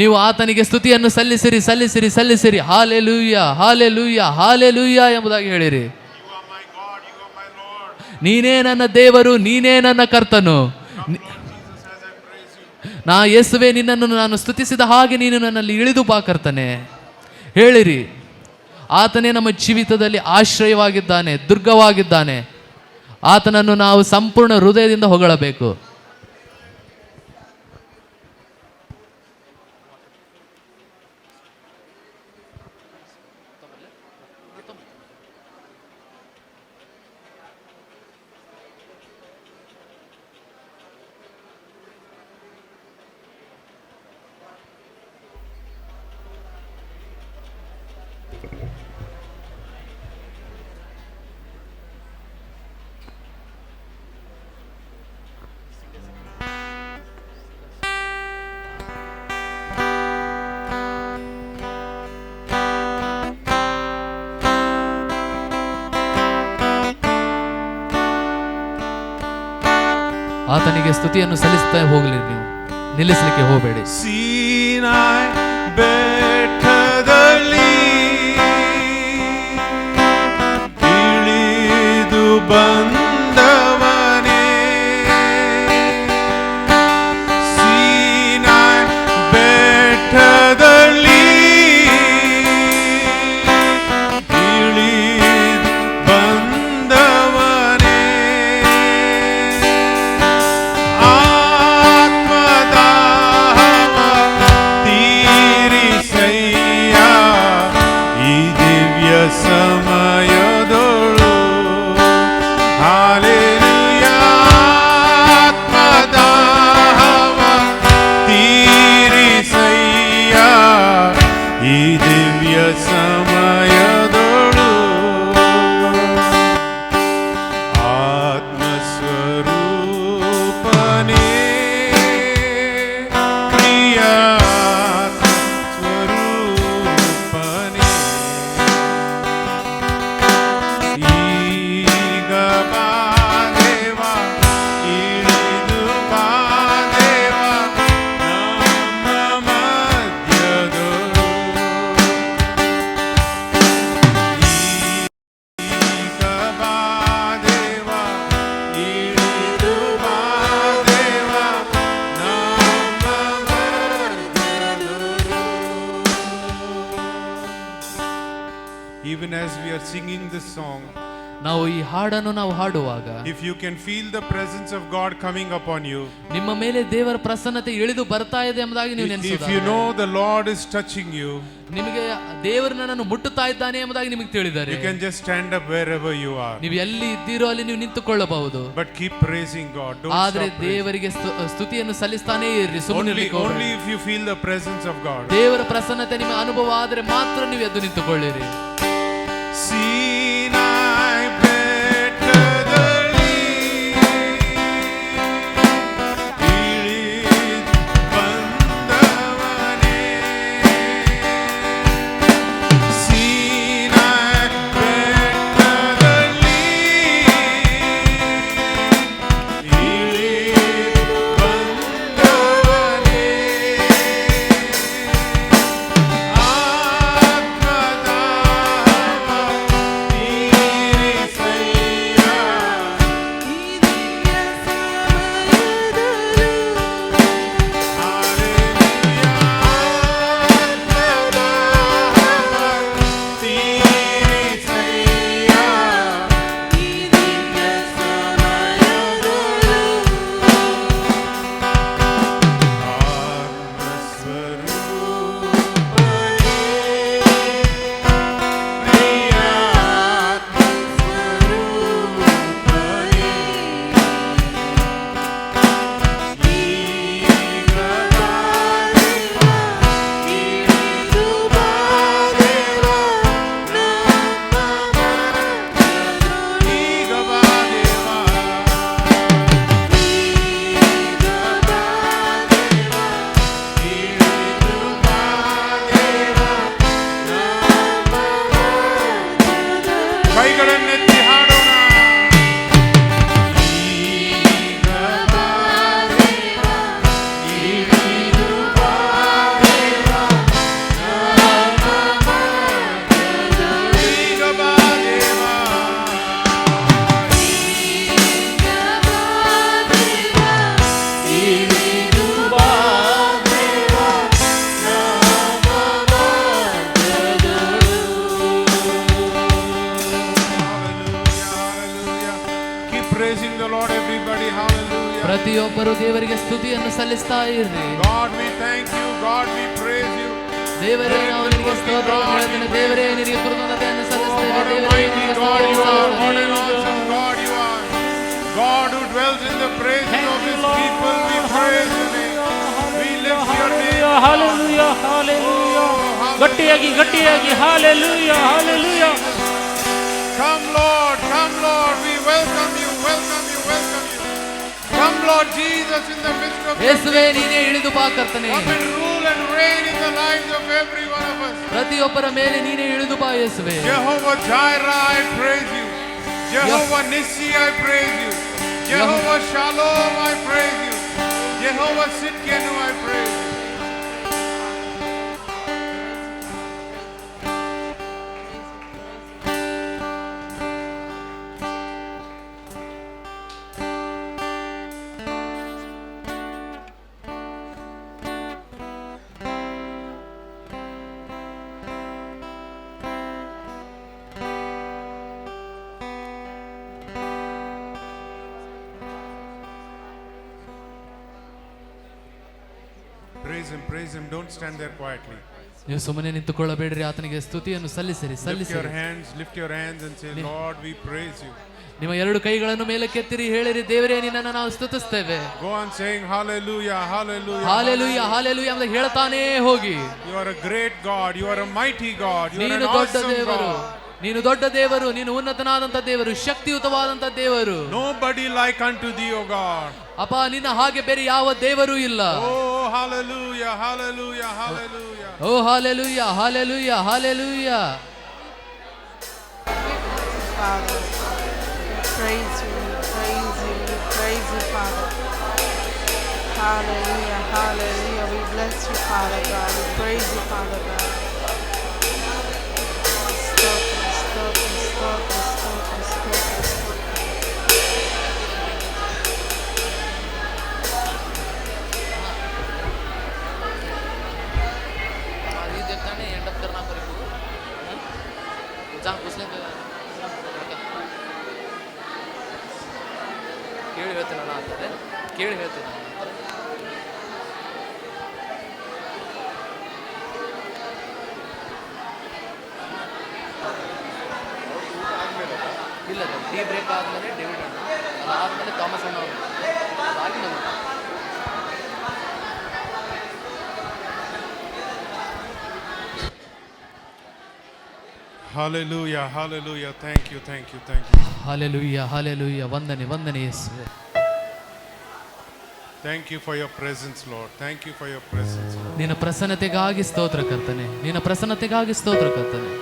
ನೀವು ಆತನಿಗೆ ಸ್ತುತಿಯನ್ನು ಸಲ್ಲಿಸಿರಿ ಸಲ್ಲಿಸಿರಿ ಸಲ್ಲಿಸಿರಿ. ಹಾಲೆಲೂಯ ಹಾಲೆಲೂಯ ಹಾಲೆಲೂಯ ಎಂಬುದಾಗಿ ಹೇಳಿರಿ. You are my God, you are my Lord. ನೀನೇ ನನ್ನ ದೇವರು, ನೀನೇ ನನ್ನ ಕರ್ತನು. ನಾ ಯೇಸುವೆ, ನಿನ್ನನ್ನು ನಾನು ಸ್ತುತಿಸಿದ ಹಾಗೆ ನೀನು ನನ್ನಲ್ಲಿ ಇಳಿದು ಬಾ ಕರ್ತನೆ. ಹೇಳಿರಿ, ಆತನೇ ನಮ್ಮ ಜೀವಿತದಲ್ಲಿ ಆಶ್ರಯವಾಗಿದ್ದಾನೆ, ದುರ್ಗವಾಗಿದ್ದಾನೆ. ಆತನನ್ನು ನಾವು ಸಂಪೂರ್ಣ ಹೃದಯದಿಂದ ಹೊಗಳಬೇಕು. ಆತನಿಗೆ ಸ್ತುತಿಯನ್ನು ಸಲ್ಲಿಸ್ತಾ ಹೋಗಲಿ, ನೀವು ನಿಲ್ಲಿಸಲಿಕ್ಕೆ ಹೋಗಬೇಡಿ. ಸೀನಾಯ್ ಬೆಟ್ಟದಲ್ಲಿ ಇಳಿದು ಬಂದವನೇ, ಸೀನಾಯ್ ಬೆಟ್ಟದಲ್ಲಿ ಇಳಿದು ಬಂದವನೇ, ಸಮಯದೊಳು ಹಾಲೆಲೂಯಾ, ಆತ್ಮದಾಹವ ತೀರಿಸಯ್ಯ ಈ ದಿವ್ಯ ಸಮಯದೊಳು, ಆತ್ಮಸ್ವರೂಪನೇ ಪ್ರಿಯ ಸ್ವರೂಪನೇ, ಈಗ ಬಾ ದೇವ, ಇಳಿದು ಬಾ ದೇವ ನಮ್ಮ ಮಧ್ಯದೊಳು, ಈಗ ಬಾ ದೇವ, ಇಳಿದು ಬಾ ದೇವ ನಮ್ಮ ಮಧ್ಯದೊಳು. Even as we are singing this song, ನಾವು ಈ ಹಾಡನ್ನು ನಾವು ಹಾಡುವಾಗ if you can feel the presence of God coming upon you, ನಿಮ್ಮ ಮೇಲೆ ದೇವರ ಪ್ರಸನ್ನತೆ ಇಳಿದು ಬರ್ತಾ ಇದೆ ಎಂಬುದಾಗಿ ನೀವು if you ನೆನೆಸುತ್ತಾರೆ, know the Lord is touching you, ನಿಮಗೆ ದೇವರು ನನ್ನನ್ನು ಮುಟ್ಟುತ್ತಾ ಇದ್ದಾನೆ ಎಂಬುದಾಗಿ ನಿಮಗೆ ತಿಳಿದರೆ you can just stand up wherever you are. ನೀವು ಎಲ್ಲಿ ಇದ್ದೀರೋ ಅಲ್ಲಿ ನೀವು ನಿಂತುಕೊಳ್ಳಬಹುದು. But keep praising God. Don't ಆದ್ರೆ stop praising. ದೇವರಿಗೆ ಸ್ತುತಿಯನ್ನು ಸಲ್ಲಿಸ್ತಾನೇ ಇರ್ರಿ, ಸುಮ್ಮನೆ Only if you feel the presence of God. ದೇವರ ಪ್ರಸನ್ನತೆ ನಿಮ್ಮ ಅನುಭವ ಆದರೆ ಮಾತ್ರ ನೀವು ಎದ್ದು ನಿಂತುಕೊಳ್ಳಿರಿ. Sinai ಬೆಟ್ಟದಲ್ಲಿ ಇಳಿದು ಬಂದವನೇ, Sinai ಬೆಟ್ಟದಲ್ಲಿ ಇಳಿದು ಬಂದವನೇ, ಕೈಗಳನ್ನೆತ್ತಿ ಹಾಡೋಣ. ಈಗ ಬಾ ದೇವಾ, hallelujah. Keep praising the Lord, everybody. Hallelujah. ಪ್ರತಿಯೊಬ್ಬರು ದೇವರಿಗೆ ಸ್ತುತಿಯನ್ನು ಸಲ್ಲಿಸ್ತಾ ಇರ್ರಿ. God, we thank you. God, we praise you. ದೇವರೇ, ನಾವು ನಿನಗೆ ಸ್ತೋತ್ರವನ್ನು ಹೇಳ್ತೇನೆ. ದೇವರೇ, ನಿನಗೆ ಕೃತಜ್ಞತೆಯನ್ನು ಸಲ್ಲಿಸ್ತೇವೆ. What a ದೇವರೇ, mighty ನಿನಗೆ God you are. What ಸ್ತೋತ್ರವನ್ನು an awesome God you are. God who dwells in the praises of his people. We praise your name. We lift your name. Hallelujah, hallelujah. ಗಟ್ಟಿಯಾಗಿ ಗಟ್ಟಿಯಾಗಿ hallelujah, hallelujah. Come Lord, come Lord. We welcome you, welcome you, welcome you. Come Lord Jesus in the midst of ಯೇಸುವೇ, ನೀನೇ ಇಳಿದು ಬಾ ಕರ್ತನೇ. Come and rule and reign in the lives of every one of us. ಪ್ರತಿಯೊಬ್ಬರ ಮೇಲೆ ನೀನೇ ಇಳಿದು ಬಾ ಯೇಸುವೇ. Jehovah Jireh, I praise you. Jehovah Nissi, I praise you. Jehovah Shalom, I praise you. Jehovah Sidkenu, I praise you. Praise him. Don't stand there quietly. ನೀವು ಸುಮ್ಮನೆ ನಿಂತುಕೊಳ್ಳಬೇಡ್ರಿ, ಆತನಿಗೆ ಸ್ತುತಿಯನ್ನು ಸಲ್ಲಿಸಿರಿ, Lift ಸಲ್ಲಿಸಿರಿ. your hands and say, Lord, we praise you. ನಿಮ್ಮ ಎರಡು ಕೈಗಳನ್ನು ಮೇಲಕ್ಕೆತ್ತಿರಿ, ಹೇಳಿರಿ, ದೇವರೇ, ನಿನ್ನನ್ನು ನಾವು ಸ್ತುತಿಸ್ತೇವೆ. Go on saying hallelujah, hallelujah. Hallelujah, hallelujah ಅಂತ ಹೇಳ್ತಾನೇ ಹೋಗಿ. You are a great God. You are a mighty God. You are ನೀನು an ದೊಡ್ಡ awesome ದೇವರು, God. ನೀನು ದೊಡ್ಡ ದೇವರು, ನೀನು ಉನ್ನತನಾದಂತ ದೇವರು, ಶಕ್ತಿಯುತವಾದಂತ ದೇವರು. Nobody like unto thee, O God. ಅಪ್ಪ, ನಿನ್ನ ಹಾಗೆ ಬೇರೆ ಯಾವ ದೇವರು ಇಲ್ಲ. Oh, hallelujah, hallelujah, hallelujah. Oh hallelujah, hallelujah, hallelujah. Father, praise you, praise you, Father. Hallelujah, hallelujah. We bless you, Father God. We praise you, Father God. जहाँ घुसने ಇಲ್ಲ ಟೀ ಬ್ರೇಕ್ ಆದಮೇಲೆ ಡೇವಿಡ್ ಅಣ್ಣ, ಅದಾದಮೇಲೆ ಥಾಮಸ್ ಅಣ್ಣ ಅವರು, ಅದಾಗಿಲ್ಲ ಊಟ. Hallelujah, hallelujah. Thank you, thank you, thank you. Hallelujah hallelujah, ವಂದನೆ ವಂದನೆ ಯೇಸುವೆ. Thank you for your presence, Lord. Thank you for your presence. ನಿನ್ನ ಪ್ರಸನ್ನತೆಗಾಗಿ ಸ್ತೋತ್ರ ಕರ್ತನೆ, ನಿನ್ನ ಪ್ರಸನ್ನತೆಗಾಗಿ ಸ್ತೋತ್ರ ಕರ್ತನೆ.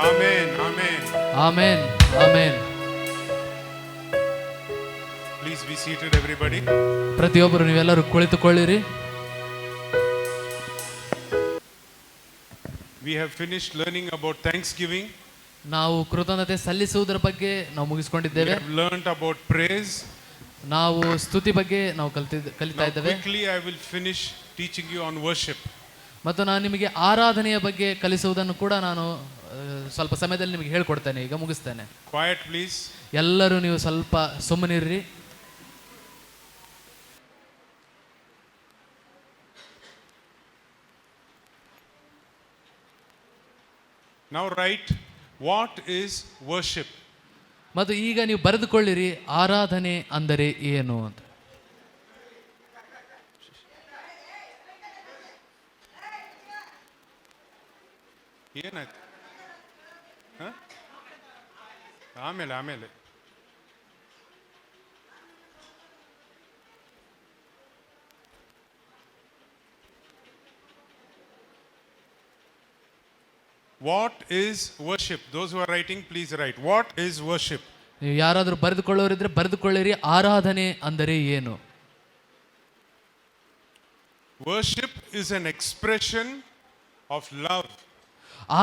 Amen, amen. Amen amen. Please be seated, everybody. ಪ್ರತಿಯೊಬ್ಬರು ನೀವೆಲ್ಲರೂ ಕುಳಿತುಕೊಳ್ಳಿರಿ. We have finished learning about Thanksgiving. ನಾವು ಕೃತಜ್ಞತೆ ಸಲ್ಲಿಸುವುದರ ಬಗ್ಗೆ ನಾವು We ಮುಗಿಸ್ಕೊಂಡಿದ್ದೇವೆ. have learned about praise. ನಾವು ಸ್ತುತಿ ಬಗ್ಗೆ ನಾವು ಕಲಿತಾ Now, ಇದ್ದೇವೆ. quickly, I will finish teaching you on worship. ಮತ್ತು ನಾನು ನಿಮಗೆ ಆರಾಧನೆಯ ಬಗ್ಗೆ ಕಲಿಸುವುದನ್ನು ಕೂಡ ನಾನು ಸ್ವಲ್ಪ ಸಮಯದಲ್ಲಿ ನಿಮಗೆ ಹೇಳ್ಕೊಡ್ತೇನೆ. ಈಗ ಮುಗಿಸ್ತೇನೆ. Quiet, please. ಎಲ್ಲರೂ ನೀವು ಸ್ವಲ್ಪ ಸುಮ್ಮನಿರ್ರಿ. Now, write, what is worship? ಮತ್ತು ಈಗ ನೀವು ಬರೆದುಕೊಳ್ಳಿರಿ, ಆರಾಧನೆ ಅಂದರೆ ಏನು ಅಂತ. ಏನಾಯ್ತು? ಆಮೇಲೆ ಆಮೇಲೆ What is worship? Those who are writing, please write. What is worship? ನೀವು ಯಾರಾದರೂ ಬರೆದುಕೊಳ್ಳೋರಿದ್ರೆ ಬರೆದುಕೊಳ್ಳಿರಿ, ಆರಾಧನೆ ಅಂದರೆ ಏನು. Worship is an expression of love.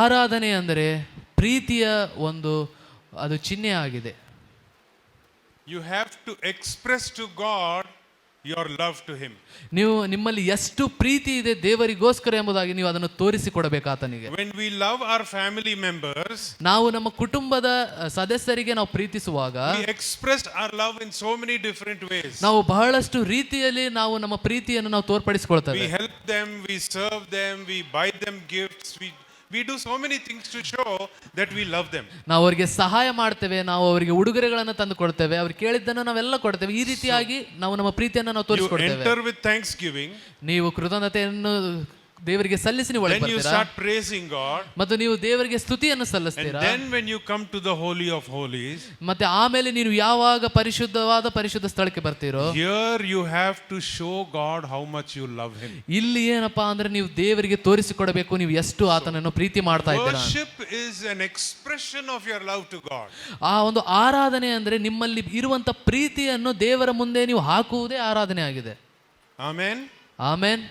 ಆರಾಧನೆ ಅಂದರೆ ಪ್ರೀತಿಯ ಒಂದು ಅದು ಚಿಹ್ನೆ ಆಗಿದೆ. You have to express to God your love to him. ನೀವು ನಿಮ್ಮಲ್ಲಿ ಎಷ್ಟು ಪ್ರೀತಿ ಇದೆ ದೇವರಿಗೋಸ್ಕರ ಎಂಬುದಾಗಿ ನೀವು ಅದನ್ನು ತೋರಿಸಿಕೊಡಬೇಕು ಆತನಿಗೆ. When we love our family members, ನಾವು ನಮ್ಮ ಕುಟುಂಬದ ಸದಸ್ಯರಿಗೆ ನಾವು ಪ್ರೀತಿಸುವಾಗ we express our love in so many different ways. ನಾವು ಬಹಳಷ್ಟು ರೀತಿಯಲ್ಲಿ ನಾವು ನಮ್ಮ ಪ್ರೀತಿಯನ್ನು ನಾವು ತೋರ್ಪಡಿಸಿಕೊಳ್ತೇವೆ. We help them, we serve them, we buy them gifts, we do so many things to show that we love them. ನಾವು ಅವರಿಗೆ ಸಹಾಯ ಮಾಡ್ತೇವೆ, ನಾವು ಅವರಿಗೆ ಉಡುಗೊರೆಗಳನ್ನು ತಂದು ಕೊಡ್ತೇವೆ, ಅವ್ರು ಕೇಳಿದ್ದನ್ನು ನಾವೆಲ್ಲ ಕೊಡ್ತೇವೆ. ಈ ರೀತಿಯಾಗಿ ನಾವು ನಮ್ಮ ಪ್ರೀತಿಯನ್ನು ನಾವು You ತೋರಿಸಿಕೊಡ್ತೇವೆ. enter with thanksgiving. ನೀವು ಕೃತಜ್ಞತೆಯನ್ನು ದೇವರಿಗೆ ಸಲ್ಲಿಸಿ ನೀವು ಒಳಗೆ Then you ಬರ್ತೀರಾ start praising God. ಮತ್ತು ನೀವು ದೇವರಿಗೆ ಸ್ತುತಿಯನ್ನು And ಸಲ್ಲಿಸ್ತೀರಾ. then when you come to the Holy of Holies, ಮತ್ತೆ ಆಮೇಲೆ ನೀನು ಯಾವಾಗ ಪರಿಶುದ್ಧ ಸ್ಥಳಕ್ಕೆ ಬರ್ತೀರೋ, here you have to show God how much you love him. ಇಲ್ಲಿ ಏನಪ್ಪಾ ಅಂದ್ರೆ ನೀವು ದೇವರಿಗೆ ತೋರಿಸಿಕೊಡಬೇಕು ನೀವು ಎಷ್ಟು ಆತನನ್ನು ಪ್ರೀತಿ ಮಾಡ್ತಾ ಇದ್ದೀರಾ. Worship is an expression of your love to God. ಆ ಒಂದು ಆರಾಧನೆ ಅಂದ್ರೆ ನಿಮ್ಮಲ್ಲಿ ಇರುವಂತ ಪ್ರೀತಿಯನ್ನು ದೇವರ ಮುಂದೆ ನೀವು ಹಾಕುವುದೇ ಆರಾಧನೆ ಆಗಿದೆ. Amen. Amen.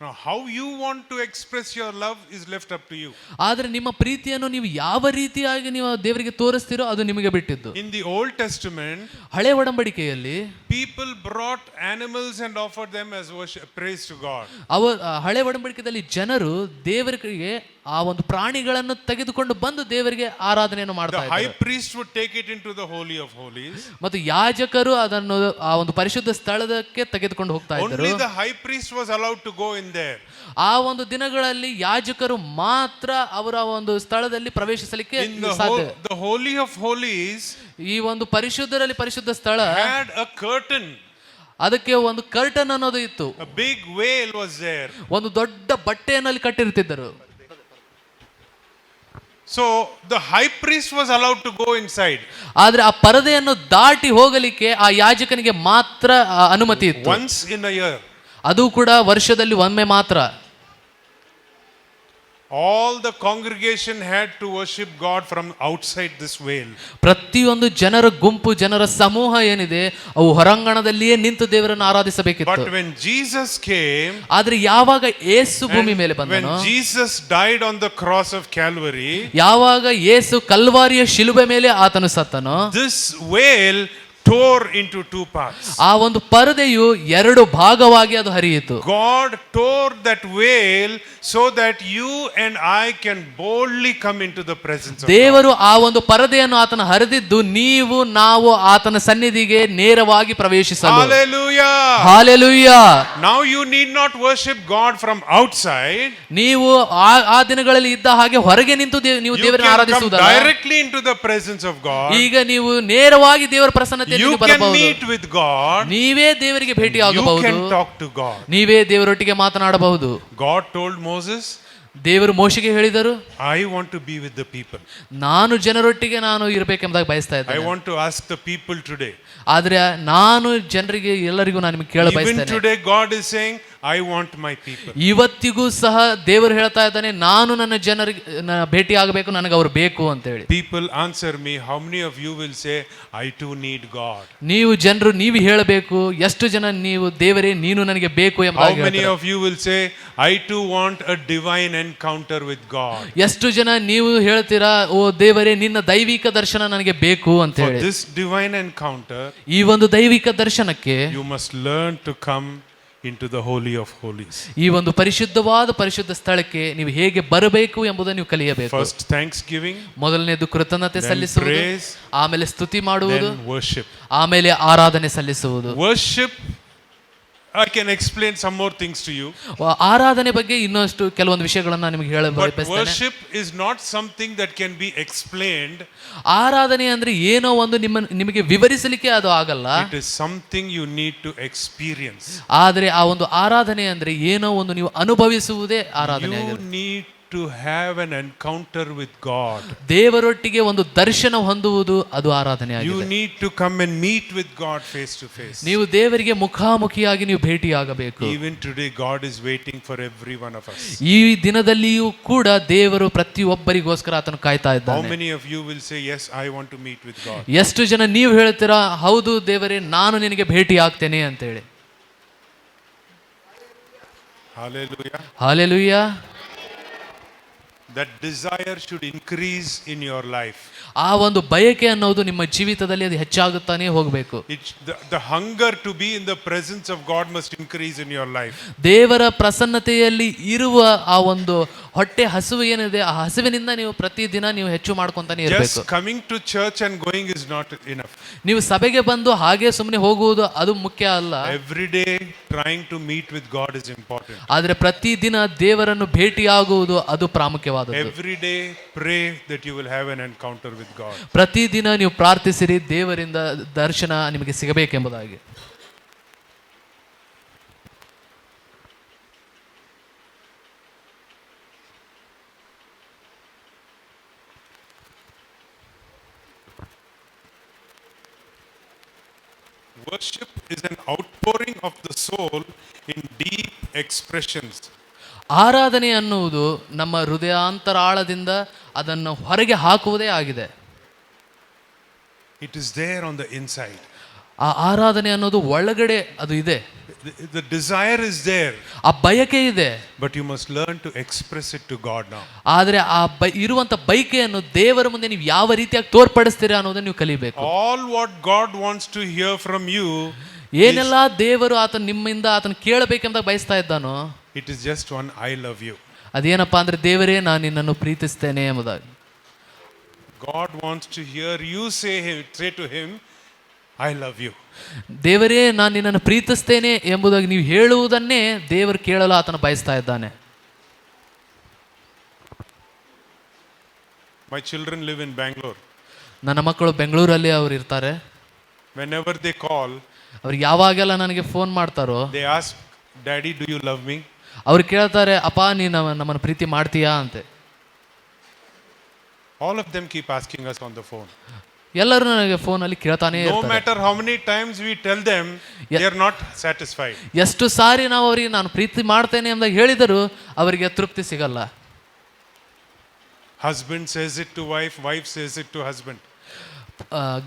Now, how you want to express your love is left up to you. ಆದ್ರೆ ನಿಮ್ಮ ಪ್ರೀತಿಯನ್ನು ನೀವು ಯಾವ ರೀತಿಯಾಗಿ ನೀವು ದೇವರಿಗೆ ತೋರಿಸ್ತೀರೋ ಅದು ನಿಮಗೆ ಬಿಟ್ಟಿದ್ದು. In the Old Testament, ಹಳೆ ಒಡಂಬಡಿಕೆಯಲ್ಲಿ people brought animals and offered them as worship, praise to God. ಹಳೆ ಒಡಂಬಡಿಕೆಯಲ್ಲಿ ಜನರು ದೇವರಿಗೆ ಆ ಒಂದು ಪ್ರಾಣಿಗಳನ್ನು ತೆಗೆದುಕೊಂಡು ಬಂದು ದೇವರಿಗೆ ಆರಾಧನೆಯನ್ನು ಮಾಡ್ತಾ The high ಇದ್ದಾರೆ. priest would take it into the Holy of Holies. ಮತ್ತು ಯಾಜಕರು ಅದನ್ನು ಆ ಒಂದು ಪರಿಶುದ್ಧ ಸ್ಥಳಕ್ಕೆ ತೆಗೆದುಕೊಂಡು ಹೋಗ್ತಾ ಇದ್ದರು. Only the high priest was allowed to go in there. ಆ ಒಂದು ದಿನಗಳಲ್ಲಿ ಯಾಜಕರು ಮಾತ್ರ ಅವರ ಒಂದು ಸ್ಥಳದಲ್ಲಿ ಪ್ರವೇಶಿಸಲಿಕ್ಕೆ In ಸಾಧ್ಯ. the Holy of Holies ಈ ಒಂದು ಪರಿಶುದ್ಧರಲ್ಲಿ ಪರಿಶುದ್ಧ ಸ್ಥಳ had a curtain. ಅದಕ್ಕೆ ಒಂದು ಕರ್ಟನ್ ಅನ್ನೋದು ಇತ್ತು. A big veil was there. ಒಂದು ದೊಡ್ಡ ಬಟ್ಟೆಯಲ್ಲಿ ಕಟ್ಟಿರ್ತಿದ್ದರು. So the high priest was allowed to go inside. ಆದ್ರೆ ಆ ಪರದೆಯನ್ನು ದಾಟಿ ಹೋಗಲಿಕ್ಕೆ ಆ ಯಾಜಕನಿಗೆ ಮಾತ್ರ ಅನುಮತಿ ಇತ್ತು. Once in a year. ಅದು ಕೂಡ ವರ್ಷದಲ್ಲಿ ಒಮ್ಮೆ ಮಾತ್ರ. all the congregation had to worship God from outside this veil. ಪ್ರತಿಯೊಂದು ಜನರ ಗುಂಪು, ಜನರ ಸಮೂಹ ಏನಿದೆ ಅವು ಹೊರಾಂಗಣದಲ್ಲಿಯೇ ನಿಂತು ದೇವರನ್ನು ಆರಾಧಿಸಬೇಕಿತ್ತು. But when Jesus came, ಆದ್ರೆ ಯಾವಾಗ ಯೇಸು ಭೂಮಿ ಮೇಲೆ when ಬಂದನು, Jesus died on the cross of Calvary, ಯಾವಾಗ ಯೇಸು ಕಲ್ವಾರಿಯ ಶಿಲುಬೆ ಮೇಲೆ ಆತನು ಸತ್ತನು, this veil tore into two parts. ಆ ಒಂದು ಪರದೆಯು ಎರಡು ಭಾಗವಾಗಿ ಅದು ಹರಿಯಿತು. God tore that veil so that you and I can boldly come into the presence of God. ದೇವರು ಆ ಒಂದು ಪರದೆಯನ್ನು ಆತನ ಹರಿದಿದ್ದು ನೀವು ನಾವು ಆತನ ಸನ್ನಿಧಿಗೆ ನೇರವಾಗಿ ಪ್ರವೇಶಿಸಲು. Hallelujah. Hallelujah. Now you need not worship God from outside. ನೀವು ಆ ದಿನಗಳಲ್ಲಿ ಇದ್ದ ಹಾಗೆ ಹೊರಗೆ ನಿಂತು ನೀವು You ದೇವರನ್ನು can come ಆರಾಧಿಸುವುದಲ್ಲ. directly into the presence of God. ಈಗ ನೀವು ನೇರವಾಗಿ ದೇವರ ಪ್ರಸನ್ನತೆಗೆ You can ಬರಬಹುದು. meet with God. ನೀವೇ ದೇವರಿಗೆ You ಭೇಟಿಯಾಗಬಹುದು. can talk to God. ನೀವೇ ದೇವರೊಟ್ಟಿಗೆ ಮಾತನಾಡಬಹುದು. God told Moses, ದೇವರು ಮೋಶೆಗೆ ಹೇಳಿದರು, I want to be with the people. ನಾನು ಜನರೊಟ್ಟಿಗೆ ನಾನು ಇರಬೇಕೆಂಬುದಾಗಿ ಬಯಸ್ತಾ I ಇದ್ದೇನೆ. want to ask the people today. ಆದ್ರೆ ನಾನು ಜನರಿಗೆ ಎಲ್ಲರಿಗೂ ನಾನು ನಿಮಗೆ ಕೇಳ Even ಬಯಸ್ತೇನೆ. today God is saying, I want my people. ಇವತ್ತಿಗೂ ಸಹ ದೇವರು ಹೇಳ್ತಾ ಇದ್ದಾನೆ, ನಾನು ನನ್ನ ಜನರಿಗೆ ಭೇಟಿ ಆಗಬೇಕು, ನನಗೆ ಅವರು ಬೇಕು ಅಂತ ಹೇಳಿ. People answer me, how many of you will say, I too need God? ನೀವು ಹೇಳಬೇಕು, ಎಷ್ಟು ಜನ ನೀವು ದೇವರೇ ನೀನು ನನಗೆ ಬೇಕು How ಎಂಬುದಾಗಿ many ಹೇಳ್ತಾರೆ. of you will say, I too want a divine encounter with God? ಎಷ್ಟು ಜನ ನೀವು ಹೇಳ್ತೀರಾ, ಓ ದೇವರೇ ನಿನ್ನ ದೈವಿಕ ದರ್ಶನ ನನಗೆ ಬೇಕು ಅಂತ For ಹೇಳಿ. this divine encounter, ಈ ಒಂದು ದೈವಿಕ ದರ್ಶನಕ್ಕೆ you must learn to come into the holy of holies. ಈ ಒಂದು ಪರಿಶುದ್ಧ ಸ್ಥಳಕ್ಕೆ ನೀವು ಹೇಗೆ ಬರಬೇಕು ಎಂಬುದನ್ನು ನೀವು ಕಲಿಯಬೇಕು. First thanksgiving, ಮೊದಲನೇದು ಕೃತಜ್ಞತೆ then ಸಲ್ಲಿಸುವುದು, praise, ಆಮೇಲೆ ಸ್ತುತಿ ಮಾಡುವುದು, then worship. ಆಮೇಲೆ ಆರಾಧನೆ ಸಲ್ಲಿಸುವುದು. Worship, I can explain some more things to you. ಆರಾಧನೆ ಬಗ್ಗೆ ಇನ್ನಷ್ಟು ಕೆಲವೊಂದು ವಿಷಯಗಳನ್ನ ನಿಮಗೆ But ಹೇಳಬಯಸ್ತೇನೆ. worship is not something that can be explained. ಆರಾಧನೆ ಅಂದ್ರೆ ಏನೋ ಒಂದು ನಿಮಗೆ ವಿವರಿಸಲಿಕ್ಕೆ ಅದು ಆಗಲ್ಲ. It is something you need to experience. ಆದ್ರೆ ಆ ಒಂದು ಆರಾಧನೆ ಅಂದ್ರೆ ಏನೋ ಒಂದು ನೀವು ಅನುಭವಿಸುವುದೇ ಆರಾಧನೆ You ಆಗಿದೆ. need to have an encounter with God. ದೇವರೊಟ್ಟಿಗೆ ಒಂದು ದರ್ಶನ ಹೊಂದುವುದು ಅದು ಆರಾಧನೆ You ಆಗಿದೆ. need to come and meet with God face to face. ನೀವು ದೇವರಿಗೆ ಮುಖಾಮುಖಿಯಾಗಿ ನೀವು ಭೇಟಿಯಾಗಬೇಕು. Even today God is waiting for every one of us. ಈ ದಿನದಲ್ಲಿಯೂ ಕೂಡ ದೇವರು ಪ್ರತಿಯೊಬ್ಬರಿಗೋಸ್ಕರ ಆತನು ಕಾಯ್ತಾ How ಇದ್ದಾನೆ. many of you will say, yes, I want to meet with God? ಎಷ್ಟು ಜನ ನೀವು ಹೇಳ್ತೀರಾ, ಹೌದು ದೇವರೇ ನಾನು ನಿನಗೆ ಭೇಟಿ ಆಗ್ತೇನೆ ಅಂತ ಹೇಳಿ. Hallelujah. Hallelujah. That desire should increase in your life. ಆ ಒಂದು ಬಯಕೆ ಅನ್ನೋದು ನಿಮ್ಮ ಜೀವಿತದಲ್ಲಿ ಅದು ಹೆಚ್ಚಾಗುತ್ತಾನೆ ಹೋಗಬೇಕು. The hunger to be in the presence of God must increase in your life. ದೇವರ ಪ್ರಸನ್ನತೆಯಲ್ಲಿ ಇರುವ ಆ ಒಂದು ಹೊಟ್ಟೆ ಹಸಿವು ಏನಿದೆ, ಆ ಹಸಿವಿನಿಂದ ನೀವು ಪ್ರತಿದಿನ ನೀವು ಹೆಚ್ಚು ಮಾಡ್ಕೊಂತಾನೆ ಇರಬೇಕು. Just coming to church and going is not enough. ನೀವು ಸಭೆಗೆ ಬಂದು ಹಾಗೆ ಸುಮ್ಮನೆ ಹೋಗುವುದು ಅದು ಮುಖ್ಯ ಅಲ್ಲ. Every day trying to meet with God is important. ಆದ್ರೆ ಪ್ರತಿದಿನ ದೇವರನ್ನು ಭೇಟಿಯಾಗುವುದು ಅದು ಪ್ರಾಮುಖ್ಯವಾದದ್ದು. Every day pray that you will have an encounter with God. ಪ್ರತಿದಿನ ನೀವು ಪ್ರಾರ್ಥಿಸಿರಿ, ದೇವರಿಂದ ದರ್ಶನ ನಿಮಗೆ ಸಿಗಬೇಕೆಂಬುದಾಗಿ. Worship is an outpouring of the soul in deep expressions. ಆರಾಧನೆ ಅನ್ನುವುದು ನಮ್ಮ ಹೃದಯಾಂತರಾಳದಿಂದ ಅದನ್ನು ಹೊರಗೆ ಹಾಕುವುದೇ ಆಗಿದೆ. It is there on the inside. ಆ ಆರಾಧನೆ ಅನ್ನೋದು ಒಳಗಡೆ ಅದು ಇದೆ. The desire is there. ಆ ಬಯಕೆ ಇದೆ. But you must learn to express it to God now. ಆದ್ರೆ ಆ ಇರುವಂತ ಬಯಕೆಯನ್ನು ದೇವರ ಮುಂದೆ ನೀವು ಯಾವ ರೀತಿಯಾಗಿ ತೋರ್ಪಡಿಸ್ತೀರಾ ಅನ್ನೋದನ್ನ ನೀವು ಕಲಿಬೇಕು. All what God wants to hear from you, ಏನೆಲ್ಲ ದೇವರು ನಿಮ್ಮಿಂದ ಕೇಳಬೇಕೆಂಬ ಬಯಸ್ತಾ ಇದ್ದಾನೋ, it is just one I love you. ಅದೇನಪ್ಪಾ ಅಂದ್ರೆ ದೇವರೇ ನಾನು ನಿನ್ನನ್ನು ಪ್ರೀತಿಸ್ತೇನೆ ಎಂಬುದಾಗಿ. God wants to hear you say to him, I love you. ದೇವರೇ ನಾನು ನಿನ್ನನ್ನು ಪ್ರೀತಿಸ್ತೇನೆ ಎಂಬುದಾಗಿ ನೀವು ಹೇಳುವುದನ್ನೇ ದೇವರು ಕೇಳಲು ಆತನು ಬಯಸ್ತಾ ಇದ್ದಾನೆ. My children live in Bangalore. ನನ್ನ ಮಕ್ಕಳು ಬೆಂಗಳೂರಲ್ಲಿ ಅವರು ಇರ್ತಾರೆ. Whenever they call, ಅವ್ರು ಯಾವಾಗೆಲ್ಲ ನನಗೆ ಫೋನ್ ಮಾಡ್ತಾರೋ, they ask, Daddy, do you love me? ಅವ್ರು ಕೇಳ್ತಾರೆ, ಅಪ್ಪ ನೀನು ನಮ್ಮನ್ನು ಪ್ರೀತಿ ಮಾಡ್ತೀಯಾ ಅಂತೆ. All of them keep asking us on the phone. ಎಲ್ಲರೂ ನನಗೆ ಫೋನಲ್ಲಿ ಕೇಳ್ತಾನೆ No ಇರ್ತಾರೆ. matter how many times we tell them, they are not satisfied. ಎಷ್ಟು ಸಾರಿ ನಾವು ಅವರಿಗೆ ನಾನು ಪ್ರೀತಿ ಮಾಡ್ತೇನೆ ಎಂದಾಗ ಹೇಳಿದರೂ ಅವರಿಗೆ ತೃಪ್ತಿ ಸಿಗಲ್ಲ. Husband says it to wife, wife says it to husband.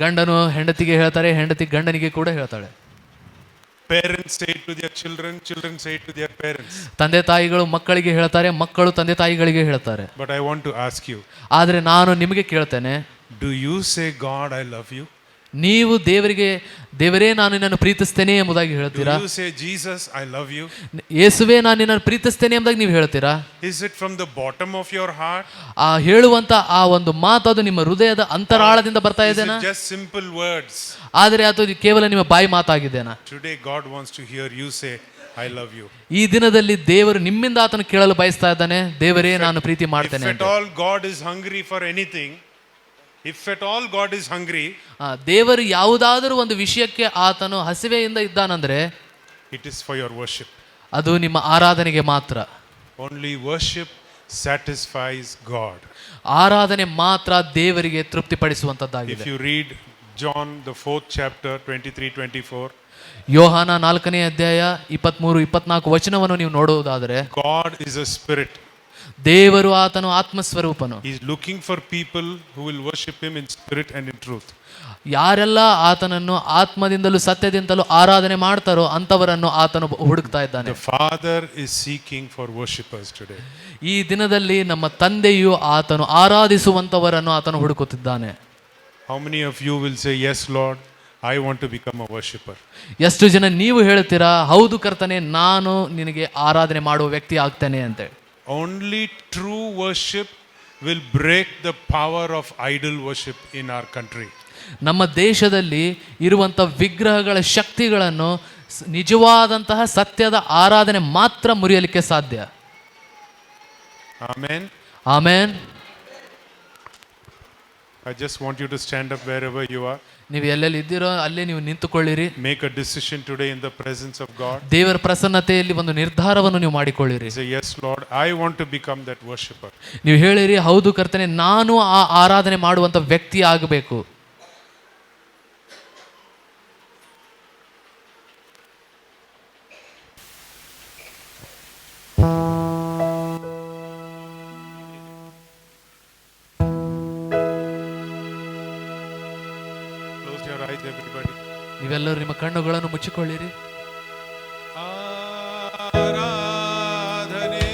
ಗಂಡನು ಹೆಂಡತಿಗೆ ಹೇಳ್ತಾರೆ, ಹೆಂಡತಿ ಗಂಡನಿಗೆ ಕೂಡ ಹೇಳ್ತಾಳೆ. Parents say it to their children, children say it to their parents. ತಂದೆ ತಾಯಿಗಳು ಮಕ್ಕಳಿಗೆ ಹೇಳ್ತಾರೆ, ಮಕ್ಕಳು ತಂದೆ ತಾಯಿಗಳಿಗೆ ಹೇಳ್ತಾರೆ. But I want to ask you, ಆದರೆ ನಾನು ನಿಮಗೆ ಕೇಳ್ತೇನೆ, do you say, God, I love you? ನೀವು ದೇವರಿಗೆ, ದೇವರೇ ನಾನು ನಿನ್ನನ್ನು ಪ್ರೀತಿಸ್ತೇನೆ ಎಂಬುದಾಗಿ ಹೇಳ್ತೀರಾ? Do you say, Jesus, I love you? ಯೇಸುವೇ ನಾನು ನಿನ್ನನ್ನು ಪ್ರೀತಿಸ್ತೇನೆ ಎಂಬುದಾಗಿ ನೀವು ಹೇಳ್ತೀರಾ? Is it from the bottom of your heart? ಆ ಹೇಳುವಂತ ಆ ಒಂದು ಮಾತು ಅದು ನಿಮ್ಮ ಹೃದಯದ ಅಂತರಾಳದಿಂದ ಬರ್ತಾ Is ಇದೆನಾ? it just simple words? ಆದರೆ ಅದು ಕೇವಲ ನಿಮ್ಮ ಬಾಯಿ ಮಾತಾಗಿದೆನಾ? Today God wants to hear you say, I love you. ಈ ದಿನದಲ್ಲಿ ದೇವರು ನಿಮ್ಮಿಂದ ಆತನು ಕೇಳಲು ಬಯಸ್ತಾ ಇದ್ದಾನೆ, ದೇವರೇ ನಾನು ಪ್ರೀತಿ If ಮಾಡ್ತೇನೆ at ಅಂತ. all God is hungry for anything, if at all God is hungry, ದೇವರು ಯಾವುದಾದರೂ ಒಂದು ವಿಷಯಕ್ಕೆ ಆತನು ಹಸಿವೆಯಿಂದ ಇದ್ದಾನಂದ್ರೆ it is for your worship. ಅದು ನಿಮ್ಮ ಆರಾಧನೆಗೆ ಮಾತ್ರ. Only worship satisfies God. ಆರಾಧನೆ ಮಾತ್ರ ದೇವರಿಗೆ ತೃಪ್ತಿಪಡಿಸುವಂತದ್ದಾಗಿದೆ. If you read John the 4th chapter 23-24, ಯೋಹಾನ 4ನೇ ಅಧ್ಯಾಯ 23-24 ವಚನವನ್ನು ನೀವು ನೋಡುವುದಾದರೆ, God is a spirit. ದೇವರು ಆತನು ಆತ್ಮಸ್ವರೂಪನು. He is looking for people who will worship him in spirit and in truth. ಯಾರೆಲ್ಲ ಆತನನ್ನು ಆತ್ಮದಿಂದಲೂ ಸತ್ಯದಿಂದಲೂ ಆರಾಧನೆ ಮಾಡ್ತಾರೋ ಅಂತವರನ್ನು ಆತನು ಹುಡುಕ್ತಾ ಇದ್ದಾನೆ. The Father is seeking for worshippers today. ಈ ದಿನದಲ್ಲಿ ನಮ್ಮ ತಂದೆಯು ಆತನು ಆರಾಧಿಸುವಂತವರನ್ನು ಆತನು ಹುಡುಕುತ್ತಿದ್ದಾನೆ. How many of you will say, yes Lord, I want to become a worshipper? ಎಷ್ಟು ಜನ ನೀವು ಹೇಳ್ತೀರಾ, ಹೌದು ಕರ್ತನೆ, ನಾನು ನಿನಗೆ ಆರಾಧನೆ ಮಾಡುವ ವ್ಯಕ್ತಿ ಆಗ್ತೇನೆ ಅಂತ? Only true worship will break the power of idol worship in our country. ನಮ್ಮ ದೇಶದಲ್ಲಿ ಇರುವಂಥ ವಿಗ್ರಹಗಳ ಶಕ್ತಿಗಳನ್ನು ನಿಜವಾದಂತಹ ಸತ್ಯದ ಆರಾಧನೆ ಮಾತ್ರ ಮುರಿಯಲಿಕ್ಕೆ ಸಾಧ್ಯ. Amen. Amen. I just want you to stand up wherever you are. ನೀವು ಎಲ್ಲೆಲ್ಲಿ ಇದ್ದೀರೋ ಅಲ್ಲೇ ನೀವು ನಿಂತುಕೊಳ್ಳಿರಿ. Make a decision today in the presence of God. ದೇವರ ಪ್ರಸನ್ನತೆಯಲ್ಲಿ ಒಂದು ನಿರ್ಧಾರವನ್ನು ನೀವು ಮಾಡಿಕೊಳ್ಳಿರಿ. Say, yes Lord, I want to become that worshipper. ನೀವು ಹೇಳಿರಿ, ಹೌದು ಕರ್ತನೆ, ನಾನು ಆ ಆರಾಧನೆ ಮಾಡುವಂಥ ವ್ಯಕ್ತಿ ಆಗಬೇಕು. Close your eyes, everybody. ನೀವೆಲ್ಲರೂ ನಿಮ್ಮ ಕಣ್ಣುಗಳನ್ನು ಮುಚ್ಚಿಕೊಳ್ಳಿರಿ. ಆರಾಧನೆ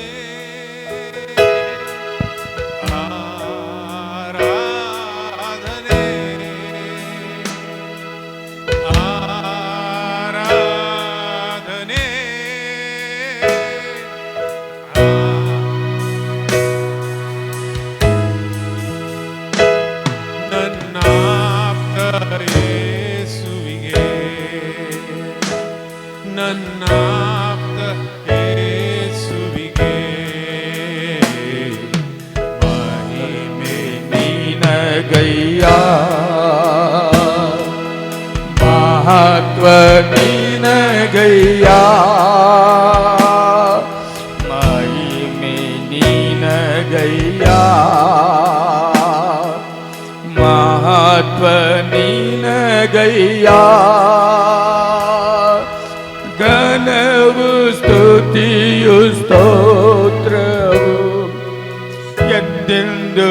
ಆರಾಧನೆ ಆರಾಧನೆ ನನ್ನಾಪ್ತ ಯೇಸುವಿಗೆ ನನ್ನಾಪ್ತ ಯೇಸುವಿಗೆ ಮಹಿಮೆ ನಿನಗಯ್ಯ ಮಹತ್ವ ನಿನಗಯ್ಯ ಮಹಿಮೆ ನಿನಗಯ್ಯ ಮಹತ್ವ ನಿನಗಯ್ಯ ಘನವು ಸ್ತುತಿಯು ಸ್ತೋತ್ರವು ಎಂದೆಂದು